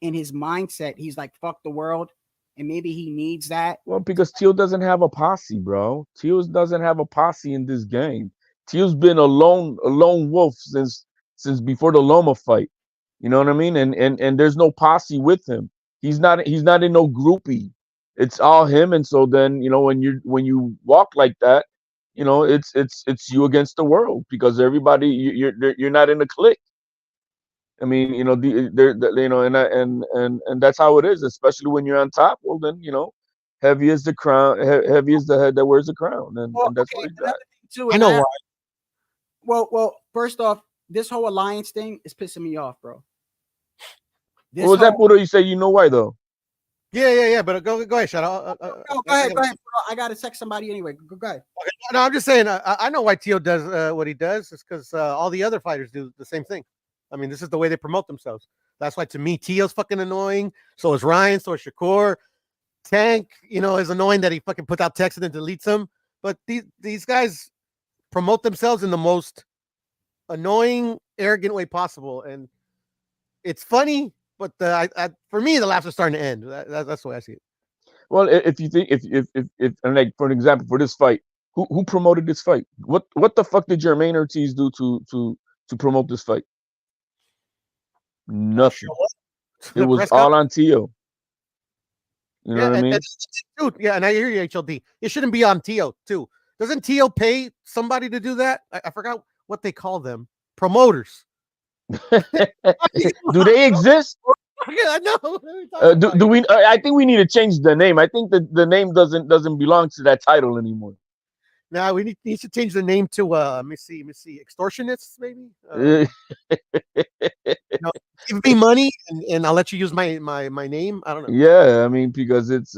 in his mindset, he's like, fuck the world, and maybe he needs that. Well, because Teal doesn't have a posse, bro. Teal doesn't have a posse in this game. Teal's been a lone wolf since before the Loma fight. You know what I mean? And there's no posse with him. He's not in no groupie. It's all him. And so then, when you walk like that, it's you against the world, because everybody, you're not in a clique. I mean, and that's how it is, especially when you're on top. Well, then, heavy is the crown, heavy is the head that wears the crown, and that's what he's got. Too, I know why. Well, first off, this whole alliance thing is pissing me off, bro. What was that, Pudo? You say you know why though? Yeah. But go ahead, shut up. Go ahead. I gotta text somebody anyway. Go ahead. Okay. No, I'm just saying. I know why Tio does what he does. It's because all the other fighters do the same thing. I mean, this is the way they promote themselves. That's why, to me, Tio's fucking annoying. So is Ryan. So is Shakur. Tank, is annoying that he fucking puts out text and then deletes them. But these guys promote themselves in the most annoying, arrogant way possible, and it's funny. But for me, the laughs are starting to end. That's the way I see it. Well, if you think, if and like, for an example, for this fight, who promoted this fight? What the fuck did Jermaine Ortiz do to promote this fight? Nothing. It was all on Tio. You know what I mean? And I hear you, HLD. It shouldn't be on Tio too. Doesn't Tio pay somebody to do that? I forgot what they call them. Promoters. Do they exist? I know. Do we? I think we need to change the name. I think that the name doesn't belong to that title anymore. Now we need to change the name to let me see, extortionists, maybe. Give me money and I'll let you use my name. I don't know. Yeah, I mean, because it's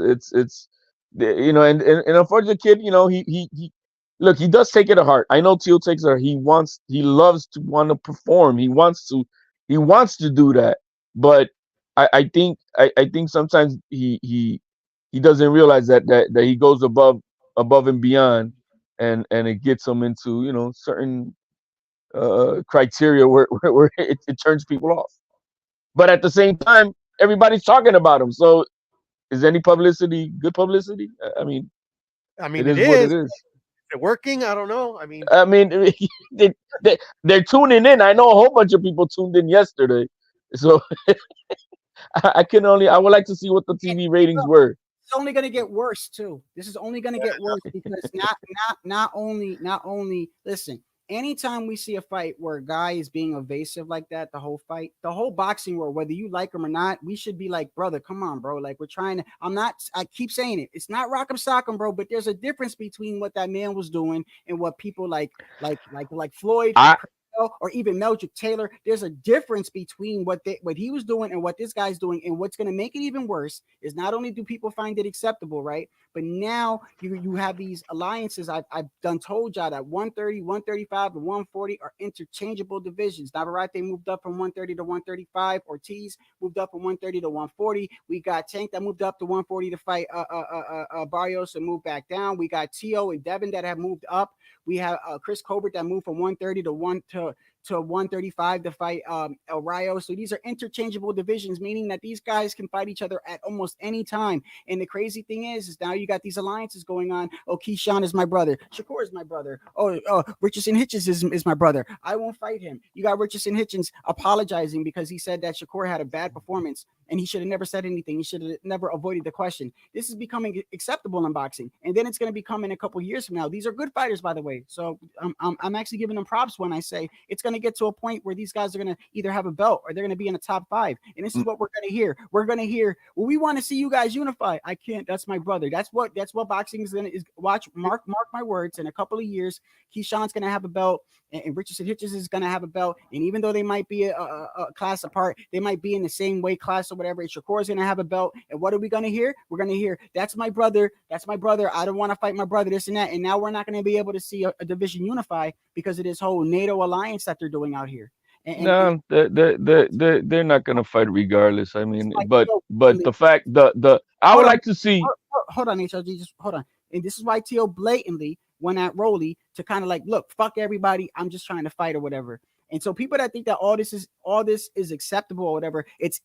and unfortunately, kid, he look, he does take it to heart. I know Teal takes it to heart. He loves to want to perform. He wants to do that. But I think sometimes he doesn't realize that he goes above and beyond, and it gets him into certain criteria where it turns people off. But at the same time, everybody's talking about him. So is any publicity good publicity? I mean, it is what it is. Is it working? I don't know. I mean, they're tuning in. I know a whole bunch of people tuned in yesterday. So I would like to see what the TV ratings were. It's only going to get worse too. This is only going to get worse because not only listen. Anytime we see a fight where a guy is being evasive like that, the whole fight, the whole boxing world, whether you like him or not, we should be like, brother, come on, bro. Like, we're trying to, I keep saying it. It's not rock'em sock'em, bro, but there's a difference between what that man was doing and what people like Floyd or even Meldrick Taylor. There's a difference between what he was doing and what this guy's doing. And what's going to make it even worse is not only do people find it acceptable, right? But now you have these alliances. I've done told y'all that 130, 135, and 140 are interchangeable divisions. Navarrete moved up from 130 to 135. Ortiz moved up from 130 to 140. We got Tank that moved up to 140 to fight Barrios and moved back down. We got Tio and Devin that have moved up. We have Chris Colbert that moved from 130 to to 135 to fight El Rayo. So these are interchangeable divisions, meaning that these guys can fight each other at almost any time. And the crazy thing is now you got these alliances going on. Oh, Keyshawn is my brother. Shakur is my brother. Oh, Richardson Hitchens is my brother. I won't fight him. You got Richardson Hitchens apologizing because he said that Shakur had a bad performance and he should have never said anything. He should have never avoided the question. This is becoming acceptable in boxing, and then it's going to become in a couple years from now. These are good fighters, by the way. So I'm actually giving them props when I say it's going to get to a point where these guys are going to either have a belt or they're going to be in the top 5. And this is what we're going to hear. We're going to hear, well, we want to see you guys unify. I can't. That's my brother. That's what boxing is going to watch. Mark my words. In a couple of years, Keyshawn's going to have a belt, and Richardson Hitchens is going to have a belt. And even though they might be a class apart, they might be in the same weight class or whatever. Shakur is going to have a belt. And what are we going to hear? We're going to hear, that's my brother. That's my brother. I don't want to fight my brother, this and that. And now we're not going to be able to see a division unify because of this whole NATO alliance that they're doing out here. No, they're not going to fight regardless. I mean, but the fact I would like to see. Hold on, HLG, just hold on. And this is why T.O. blatantly went at Rolly to kind of like, look, fuck everybody. I'm just trying to fight or whatever. And so people that think that all this is acceptable or whatever, it's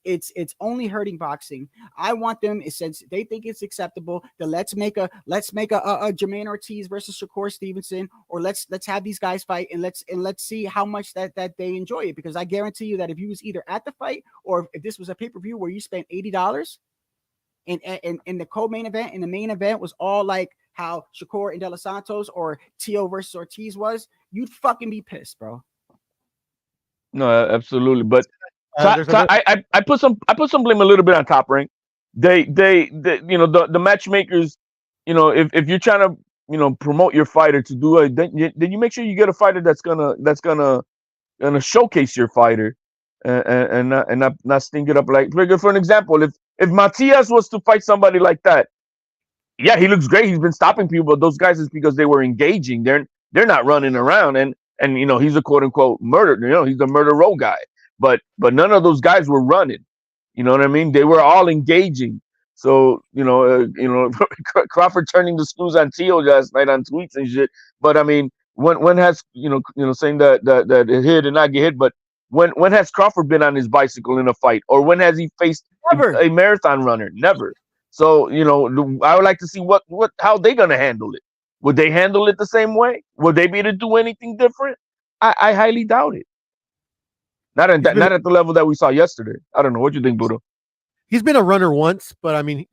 only hurting boxing. I want them, since they think it's acceptable, that let's make a Jermaine Ortiz versus Shakur Stevenson, or let's have these guys fight and let's see how much that they enjoy it. Because I guarantee you that if you was either at the fight or if this was a pay-per-view where you spent $80 and the co-main event and the main event was all like how Shakur and De Los Santos or Tio versus Ortiz was, you'd fucking be pissed, bro. No, absolutely. But I put some blame a little bit on Top Rank. They you know, the matchmakers, you know, if you're trying to, you know, promote your fighter to do it, then you make sure you get a fighter that's gonna showcase your fighter and not stink it up. Like, for an example, if Matias was to fight somebody like that, yeah, he looks great. He's been stopping people, but those guys is because they were engaging. They're not running around and you know, he's a quote unquote murder. You know, he's the murder row guy. But none of those guys were running. You know what I mean? They were all engaging. So you know, Crawford turning the screws on Tio last night on tweets and shit. But I mean, when has you know saying that it hit and not get hit? But when has Crawford been on his bicycle in a fight, or when has he faced a marathon runner? Never. So you know, I would like to see how they gonna handle it. Would they handle it the same way? Would they be able to do anything different? I highly doubt it. Not at the level that we saw yesterday. I don't know. What do you think, Budo? He's been a runner once, but I mean,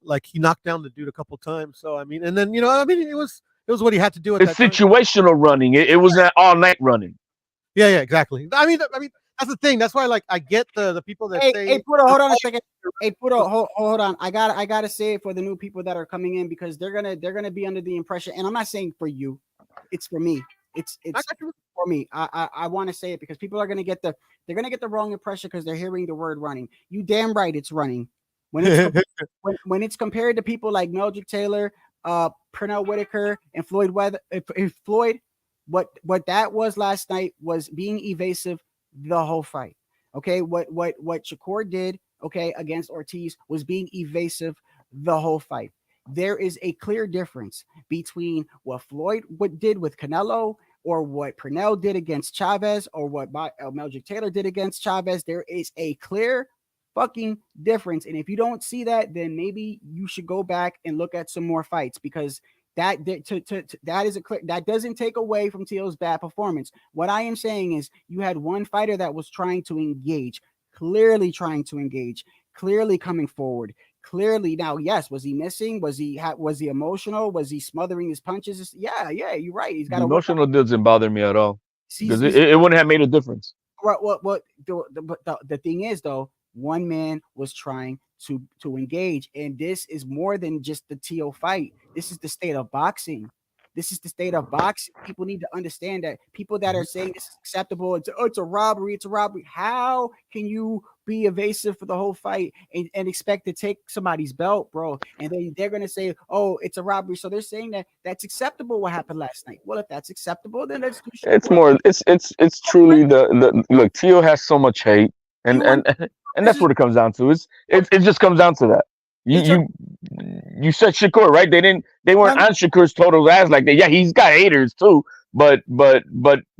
like he knocked down the dude a couple times. So I mean, and then you know, I mean, it was what he had to do. It's situational running. It was not all night running. Yeah, exactly. I mean, that's the thing. That's why, like, I get the people that say. Hey, Pudo, hold on a second. Hey, Pudo, hold on. I gotta say it for the new people that are coming in because they're gonna be under the impression, and I'm not saying for you, it's for me. It's for me. I want to say it because people are gonna get the wrong impression because they're hearing the word running. You damn right, it's running. When it's compared to people like Meldrick Taylor, Pernell Whitaker, and Floyd what that was last night was being evasive the whole fight. Okay, what Shakur did, okay, against Ortiz was being evasive the whole fight. There is a clear difference between what Floyd did with Canelo or what Pernell did against Chavez or what Meldrick Taylor did against Chavez. There is a clear fucking difference. And if you don't see that, then maybe you should go back and look at some more fights because that is a clear, that doesn't take away from Tio's bad performance. What I am saying is you had one fighter that was trying to engage, clearly coming forward. Clearly, now, yes, was he missing? Was he emotional? Was he smothering his punches? Yeah, you're right. He's got emotional doesn't bother me at all because it wouldn't have made a difference. Right. Well, the thing is, though, one man was trying to engage, and this is more than just the Tio fight. This is the state of boxing. People need to understand that. People that are saying this is acceptable, it's a robbery. How can you be evasive for the whole fight and expect to take somebody's belt, bro? And then they're gonna say, oh, it's a robbery. So they're saying that's acceptable what happened last night. Well, if that's acceptable, then let's do shit. It's more. It's truly the look. Tio has so much hate, and that's what it comes down to. It just comes down to that. You said Shakur, right? They weren't on Shakur's total ass like that. Yeah, he's got haters too, but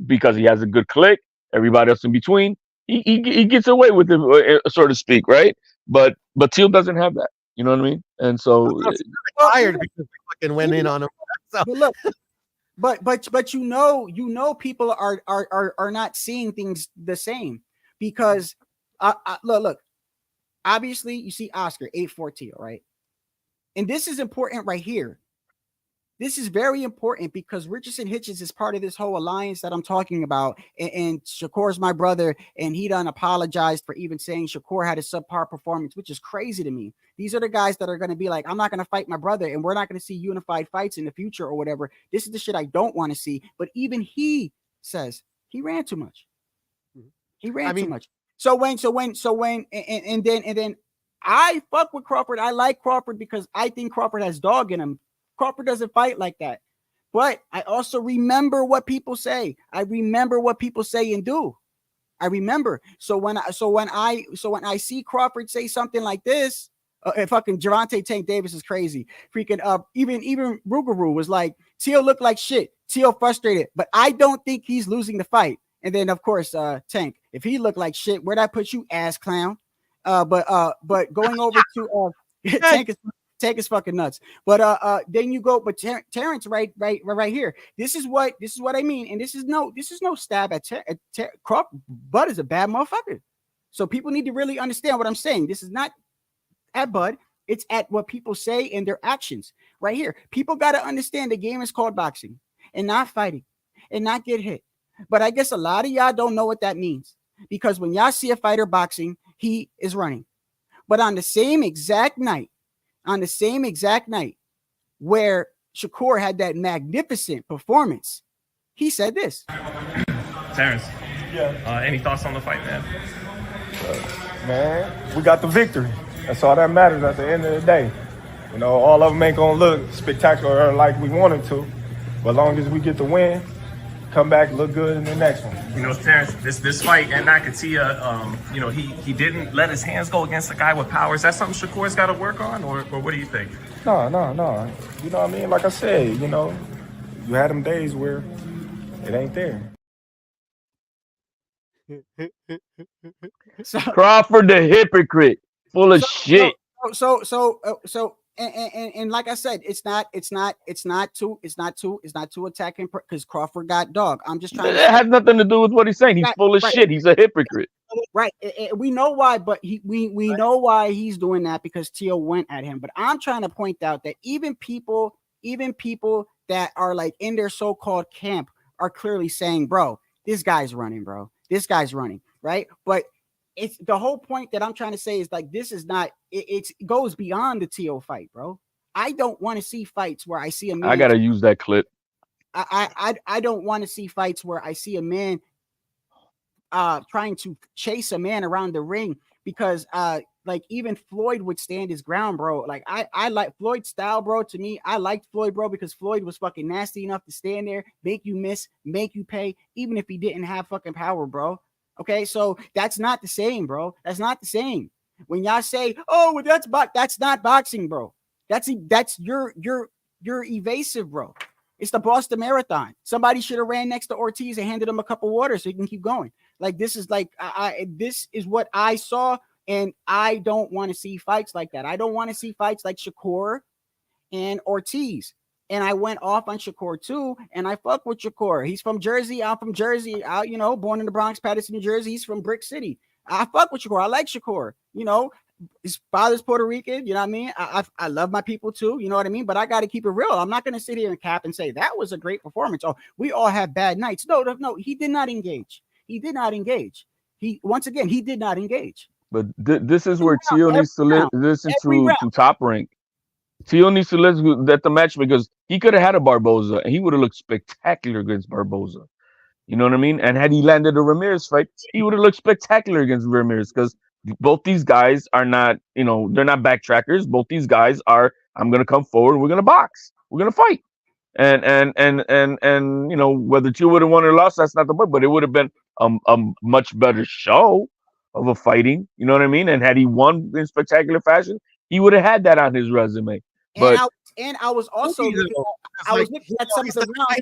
because he has a good click Everybody else in between, he gets away with it, so to speak, right? But Teal doesn't have that. You know what I mean? And so, I was tired because we fucking went in on him. So. But look, but you know people are not seeing things the same because look, obviously you see Oscar 8-4 Teal, right? And this is important right here. This is very important because Richardson Hitchens is part of this whole alliance that I'm talking about. And Shakur's my brother, and he done apologized for even saying Shakur had a subpar performance, which is crazy to me. These are the guys that are going to be like, I'm not going to fight my brother, and we're not going to see unified fights in the future or whatever. This is the shit I don't want to see. But even he says he ran too much. He ran too much. So when and then I fuck with Crawford. I like Crawford because I think Crawford has dog in him. Crawford doesn't fight like that. But I also remember what people say. I remember what people say and do. I remember. So when I see Crawford say something like this, fucking Gervonta Tank Davis is crazy. Freaking even Rougarou was like, Teal looked like shit. Teal frustrated, but I don't think he's losing the fight. And then of course, Tank, if he looked like shit, where'd I put you, ass clown? But going over to Tank is fucking nuts. But then you go, but Terrence right here. This is what I mean, and this is no stab at Crawford. Bud is a bad motherfucker. So people need to really understand what I'm saying. This is not at Bud. It's at what people say and their actions right here. People got to understand the game is called boxing and not fighting and not get hit. But I guess a lot of y'all don't know what that means because when y'all see a fighter boxing, he is running. But on the same exact night where Shakur had that magnificent performance, he said this. Terrence, Yeah. Any thoughts on the fight, man? Man, we got the victory. That's all that matters at the end of the day. You know, all of them ain't gonna look spectacular like we wanted to, but as long as we get the win, come back, look good in the next one. You know, Terrence, this fight, and I could see, you know, he didn't let his hands go against a guy with power. Is that something Shakur's got to work on, or what do you think? No. You know what I mean? Like I said, you know, you had them days where it ain't there. Crawford the hypocrite, full of shit. And like I said, it's not to attack him because Crawford got dog. I'm just trying. It has nothing to do with what he's saying. He's full of shit. He's a hypocrite. Right. We know why, but we know why he's doing that because Teal went at him. But I'm trying to point out that even people that are like in their so-called camp are clearly saying, bro, this guy's running, bro. This guy's running, right? But it's the whole point that I'm trying to say is like this is not it goes beyond the Teal fight, bro. I don't want to see fights where I see a man. I gotta use that clip. I don't want to see fights where I see a man trying to chase a man around the ring because like even Floyd would stand his ground, bro. Like I like Floyd's style, bro. To me, I liked Floyd, bro, because Floyd was fucking nasty enough to stand there, make you miss, make you pay, even if he didn't have fucking power, bro. Okay, so that's not the same, bro. That's not the same. When y'all say, "Oh, well, that's not boxing, bro." That's you're evasive, bro. It's the Boston Marathon. Somebody should have ran next to Ortiz and handed him a cup of water so he can keep going. Like this is like this is what I saw, and I don't want to see fights like that. I don't want to see fights like Shakur and Ortiz. And I went off on Shakur too, and I fuck with Shakur. He's from Jersey. I'm from Jersey. Born in the Bronx, Patterson, New Jersey. He's from Brick City. I fuck with Shakur. I like Shakur. You know, his father's Puerto Rican. You know what I mean? I love my people too. You know what I mean? But I got to keep it real. I'm not going to sit here and cap and say that was a great performance. Oh, we all have bad nights. No. He did not engage. He did not engage. He did not engage. But this is where Teal needs to listen to Top Rank. Teal needs to listen at the match because he could have had a Barboza and he would have looked spectacular against Barboza. You know what I mean? And had he landed a Ramirez fight, he would have looked spectacular against Ramirez because both these guys are not, they're not backtrackers. Both these guys are, I'm going to come forward. We're going to box. We're going to fight. And whether Teal would have won or lost, that's not the point, but it would have been a much better show of a fighting. You know what I mean? And had he won in spectacular fashion, he would have had that on his resume. But I was also looking at some of the rounds.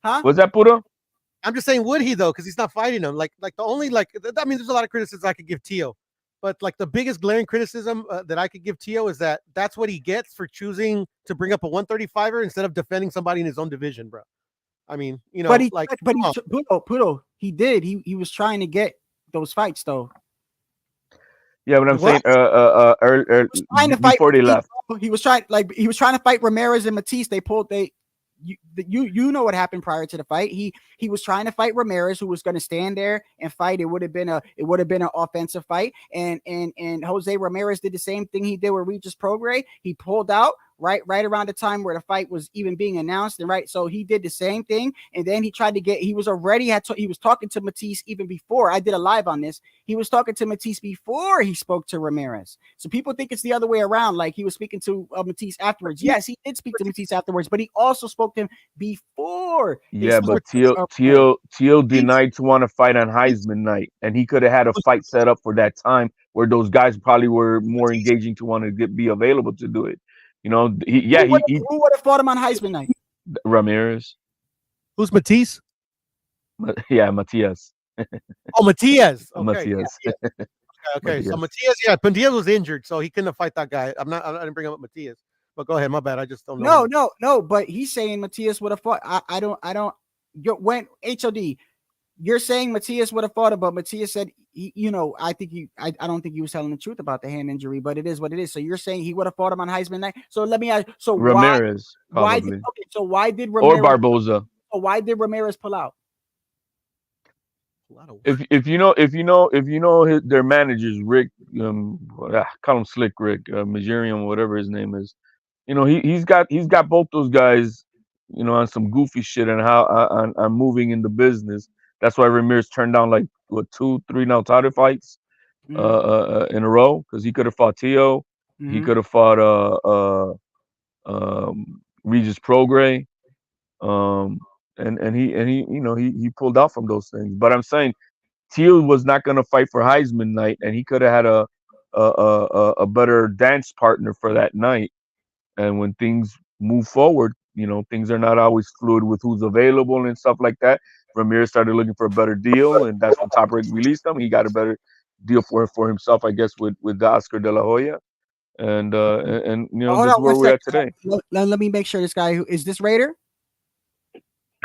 Huh? Was that Puto? I'm just saying, would he though? Because he's not fighting him. Like the only I mean, there's a lot of criticisms I could give Tio, but like the biggest glaring criticism that I could give Tio is that that's what he gets for choosing to bring up a 135er instead of defending somebody in his own division, bro. I mean, you know, Puto, he did. He was trying to get those fights though. Yeah, but I'm saying before they left. He was trying to fight Ramirez and Matisse. You know what happened prior to the fight. He was trying to fight Ramirez, who was going to stand there and fight. It would have been an offensive fight. And Jose Ramirez did the same thing he did with Regis Prograis. He pulled out right around the time where the fight was even being announced, and so he did the same thing. And then he tried to get. He was talking to Matisse even before. I did a live on this. He was talking to Matisse before he spoke to Ramirez. So people think it's the other way around. Like he was speaking to Matisse afterwards. Yes, he did speak to Matisse afterwards, but he also spoke to him before. Yeah, but Teal denied to want to fight on Heisman night, and he could have had a fight set up for that time where those guys probably were more engaging to want to be available to do it. You know, who would have fought him on Heisman night? Ramirez. Who's Matisse? Yeah, Matias. Oh, Matias. Okay, Matias. Yeah. Okay. So Matias, Matias was injured, so he couldn't fight that guy. I didn't bring up Matias. But go ahead, my bad. I just don't know. No. But he's saying Matias would have fought. I don't. When HOD, you're saying Matias would have fought him, but Matias said, I don't think he was telling the truth about the hand injury, but it is what it is. So you're saying he would have fought him on Heisman night. So let me ask. So Ramirez, why probably. Why did Ramirez or Barboza? So why did Ramirez pull out? If you know their managers, Rick, call him Slick Rick, Majorium, whatever his name is. You know, he's got both those guys, you know, on some goofy shit and how on moving in the business. That's why Ramirez turned down like 2-3 now title fights in a row, because he could have fought Tio, he could have fought Regis Prograis, and he pulled out from those things. But I'm saying Teal was not going to fight for Heisman night, and he could have had a better dance partner for that night. And when things move forward, you know, things are not always fluid with who's available and stuff like that. Ramirez started looking for a better deal, and that's when Top Rank released him. He got a better deal for himself, I guess, with the Oscar De La Hoya. And you know, this is where we're at today. Let me make sure this guy is this Raider.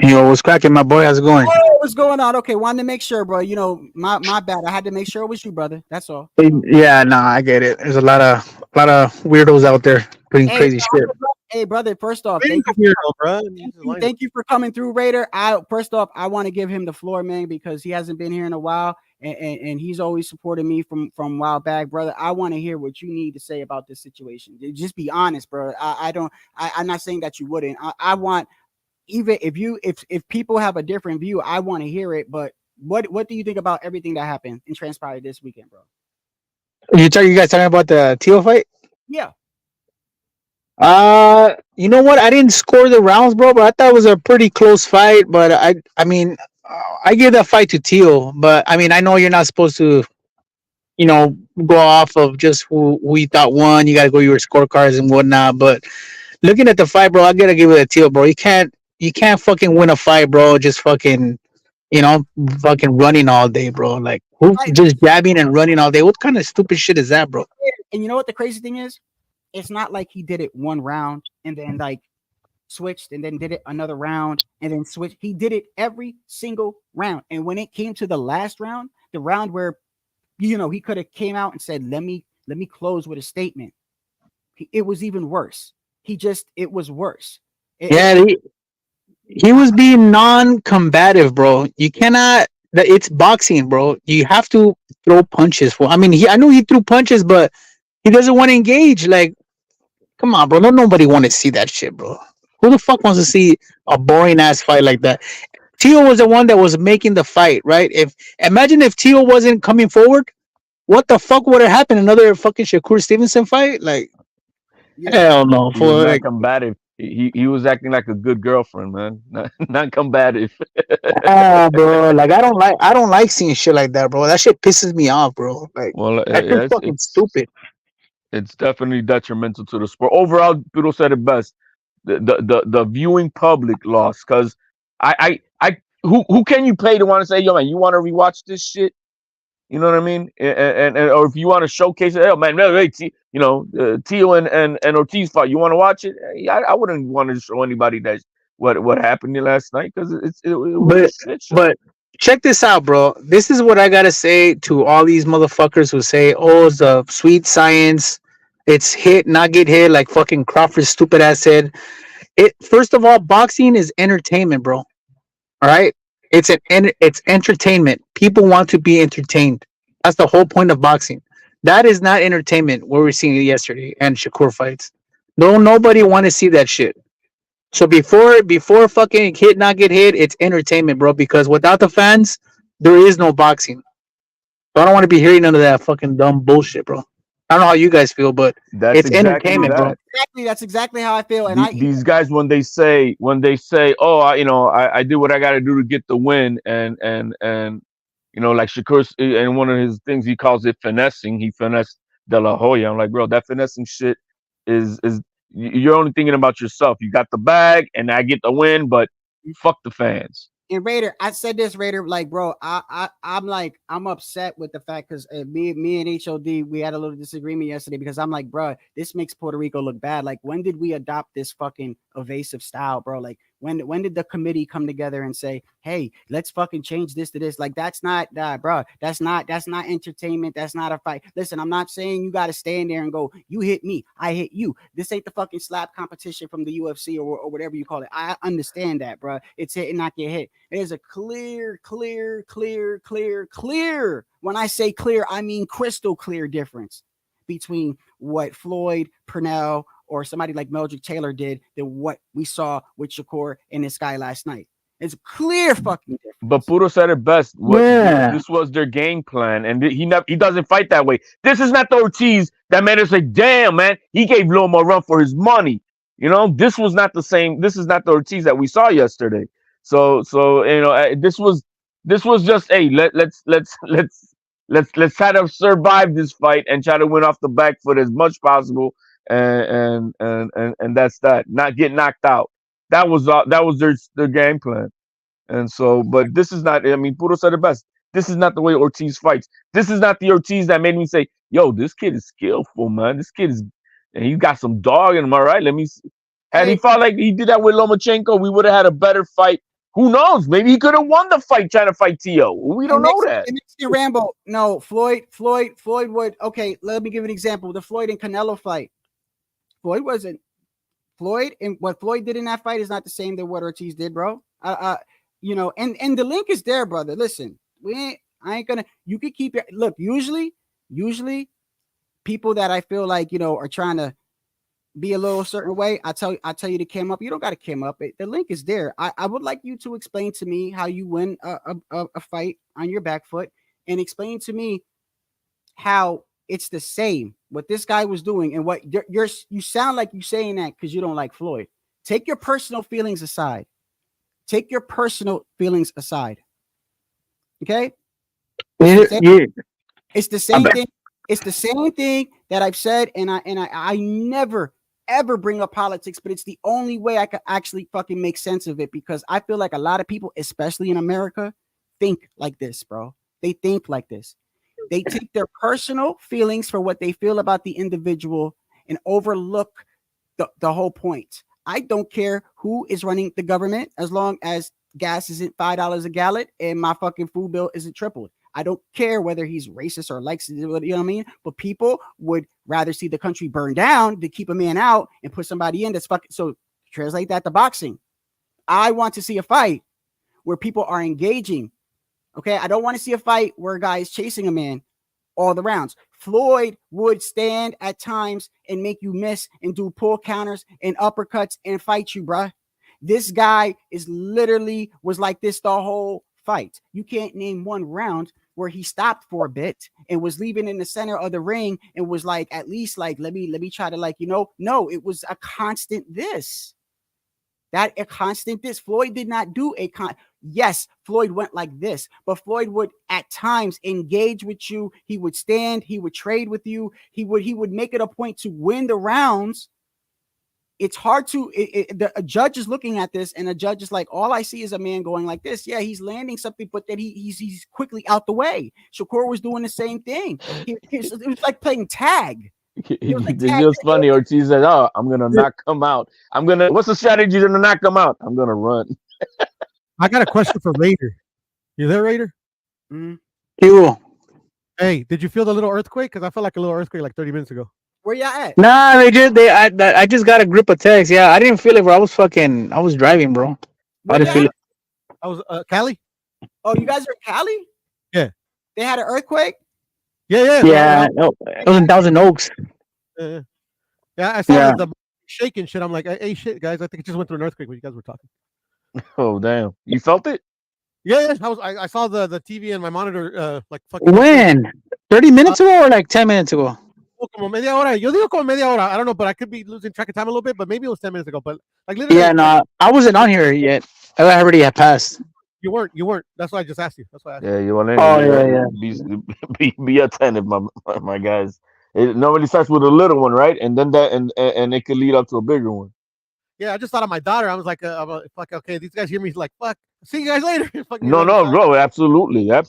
Yo, what's cracking, my boy? How's it going? Oh, what's going on? Okay, wanted to make sure, bro. You know, my bad. I had to make sure it was you, brother. That's all. Yeah, nah, I get it. There's a lot of weirdos out there doing crazy shit. Hey, brother. First off, thank you for coming through, Raider. First off, I want to give him the floor, man, because he hasn't been here in a while, and he's always supported me from a while back, brother. I want to hear what you need to say about this situation. Just be honest, bro. I'm not saying that you wouldn't. I want. Even if people have a different view, I want to hear it. But what do you think about everything that happened and transpired this weekend, bro? You guys talking about the Teal fight? Yeah. You know what? I didn't score the rounds, bro, but I thought it was a pretty close fight. But I mean, I give that fight to Teal. But I mean, I know you're not supposed to, you know, go off of just who you thought won. You got to go your scorecards and whatnot. But looking at the fight, bro, I gotta give it a Teal, bro. You can't fucking win a fight, bro. Just fucking, you know, fucking running all day, bro. Like, who just jabbing and running all day? What kind of stupid shit is that, bro? And you know what the crazy thing is? It's not like he did it one round and then like switched and then did it another round and then switched. He did it every single round. And when it came to the last round, the round where, you know, he could have came out and said, let me close with a statement. It was even worse. It was worse. He was being non-combative, bro. You cannot. It's boxing, bro. You have to throw punches. I mean, I know he threw punches, but he doesn't want to engage. Like, come on, bro. Nobody want to see that shit, bro. Who the fuck wants to see a boring ass fight like that? Tio was the one that was making the fight, right? Imagine if Tio wasn't coming forward, what the fuck would have happened? Another fucking Shakur Stevenson fight? Like, hell no. He was not combative. He was acting like a good girlfriend, man. Not combative. Bro. Like, I don't like seeing shit like that, bro. That shit pisses me off, bro. Like, that's fucking stupid. It's definitely detrimental to the sport. Overall, people said it best. The viewing public lost, because I who can you pay to want to say, yo, man, you want to rewatch this shit? You know what I mean? And or if you want to showcase it, oh man, Tio and Ortiz fight. You want to watch it? I wouldn't want to show anybody that what happened last night because it was a shit show. But check this out, bro. This is what I gotta say to all these motherfuckers who say, "Oh, it's a sweet science. It's hit, not get hit," like fucking Crawford's stupid ass said. It first of all, boxing is entertainment, bro. All right, it's entertainment. People want to be entertained. That's the whole point of boxing. That is not entertainment. What we're seeing yesterday and Shakur fights. No, nobody want to see that shit. So before fucking hit not get hit, it's entertainment, bro. Because without the fans, there is no boxing. So I don't want to be hearing none of that fucking dumb bullshit, bro. I don't know how you guys feel, but That's it's exactly entertainment, bro. that. Exactly. That's exactly how I feel. And These guys when they say, oh, I did what I got to do to get the win, and like Shakur, and one of his things he calls it finessing. He finessed De La Hoya. I'm like, bro, that finessing shit is you're only thinking about yourself. You got the bag, and I get the win, but fuck the fans. And Raider, I said this, Raider, like, bro, I'm upset with the fact because me and HOD, we had a little disagreement yesterday because I'm like, bro, this makes Puerto Rico look bad. Like, when did we adopt this fucking evasive style, bro? Like, when did the committee come together and say, hey, let's fucking change this to this? Like, that's not, bro, that's not entertainment. That's not a fight. Listen, I'm not saying you got to stand there and go, you hit me, I hit you. This ain't the fucking slap competition from the UFC or whatever you call it. I understand that, bro. It's hit and not get hit. It is a clear. When I say clear, I mean crystal clear difference between what Floyd, Purnell, or somebody like Meldrick Taylor did than what we saw with Shakur and this guy last night. It's clear fucking difference. But Puro said it best. This was their game plan, and he doesn't fight that way. This is not the Ortiz that made us say, "Damn, man, he gave Loma a run for his money." This was not the same. This is not the Ortiz that we saw yesterday. So this was just, hey, let's try to survive this fight and try to win off the back foot as much possible, and that's that. Not get knocked out. That was their game plan. And so, but this is not, I mean, Puro said it best. This is not the way Ortiz fights. This is not the Ortiz that made me say, yo, this kid is skillful, man. This kid is, and he's got some dog in him, all right? Let me see. Had he fought like he did that with Lomachenko, we would have had a better fight. Who knows? Maybe he could have won the fight trying to fight Tio. We don't know that. It makes you Rambo. No, Floyd would, okay, let me give an example. The Floyd and Canelo fight. Floyd, and what Floyd did in that fight is not the same that what Ortiz did, bro. And the link is there, brother. Listen, I ain't gonna, you could keep it. Look, usually people that I feel like, are trying to be a little certain way, I tell you to cam up. You don't got to cam up. The link is there. I would like you to explain to me how you win a fight on your back foot, and explain to me how it's the same what this guy was doing and what you sound like you saying that because you don't like Floyd. Take your personal feelings aside. Okay? It's the same thing. It's the same thing that I've said, and I never ever bring up politics, but it's the only way I could actually fucking make sense of it, because I feel like a lot of people, especially in America, think like this, bro. They think like this. They take their personal feelings for what they feel about the individual and overlook the whole point. I don't care who is running the government as long as gas isn't $5 a gallon and my fucking food bill isn't tripled. I don't care whether he's racist or likes it, you know what I mean? But people would rather see the country burn down to keep a man out and put somebody in that's fucking. So translate that to boxing. I want to see a fight where people are engaging. Okay, I don't want to see a fight where a guy is chasing a man all the rounds. Floyd would stand at times and make you miss and do pull counters and uppercuts and fight you, bruh. This guy was like this the whole fight. You can't name one round where he stopped for a bit and was leaving in the center of the ring and was like, at least like, let me try to no, it was a constant this. Floyd did not do yes, Floyd went like this, but Floyd would at times engage with you. He would stand, he would trade with you. He would make it a point to win the rounds it's hard to. A judge is looking at this, and a judge is like, all I see is a man going like this. Yeah, he's landing something, but then he's quickly out the way. Shakur was doing the same thing. It was like playing tag. It's just funny. Ortiz said, "Oh, I'm gonna knock him out. What's the strategy to knock him out? I'm gonna run." I got a question for Raider. You there, Raider? You. Hey, did you feel the little earthquake? Because I felt like a little earthquake like 30 minutes ago. Where y'all at? Nah, I just got a grip of text. Yeah, I didn't feel it, bro. I was driving, bro. I didn't feel it. I was Cali. Oh, you guys are in Cali? Yeah. They had an earthquake? Yeah. No, it was in Thousand Oaks. Yeah, I saw the shaking shit. I'm like, hey, shit, guys. I think it just went through an earthquake when you guys were talking. Oh, damn. You felt it? Yeah. I saw the TV and my monitor like fucking. When? 30 minutes ago or like 10 minutes ago? Como media hora. Yo digo como media hora. I don't know, but I could be losing track of time a little bit. But maybe it was 10 minutes ago. But like literally. Yeah, no, I wasn't on here yet. I already had passed. You weren't. That's why I just asked you. That's why I asked Yeah, you want to. Oh, yeah. Be attentive, my guys. It normally starts with a little one, right? And then and it could lead up to a bigger one. Yeah, I just thought of my daughter. I was like, fuck, okay, these guys hear me like, fuck, see you guys later. No, bro, absolutely. I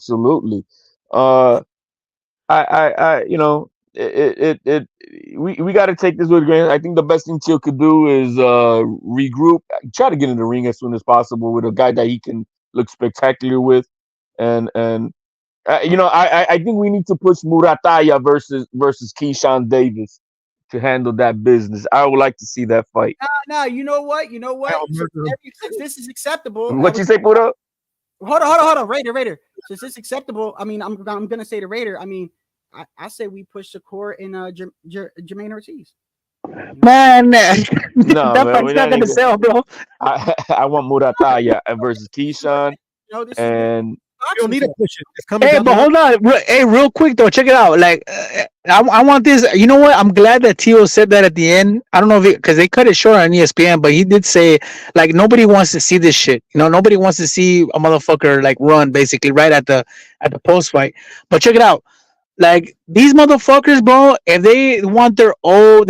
you know, we got to take this with a grain. I think the best thing Teal could do is regroup, try to get in the ring as soon as possible with a guy that he can look spectacular with, and you know, I think we need to push Murataya versus Keyshawn Davis to handle that business. I would like to see that fight. No, you know what? Since this is acceptable. What you say, Puro? Hold on. Raider. Since this is acceptable, I mean, I'm gonna say to Raider. I mean, I say we push Shakur and Jermaine Ortiz. Man, no, that fight's not gonna sell, bro. I want Murataya versus Keyshawn, and you don't need to push it. It's coming. Hey, but hold on. Hey, real quick though, check it out. Like, I want this. You know what? I'm glad that Tio said that at the end. I don't know if because they cut it short on ESPN, but he did say like nobody wants to see this shit. You know, nobody wants to see a motherfucker like run basically right at the post fight. But check it out. Like these motherfuckers, bro. If they want they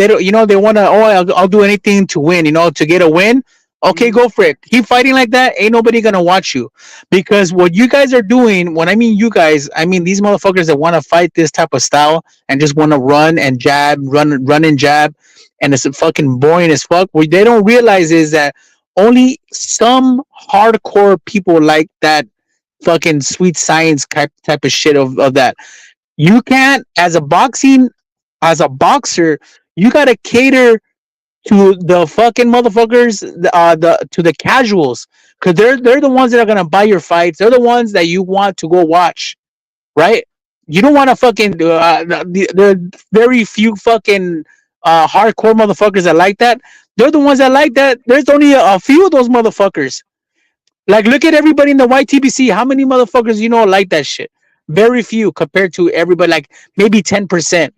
don't. You know, they want to. Oh, I'll do anything to win. You know, to get a win. Okay, go for it. Keep fighting like that. Ain't nobody gonna watch you, because what you guys are doing. When I mean you guys, I mean these motherfuckers that want to fight this type of style and just want to run and jab, run and jab, and it's fucking boring as fuck. What they don't realize is that only some hardcore people like that fucking sweet science type of shit of that. You can't as a boxer, you gotta cater to the fucking motherfuckers, to the casuals, because they're the ones that are gonna buy your fights. They're the ones that you want to go watch, right? You don't want to fucking. There are very few fucking hardcore motherfuckers that like that. They're the ones that like that. There's only a few of those motherfuckers. Like, look at everybody in the YTBC. How many motherfuckers you know like that shit? Very few compared to everybody. Like maybe 10%.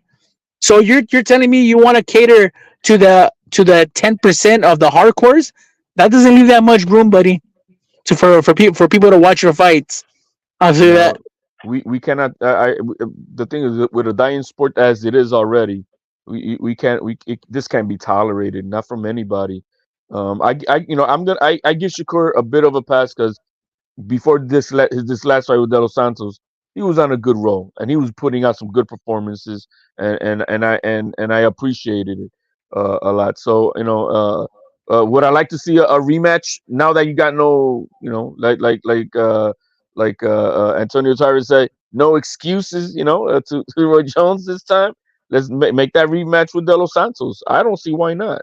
So you're telling me you want to cater to the 10% of the hardcores? That doesn't leave that much room, buddy, for people to watch your fights. I'll say that. We cannot. The thing is, with a dying sport as it is already, we can't. This can't be tolerated, not from anybody. I give Shakur a bit of a pass because before this last fight with De Los Santos, he was on a good roll and he was putting out some good performances, and I appreciated it a lot. So would I like to see a rematch now that you got no, Antonio Tyrus said, no excuses, to Roy Jones this time. Let's make that rematch with De Los Santos. I don't see why not.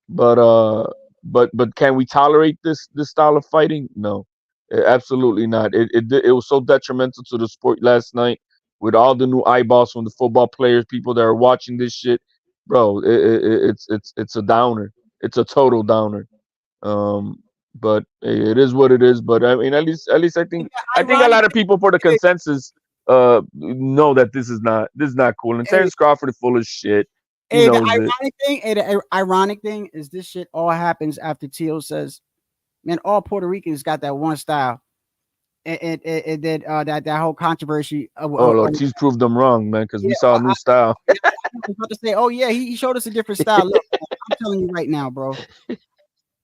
But can we tolerate this style of fighting? No, absolutely not. It was so detrimental to the sport last night with all the new eyeballs from the football players, people that are watching this shit, bro. It's a downer. It's a total downer. But it is what it is. But I mean, at least I think a lot of people for the consensus know that this is not cool. And Terrence Crawford is full of shit. The ironic thing is this shit all happens after Teal says, man, all Puerto Ricans got that one style. And then that whole controversy. He's proved them wrong, man, because we saw a new style. I was about to say, oh yeah, he showed us a different style. Look, I'm telling you right now, bro.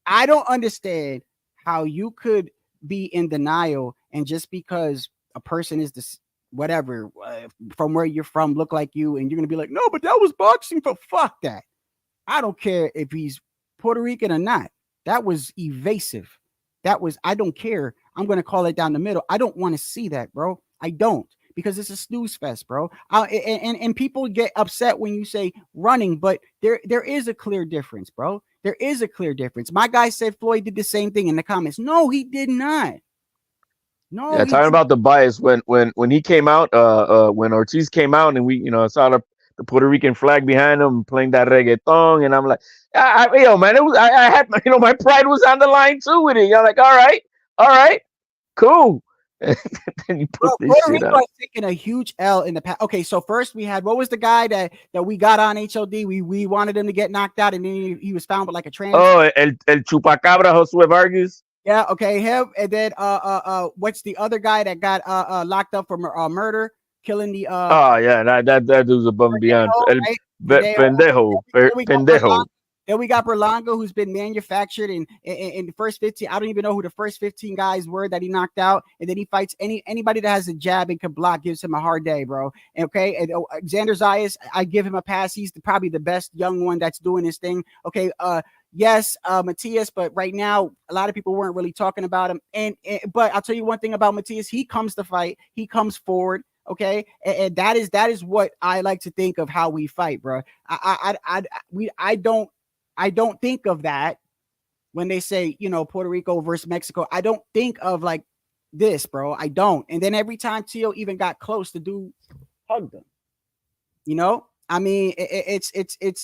I don't understand how you could be in denial and just because a person is this whatever from where you're from look like you and you're gonna be like, no, but that was boxing for fuck that. I don't care if he's Puerto Rican or not. That was evasive. That was, I don't care. I'm going to call it down the middle. I don't want to see that, bro. I don't because it's a snooze fest, bro. And people get upset when you say running, but there is a clear difference, bro. There is a clear difference. My guy said Floyd did the same thing in the comments. No, he did not. No, Yeah, talking about the bias when he came out, when Ortiz came out, and we saw the Puerto Rican flag behind him playing that reggaeton, and I'm like, yo, man, it was I had my pride was on the line too with it. You're like, all right, cool. And then you put this Puerto shit Rico out. has taken a huge L in the past. Okay, so first we had, what was the guy that we got on HOD? We wanted him to get knocked out, and then he was found with like a trans. Oh, el chupacabra Josue Vargas. Yeah, okay, him. And then what's the other guy that got locked up for murder, killing the Oh yeah, that dude's above and beyond. El pendejo. Then we got Berlanga, who's been manufactured in the first 15. I don't even know who the first 15 guys were that he knocked out. And then he fights anybody that has a jab and can block, gives him a hard day, bro. Okay. And Xander Zayas, I give him a pass. He's probably the best young one that's doing his thing. Okay. Yes, Matias, but right now a lot of people weren't really talking about him. But I'll tell you one thing about Matias, he comes to fight, he comes forward. Okay, and that is what I like to think of how we fight, bro. I don't think of that when they say, Puerto Rico versus Mexico. I don't think of like this, bro. I don't. And then every time Tio even got close, the dude hugged him. I mean, it's.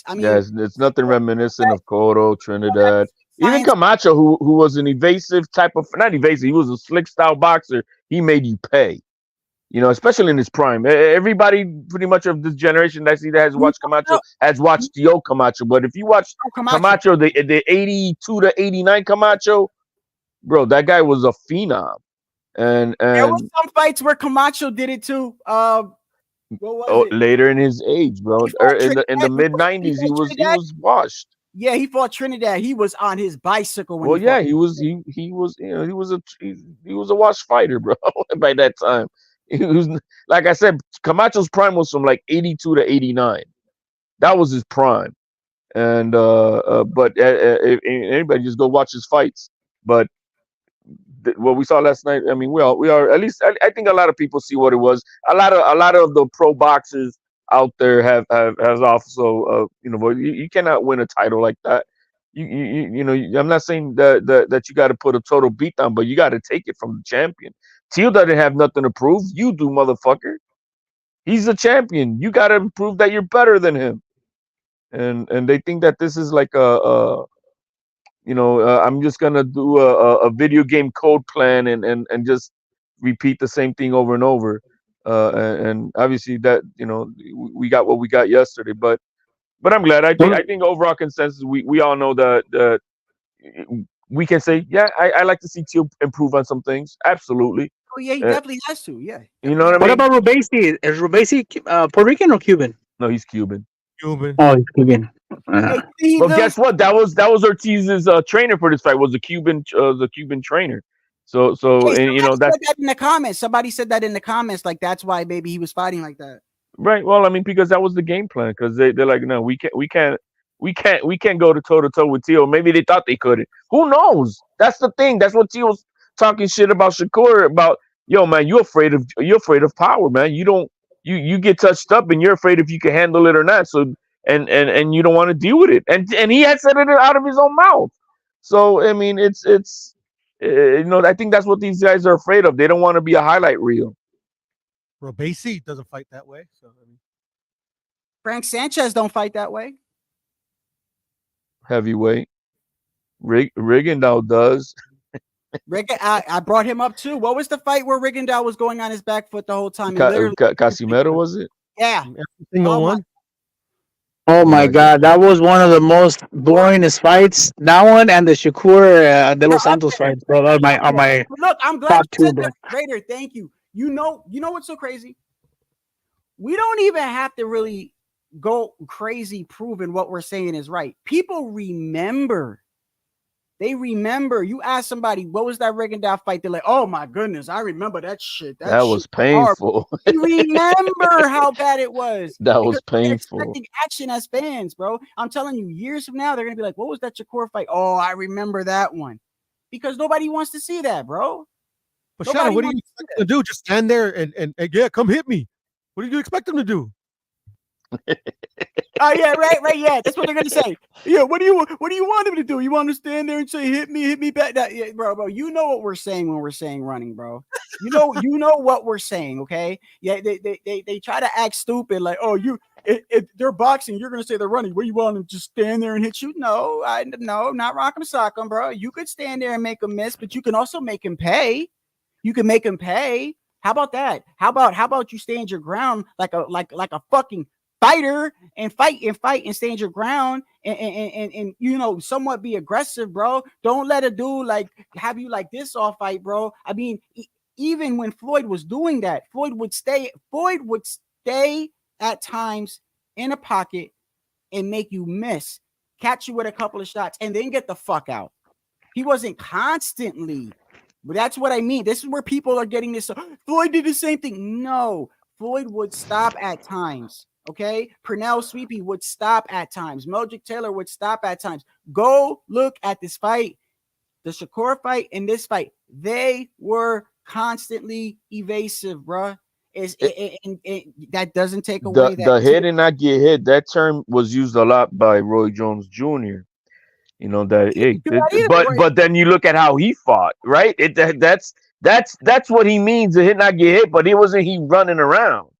I mean, Yeah, it's nothing reminiscent of Cotto, Trinidad, even Camacho, who was an evasive type of, not evasive. He was a slick style boxer. He made you pay. Especially in his prime. Everybody pretty much of this generation that has watched Camacho has watched Tio Camacho. But if you watch Camacho, the 82 to 89 Camacho, bro, that guy was a phenom. And there was some fights where Camacho did it too. Later in his age, bro. In the mid 90s, he was washed. Yeah, he fought Trinidad. He was on his bicycle when he was a washed fighter, bro, by that time. He was, like I said, Camacho's prime was from like 82 to 89. That was his prime. And but anybody just go watch his fights. But what we saw last night, I mean, we are at least I think a lot of people see what it was. A lot of the pro boxers out there has also you cannot win a title like that. I'm not saying that you got to put a total beat down, but you got to take it from the champion. Teal doesn't have nothing to prove. You do, motherfucker. He's a champion. You got to prove that you're better than him. And they think that this is like I'm just gonna do a video game code plan and just repeat the same thing over and over. And obviously that we got what we got yesterday, but I'm glad. I think overall consensus, we all know that we can say, yeah, I like to see Teal improve on some things. Absolutely. Oh yeah, he definitely has to. Yeah. You know what I What mean? about Rubasi? Is Rubasi Puerto Rican or Cuban? No, he's Cuban. Oh, he's Cuban. But guess what? That was Ortiz's trainer for this fight. Was the Cuban trainer. So hey, and that's that in the comments. Somebody said that in the comments, like that's why maybe he was fighting like that. Right. Well, I mean, because that was the game plan. Because they're like, no, we can't go to toe to toe with Tio. Maybe they thought they couldn't. Who knows? That's the thing. That's what Tio's talking shit about Shakur about. Yo, man, you're afraid of power, man. You get touched up and you're afraid if you can handle it or not. So and you don't want to deal with it. And he had said it out of his own mouth. So I mean, it's I think that's what these guys are afraid of. They don't want to be a highlight reel. Robesi doesn't fight that way. So I mean, Frank Sanchez don't fight that way. Heavyweight. Rigondeaux does. I brought him up too. What was the fight where Rigondeaux was going on his back foot the whole time? Casimiro, was it? Yeah. Single one. Oh my God, that was one of the most boringest fights. That one and the Shakur De Los Santos fights, bro. Are my look. I'm glad top you two, said bro. that. Raider, thank you. You know what's so crazy? We don't even have to really go crazy proving what we're saying is right. People remember. They remember. You ask somebody, what was that Rigondeaux fight? They're like, oh my goodness, I remember that shit. That was painful. We remember how bad it was. That because was painful. expecting action as fans, bro. I'm telling you, years from now, they're gonna be like, what was that Shakur fight? Oh, I remember that one. Because nobody wants to see that, bro. But Shadow, what do you expect them to do? Just stand there and yeah, come hit me. What do you expect them to do? Oh yeah, right, yeah. That's what they're gonna say. Yeah, what do you want them to do? You want to stand there and say, hit me back? Yeah, bro. You know what we're saying when we're saying running, bro. You know what we're saying, okay? Yeah, they try to act stupid, like, oh, if they're boxing, you're gonna say they're running. What do you want them to just stand there and hit you? No, not rock 'em, sock 'em, bro. You could stand there and make them miss, but you can also make him pay. You can make him pay. How about that? How about you stand your ground like a fucking fighter and fight and stand your ground and you know, somewhat be aggressive, bro. Don't let a dude like have you like this all fight, bro. I mean, even when Floyd was doing that, Floyd would stay at times in a pocket and make you miss, catch you with a couple of shots, and then get the fuck out. He wasn't constantly. But that's what I mean. This is where people are getting this. Floyd did the same thing. No, Floyd would stop at times. Okay, Pernell Sweepy would stop at times. Meldrick Taylor would stop at times. Go look at this fight, the Shakur fight and this fight. They were constantly evasive, bruh. That doesn't take away The hit and not get hit. That term was used a lot by Roy Jones Jr. You know that, but then you look at how he fought, right? That's what he means to hit not get hit. But it wasn't he running around.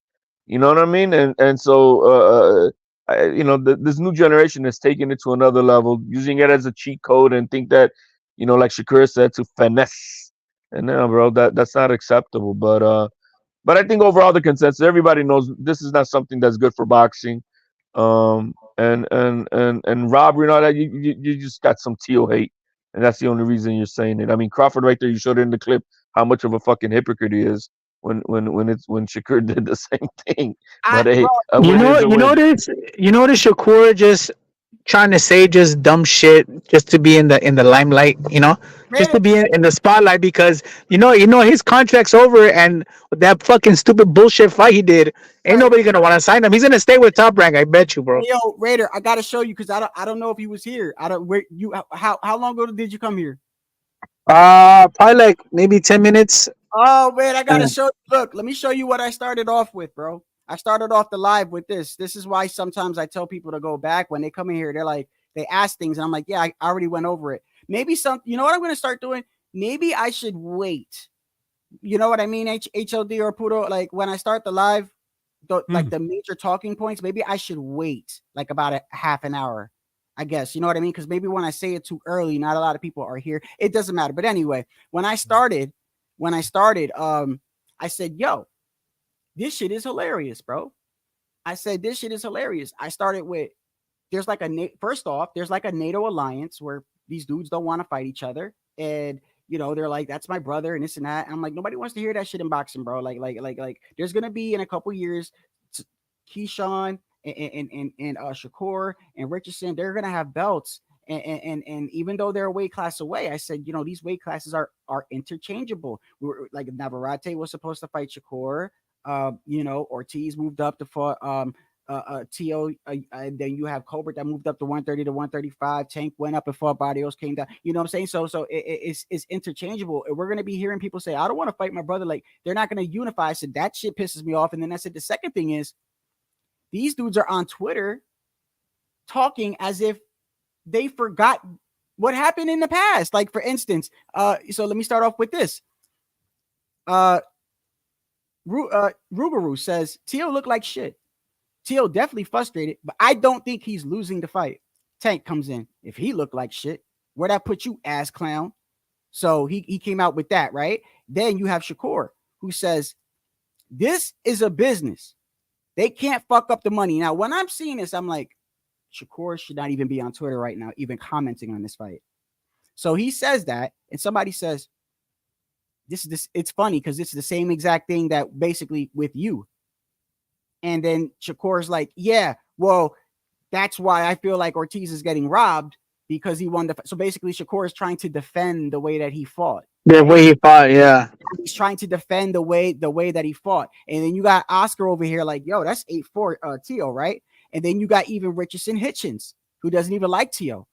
You know what I mean? And so you know, this new generation is taking it to another level, using it as a cheat code, and think that, you know, like Shakur said, to finesse. And no, bro, that's not acceptable. But I think overall the consensus, everybody knows this is not something that's good for boxing. And robbery and all that, you just got some teal hate, and that's the only reason you're saying it. I mean, Crawford right there, you showed it in the clip how much of a fucking hypocrite he is when Shakur did the same thing. But hey, you notice Shakur just trying to say just dumb shit just to be in the limelight, you know, just to be in the spotlight, because you know his contract's over, and that fucking stupid bullshit fight he did, ain't nobody gonna want to sign him. He's gonna stay with Top Rank, I bet you, bro. Hey, yo, Raider, I gotta show you because I don't know if he was here. How long ago did you come here? Probably like maybe 10 minutes. Oh man, I gotta show you. Look, let me show you what I started off with, bro. I started off the live with this. This is why sometimes I tell people to go back when they come in here. They're like, they ask things, and I'm like, yeah, I already went over it. Maybe you know what I'm gonna start doing? Maybe I should wait. You know what I mean? HLD or Pudo, like when I start the live, like the major talking points, maybe I should wait like about a half an hour, I guess. You know what I mean? Because maybe when I say it too early, not a lot of people are here. It doesn't matter. But anyway, when I started, I said, yo, this shit is hilarious, bro. I said, this shit is hilarious. I started with, there's like first off, there's like a NATO alliance where these dudes don't want to fight each other. And, you know, they're like, that's my brother and this and that. And I'm like, nobody wants to hear that shit in boxing, bro. Like, there's going to be in a couple years, Keyshawn and Shakur and Richardson, they're going to have belts. And even though they're a weight class away, I said, you know, these weight classes are interchangeable. We were like, Navarrete was supposed to fight Shakur. You know, Ortiz moved up to fight T.O. And then you have Colbert that moved up to 130 to 135. Tank went up and fought Barrios, came down. You know what I'm saying? So it's interchangeable. And we're going to be hearing people say, I don't want to fight my brother. Like, they're not going to unify. I said, that shit pisses me off. And then I said, the second thing is, these dudes are on Twitter talking as if they forgot what happened in the past. Like, for instance, so let me start off with this. Rugaru says, Tio looked like shit. Tio definitely frustrated, but I don't think he's losing the fight. Tank comes in. If he looked like shit, where that put you, ass clown? So he came out with that, right? Then you have Shakur, who says, this is a business. They can't fuck up the money. Now, when I'm seeing this, I'm like, Shakur should not even be on Twitter right now, even commenting on this fight. So he says that, and somebody says, this. It's funny because it's the same exact thing that basically with you. And then Shakur's like, yeah, well, that's why I feel like Ortiz is getting robbed because he won the. So basically, Shakur is trying to defend the way that he fought. The way he fought, yeah. He's trying to defend the way that he fought. And then you got Oscar over here like, yo, that's 8-4 Tio, right? And then you got even Richardson Hitchens, who doesn't even like Tio.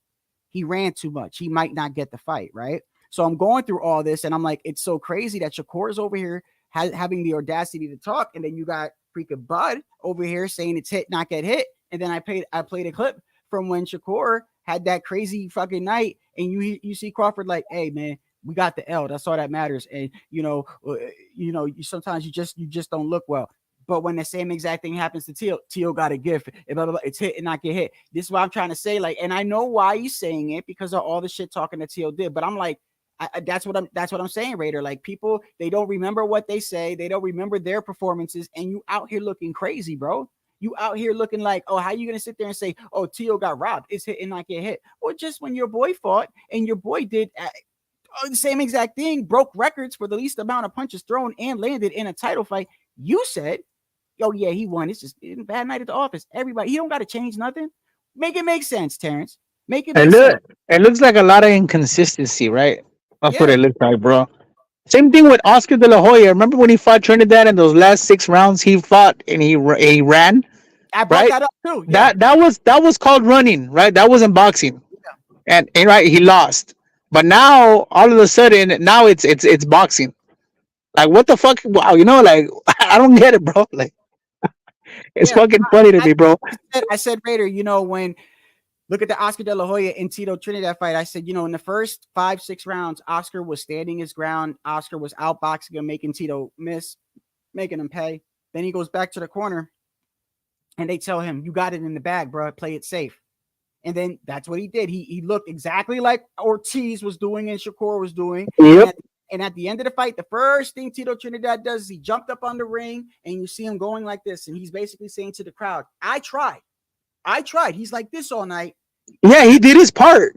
He ran too much. He might not get the fight, right? So I'm going through all this, and I'm like, it's so crazy that Shakur is over here having the audacity to talk, and then you got freaking Bud over here saying it's hit, not get hit. And then I played a clip from when Shakur had that crazy fucking night, and you see Crawford like, hey man, we got the L. That's all that matters. And sometimes you just don't look well. But when the same exact thing happens to Tio got a gift. Blah, blah, blah, it's hit and not get hit. This is what I'm trying to say. Like, and I know why he's saying it because of all the shit talking that Tio did. But I'm like, that's what I'm saying, Raider. Like, people, they don't remember what they say. They don't remember their performances. And you out here looking crazy, bro. You out here looking like, oh, how you gonna sit there and say, oh, Tio got robbed? It's hit and not get hit. Well, just when your boy fought and your boy did the same exact thing, broke records for the least amount of punches thrown and landed in a title fight, you said, oh yeah, he won. It's just a bad night at the office. Everybody, he don't got to change nothing. Make it make sense, Terrence. Make it make sense. It looks like a lot of inconsistency, right? That's what it looks like, bro. Same thing with Oscar De La Hoya. Remember when he fought Trinidad in those last 6 rounds? He fought and he ran. I brought that up too. Yeah. That was called running, right? That wasn't boxing. Yeah. And right, he lost. But now all of a sudden, now it's boxing. Like, what the fuck? Wow, like I don't get it, bro. Like, it's fucking funny to me, bro. I said, Raider, when look at the Oscar De La Hoya and Tito Trinidad fight. I said, in the first 5-6 rounds, Oscar was standing his ground. Oscar was outboxing him, making Tito miss, making him pay. Then he goes back to the corner, and they tell him, "You got it in the bag, bro. Play it safe." And then that's what he did. He looked exactly like Ortiz was doing and Shakur was doing. Yep. And at the end of the fight, the first thing Tito Trinidad does is he jumped up on the ring, and you see him going like this. And he's basically saying to the crowd, I tried. He's like this all night. Yeah, he did his part.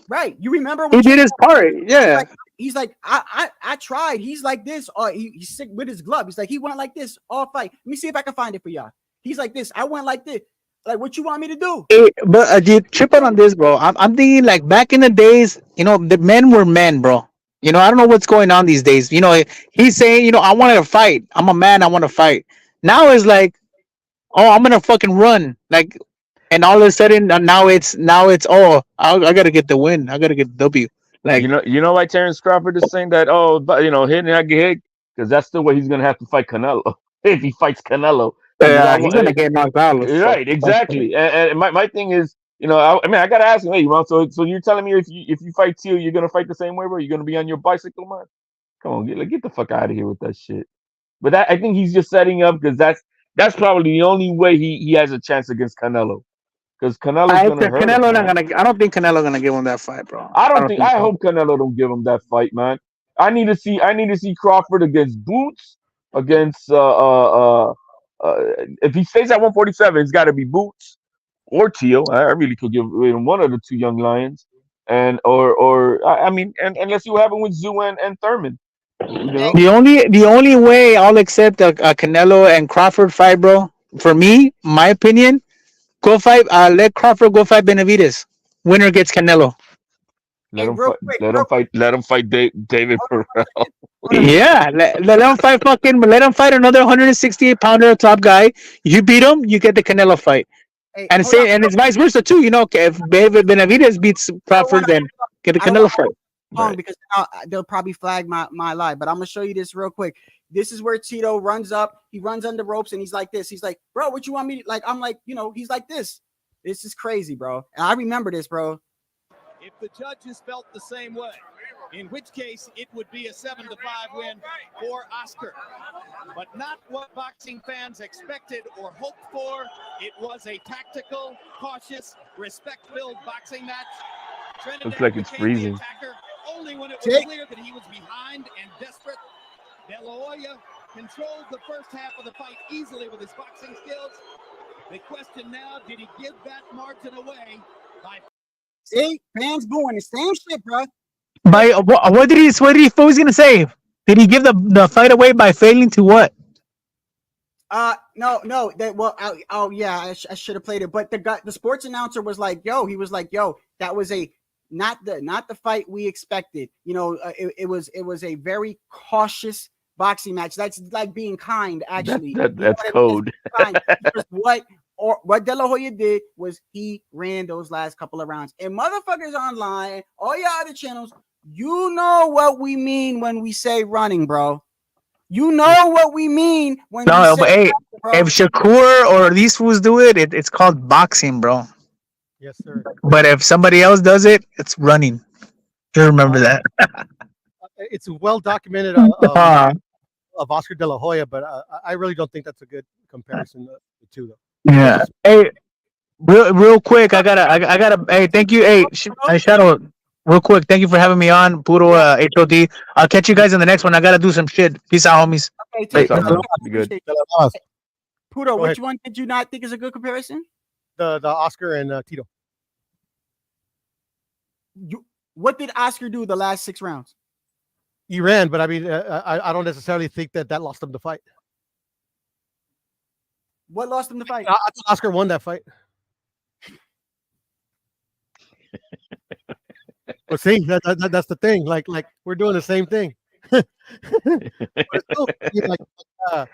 Right. You remember when he did his part. Yeah. He's like, I tried. He's like this. He's sick with his glove. He's like, he went like this all fight. Let me see if I can find it for y'all. He's like this. I went like this. Like, what you want me to do? But you tripping on this, bro. I'm thinking like back in the days, the men were men, bro. I don't know what's going on these days. He's saying, I want to fight. I'm a man. I want to fight. Now it's like, oh, I'm gonna fucking run. Like, and all of a sudden now it's oh, I gotta get the win. I gotta get the W. Like, you know why Terrence Crawford is saying that? Oh, but hit and I get hit because that's the way he's gonna have to fight Canelo if he fights Canelo. Yeah, he's gonna get knocked out. Right, exactly. And my thing is, I gotta ask him, hey, man, so you're telling me if you fight Tio, you're gonna fight the same way, bro? You're gonna be on your bicycle, man? Come on, get the fuck out of here with that shit. But I think he's just setting up because that's probably the only way he has a chance against Canelo. Because Canelo's gonna hurt him. I don't think Canelo gonna give him that fight, bro. I hope Canelo don't give him that fight, man. I need to see Crawford against Boots, against if he stays at 147, it's got to be Boots or Tio. I really could give one of the two young lions, and let's see what happens with Zoo and Thurman. The only way I'll accept a Canelo and Crawford fight, bro, for me, my opinion, go fight. Let Crawford go fight Benavidez. Winner gets Canelo. Let him fight David Perrell. Yeah, let him fight let him fight another 168-pounder top guy. You beat him, you get the Canelo fight. And it's vice versa too. If David Benavidez beats Crawford, then get the Canelo fight. Because they'll probably flag my lie, but I'm gonna show you this real quick. This is where Tito runs up. He runs under ropes and he's like this. He's like, bro, what you want me to like? I'm like, he's like this. This is crazy, bro. And I remember this, bro. If the judges felt the same way, in which case it would be a 7-5 win for Oscar. But not what boxing fans expected or hoped for. It was a tactical, cautious, respect-filled boxing match. Trinidad looks like it's freezing. Only when it was clear that he was behind and desperate. De La Hoya controlled the first half of the fight easily with his boxing skills. The question now, did he give that margin away by... See, fans booing the same shit, bro. By what was he gonna say? Did he give the fight away by failing to what? No. Oh yeah, I should have played it. But the sports announcer was like, "Yo," he was like, "Yo, that was not the fight we expected. It was a very cautious boxing match. That's like being kind, actually. That's code. Kind. Because what De La Hoya did was he ran those last couple of rounds. And motherfuckers online, all your other channels, you know what we mean when we say running, bro. You know what we mean when we No, say but hey, bro. if Shakur or these fools do it, it's called boxing, bro. Yes, sir. But if somebody else does it, it's running. Just remember that. It's well documented Ah, of Oscar De La Hoya, but I really don't think that's a good comparison the two, though. yeah. Hey, real quick, I gotta. Hey, thank you. Hey, Shadow. Real quick, thank you for having me on, Puro HOD. I'll catch you guys in the next one. I gotta do some shit. Peace out, homies. Okay, Peace take out, man. Be good. Pudo, Go which ahead. one did you not think is a good comparison? The Oscar and Tito. What did Oscar do the last 6 rounds? He ran, but I mean, I don't necessarily think that lost him the fight. What lost him the fight? I thought Oscar won that fight. Well, see, that's the thing. Like we're doing the same thing. But it's still, I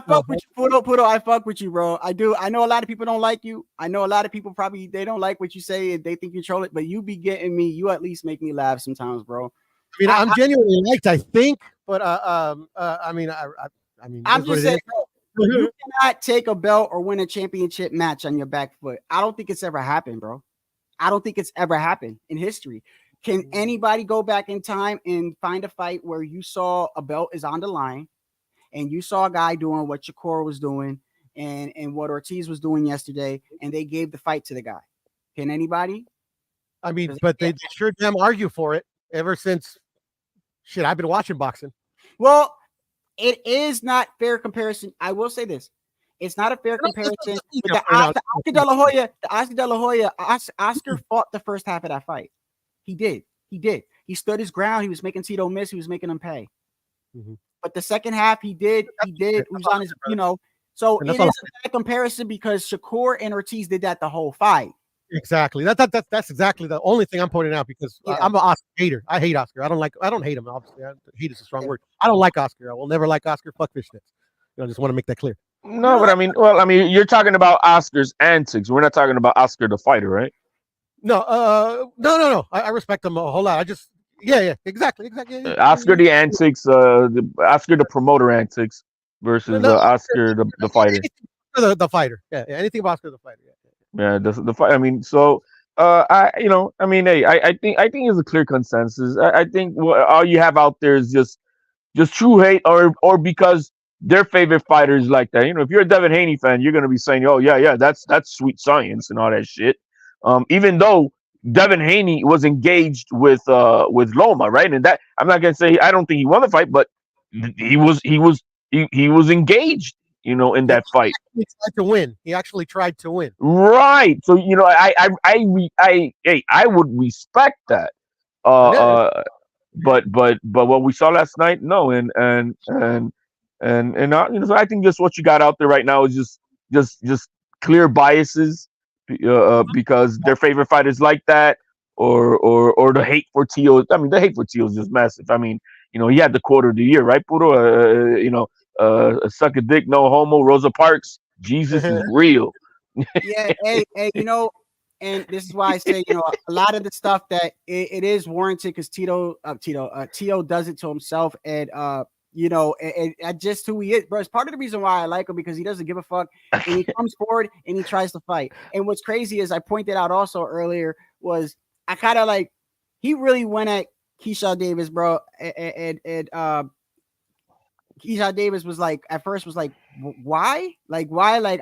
fuck with you, Pudo. I fuck with you, bro. I do. I know a lot of people don't like you. I know a lot of people probably they don't like what you say and they think you troll it, but you be getting me. You at least make me laugh sometimes, bro. I mean, I'm genuinely liked, I think, but I mean, I'm just saying, bro, you cannot take a belt or win a championship match on your back foot. I don't think it's ever happened, bro. I don't think it's ever happened in history. Can anybody go back in time and find a fight where you saw a belt is on the line and you saw a guy doing what Shakur was doing and what Ortiz was doing yesterday, and they gave the fight to the guy? Can anybody? I mean, but they sure damn argue for it ever since. Shit, I've been watching boxing. Well, it is not fair comparison. I will say this. It's not a fair comparison. But Oscar De La Hoya, Oscar fought the first half of that fight. He did. He stood his ground. He was making Tito miss. He was making him pay. Mm-hmm. But the second half, he did. He was on his, So it is a bad comparison because Shakur and Ortiz did that the whole fight. Exactly. That's exactly the only thing I'm pointing out because I'm an Oscar hater. I hate Oscar. I don't hate him. Obviously, hate is a strong word. I don't like Oscar. I will never like Oscar. Fuck fishnets. I just want to make that clear. No, but I mean, you're talking about Oscar's antics. We're not talking about Oscar the fighter, right? No, no. I respect him a whole lot. I just, exactly. Oscar the antics, Oscar the promoter antics versus Oscar the fighter. The fighter, anything about Oscar the fighter, Yeah, the fight. I mean, so I hey, I think it's a clear consensus. I think all you have out there is just true hate, or because their favorite fighters like that. If you're a Devin Haney fan, you're gonna be saying, "Oh yeah, that's sweet science and all that shit." Even though Devin Haney was engaged with Loma, right? And that I'm not gonna say I don't think he won the fight, but he was engaged, in that fight. He tried to win. He actually tried to win. Right. So I would respect that. But what we saw last night, no, and so I think just what you got out there right now is just clear biases, because their favorite fighters like that, or the hate for Tio. I mean, the hate for Tio is just massive. I mean, he had the quarter of the year, right, Puro? Suck a dick, no homo, Rosa Parks. Jesus is real. Yeah, hey, and this is why I say, a lot of the stuff that it is warranted because Tio does it to himself, and and just who he is, bro. It's part of the reason why I like him, because he doesn't give a fuck and he comes forward and he tries to fight. And what's crazy is I pointed out also earlier was I kind of like he really went at Keyshawn Davis, bro, and Keyshawn Davis was like, at first was like, why? Like,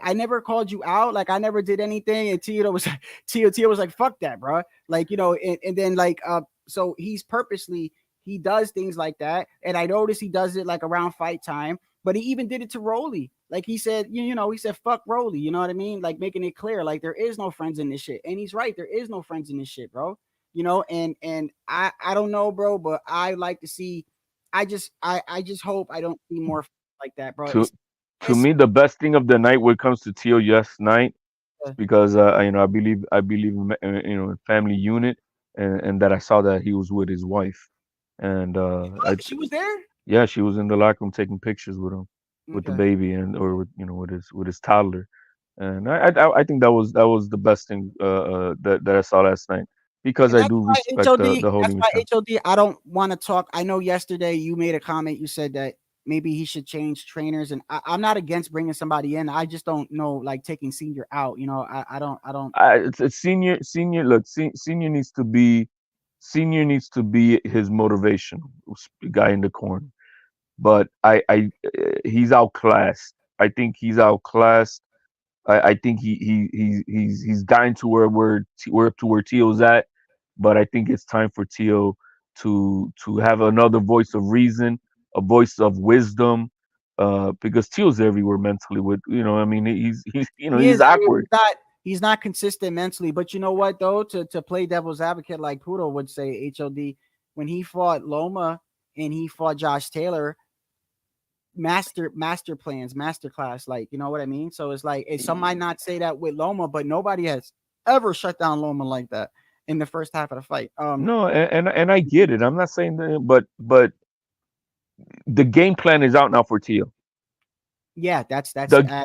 I never called you out. Like, I never did anything. And Tio was like, fuck that, bro. Like, and then like, so he does things like that. And I noticed he does it like around fight time, but he even did it to Rolly. Like he said, he said, fuck Rolly. You know what I mean? Like making it clear, like there is no friends in this shit. And he's right. There is no friends in this shit, bro. And I don't know, bro, but I like to see, I just hope I don't see more like that, bro. To me, the best thing of the night when it comes to Teal night is because I believe in in family unit, and that I saw that he was with his wife, and She was there. yeah, she was in the locker room taking pictures with him, with the Okay. baby, and or with with his toddler, and I think that was the best thing that I saw last night because And I that's do why respect HOD. the That's holy why Messiah. HOD. I don't want to talk. I know yesterday you made a comment. You said that maybe he should change trainers, and I'm not against bringing somebody in. I just don't know, like taking senior out. You know, I don't. I don't. It's senior. Look, senior needs to be his motivation guy in the corner. But he's outclassed. I think he's outclassed. I think he's gotten to where Tio's at, but I think it's time for Tio to have another voice of reason, a voice of wisdom, because Tio's everywhere mentally. With I mean, He he's is. I mean, awkward. he's not consistent mentally. But you know what though? To play devil's advocate, like Pudo would say, HOD, when he fought Loma and he fought Josh Taylor, master plans, master class, like you know what I mean. So it's like some might not say that with Loma, but nobody has ever shut down Loma like that in the first half of the fight. No, and I get it. I'm not saying that, but the game plan is out now for Tio. Yeah, that's The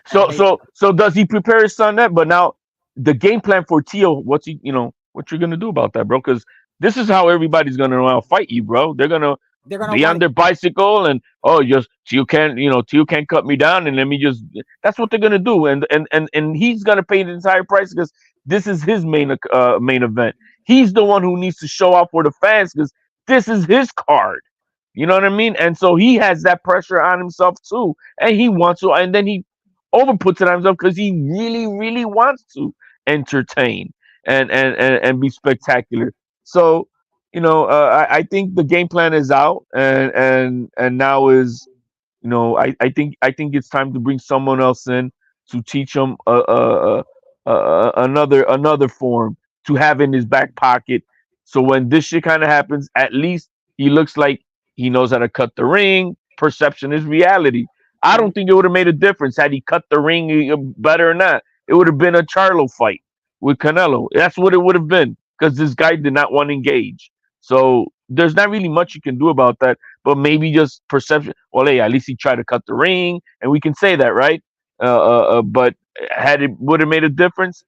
so does he prepare his son that? But now the game plan for Tio, what you're gonna do about that, bro? Because this is how everybody's gonna fight you, bro. They're gonna be on want their bicycle and just Tio can't cut me down and let me just. That's what they're gonna do, and he's gonna pay the entire price because this is his main event. He's the one who needs to show off for the fans because this is his card. You know what I mean? And so he has that pressure on himself too, and he wants to, and then he over puts it on himself because he really, really wants to entertain and be spectacular. So I think the game plan is out, and now is I think it's time to bring someone else in to teach him another form to have in his back pocket. So when this shit kind of happens, at least he looks like he knows how to cut the ring. Perception is reality. I don't think it would have made a difference had he cut the ring better or not. It would have been a Charlo fight with Canelo. That's what it would have been because this guy did not want to engage. So there's not really much you can do about that, but maybe just perception. Well, hey, at least he tried to cut the ring, and we can say that, right? But had it would have made a difference?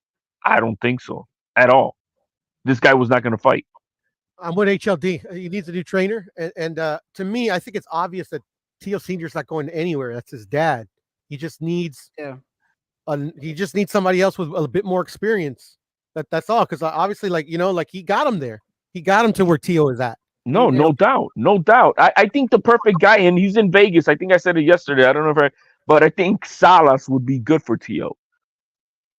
I don't think so at all. This guy was not going to fight. I'm with HLD. He needs a new trainer, and to me, I think it's obvious that Tio Senior's not going anywhere. That's his dad. He just needs somebody else with a bit more experience. That's all. Because obviously, like he got him there. He got him to where Tio is at. No doubt, no doubt. I think the perfect guy, and he's in Vegas. I think I said it yesterday. I don't know but I think Salas would be good for Tio.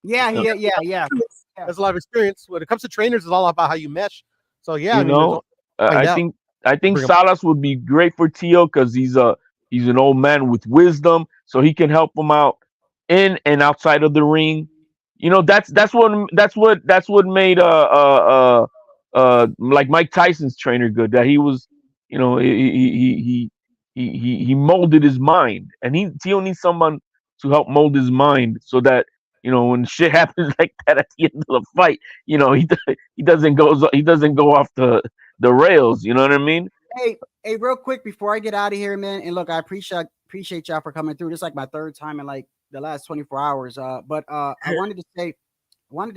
Yeah. There's a lot of experience. When it comes to trainers, it's all about how you mesh. So yeah, I think Salas would be great for Tio because he's an old man with wisdom, so he can help him out in and outside of the ring. That's what made like Mike Tyson's trainer good. That he was, he molded his mind, and Tio needs someone to help mold his mind so that when shit happens like that at the end of the fight, he doesn't go off the rails. You know what I mean? Hey, real quick before I get out of here, man. And look, I appreciate y'all for coming through. This is like my third time in like the last 24 hours. But I wanted to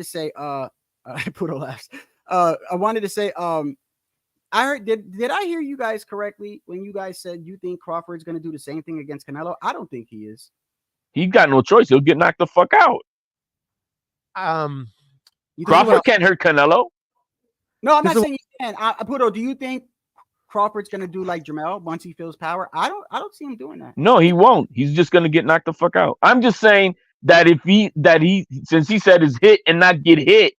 say, Poodle laughs. I wanted to say, I heard, did I hear you guys correctly when you guys said you think Crawford's going to do the same thing against Canelo? I don't think he is. He got no choice. He'll get knocked the fuck out. Crawford can't hurt Canelo. No, I'm not saying you can. Pudo, do you think Crawford's going to do like Jamel once he feels power? I don't see him doing that. No, he won't. He's just going to get knocked the fuck out. I'm just saying that since he said is hit and not get hit,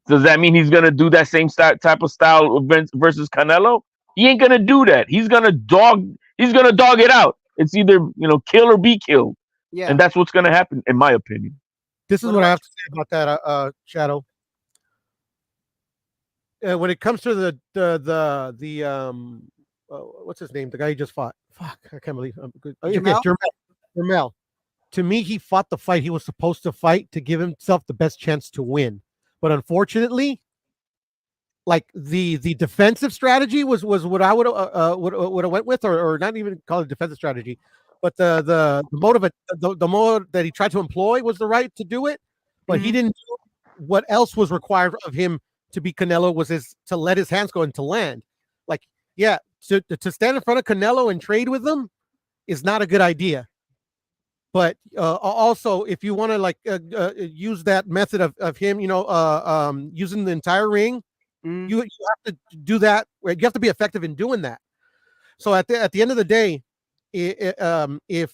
does that mean he's going to do that same type of style versus Canelo? He ain't going to do that. He's going to dog it out. It's either, kill or be killed. Yeah. And that's what's going to happen, in my opinion. This is what I have to say about that, Shadow. When it comes to the what's his name? The guy he just fought, fuck, I can't believe. Jermell? Jermell. To me, he fought the fight he was supposed to fight to give himself the best chance to win. But unfortunately, like the defensive strategy was what I would have went with, or not even call it defensive strategy, but the motive, the mode that he tried to employ was the right to do it, but he didn't do what else was required of him to be Canelo, was to let his hands go and to land. Like, yeah, to stand in front of Canelo and trade with him is not a good idea. But also, if you want to like use that method of him, using the entire ring, you have to do that. You have to be effective in doing that. So at the end of the day, if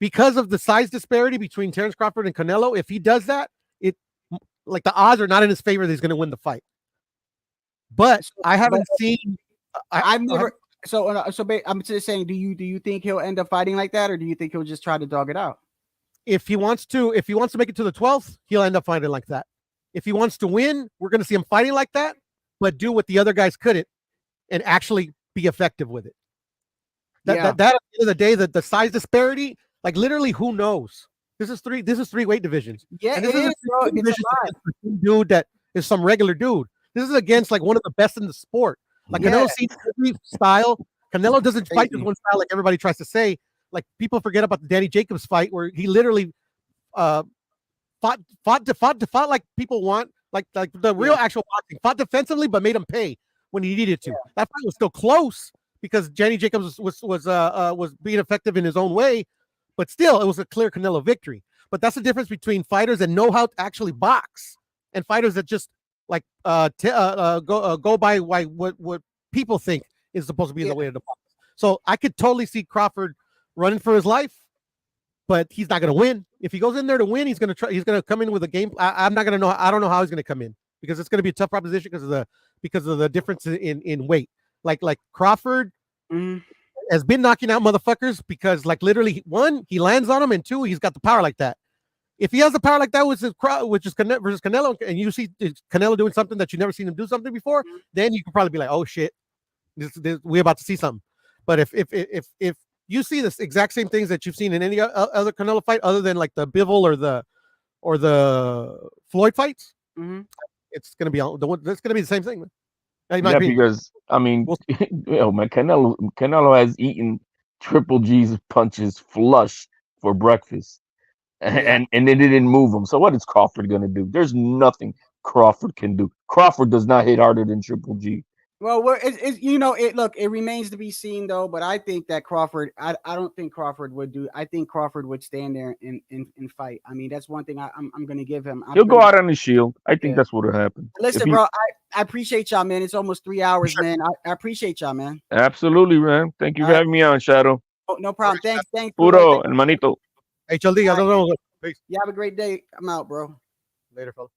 because of the size disparity between Terence Crawford and Canelo, if he does that, like the odds are not in his favor that he's going to win the fight. But I haven't seen. I've never. I'm just saying. Do you think he'll end up fighting like that, or do you think he'll just try to dog it out? If he wants to make it to the 12th, he'll end up fighting like that. If he wants to win, we're going to see him fighting like that, but do what the other guys couldn't, and actually be effective with it. That at the end of the day, the size disparity, like literally, who knows? This is three weight divisions. Yeah, and this it is, bro. It's a dude that is some regular dude. This is against like one of the best in the sport. Like Canelo sees every style. Canelo doesn't fight this one style like everybody tries to say. Like people forget about the Danny Jacobs fight where he literally fought like people want, like the real actual boxing. Fought defensively, but made him pay when he needed to. That fight was still close because Danny Jacobs was being effective in his own way, but still it was a clear Canelo victory. But that's the difference between fighters that know how to actually box and fighters that just like go by what people think is supposed to be the way of the box. So I could totally see Crawford running for his life, but he's not going to win. If he goes in there to win, he's going to try. He's going to come in with a game. I'm not going to know. I don't know how he's going to come in because it's going to be a tough proposition because of the difference in weight. Like Crawford has been knocking out motherfuckers because like literally one, he lands on them, and two, he's got the power like that. If he has the power like that, which is versus Canelo, and you see Canelo doing something that you never seen him do something before, then you can probably be like, oh shit, we're about to see something. But if you see this exact same things that you've seen in any other Canelo fight, other than like the Bivol or the Floyd fights, it's gonna be the same thing. Yeah, because I mean, man, Canelo has eaten Triple G's punches flush for breakfast. And it didn't move him. So what is Crawford going to do? There's nothing Crawford can do. Crawford does not hit harder than Triple G. Well, it remains to be seen though. But I think that Crawford, I don't think Crawford would do. I think Crawford would stand there and fight. I mean, that's one thing I'm going to give him. He'll go out on his shield. I think that's what'll happen. Listen, bro, I appreciate y'all, man. It's almost 3 hours, man. I appreciate y'all, man. Absolutely, man. Thank you for having me on, Shadow. Oh, no problem. Thanks. Puro, hermanito. Hey, Chaldi, I don't know. You have a great day. I'm out, bro. Later, fella.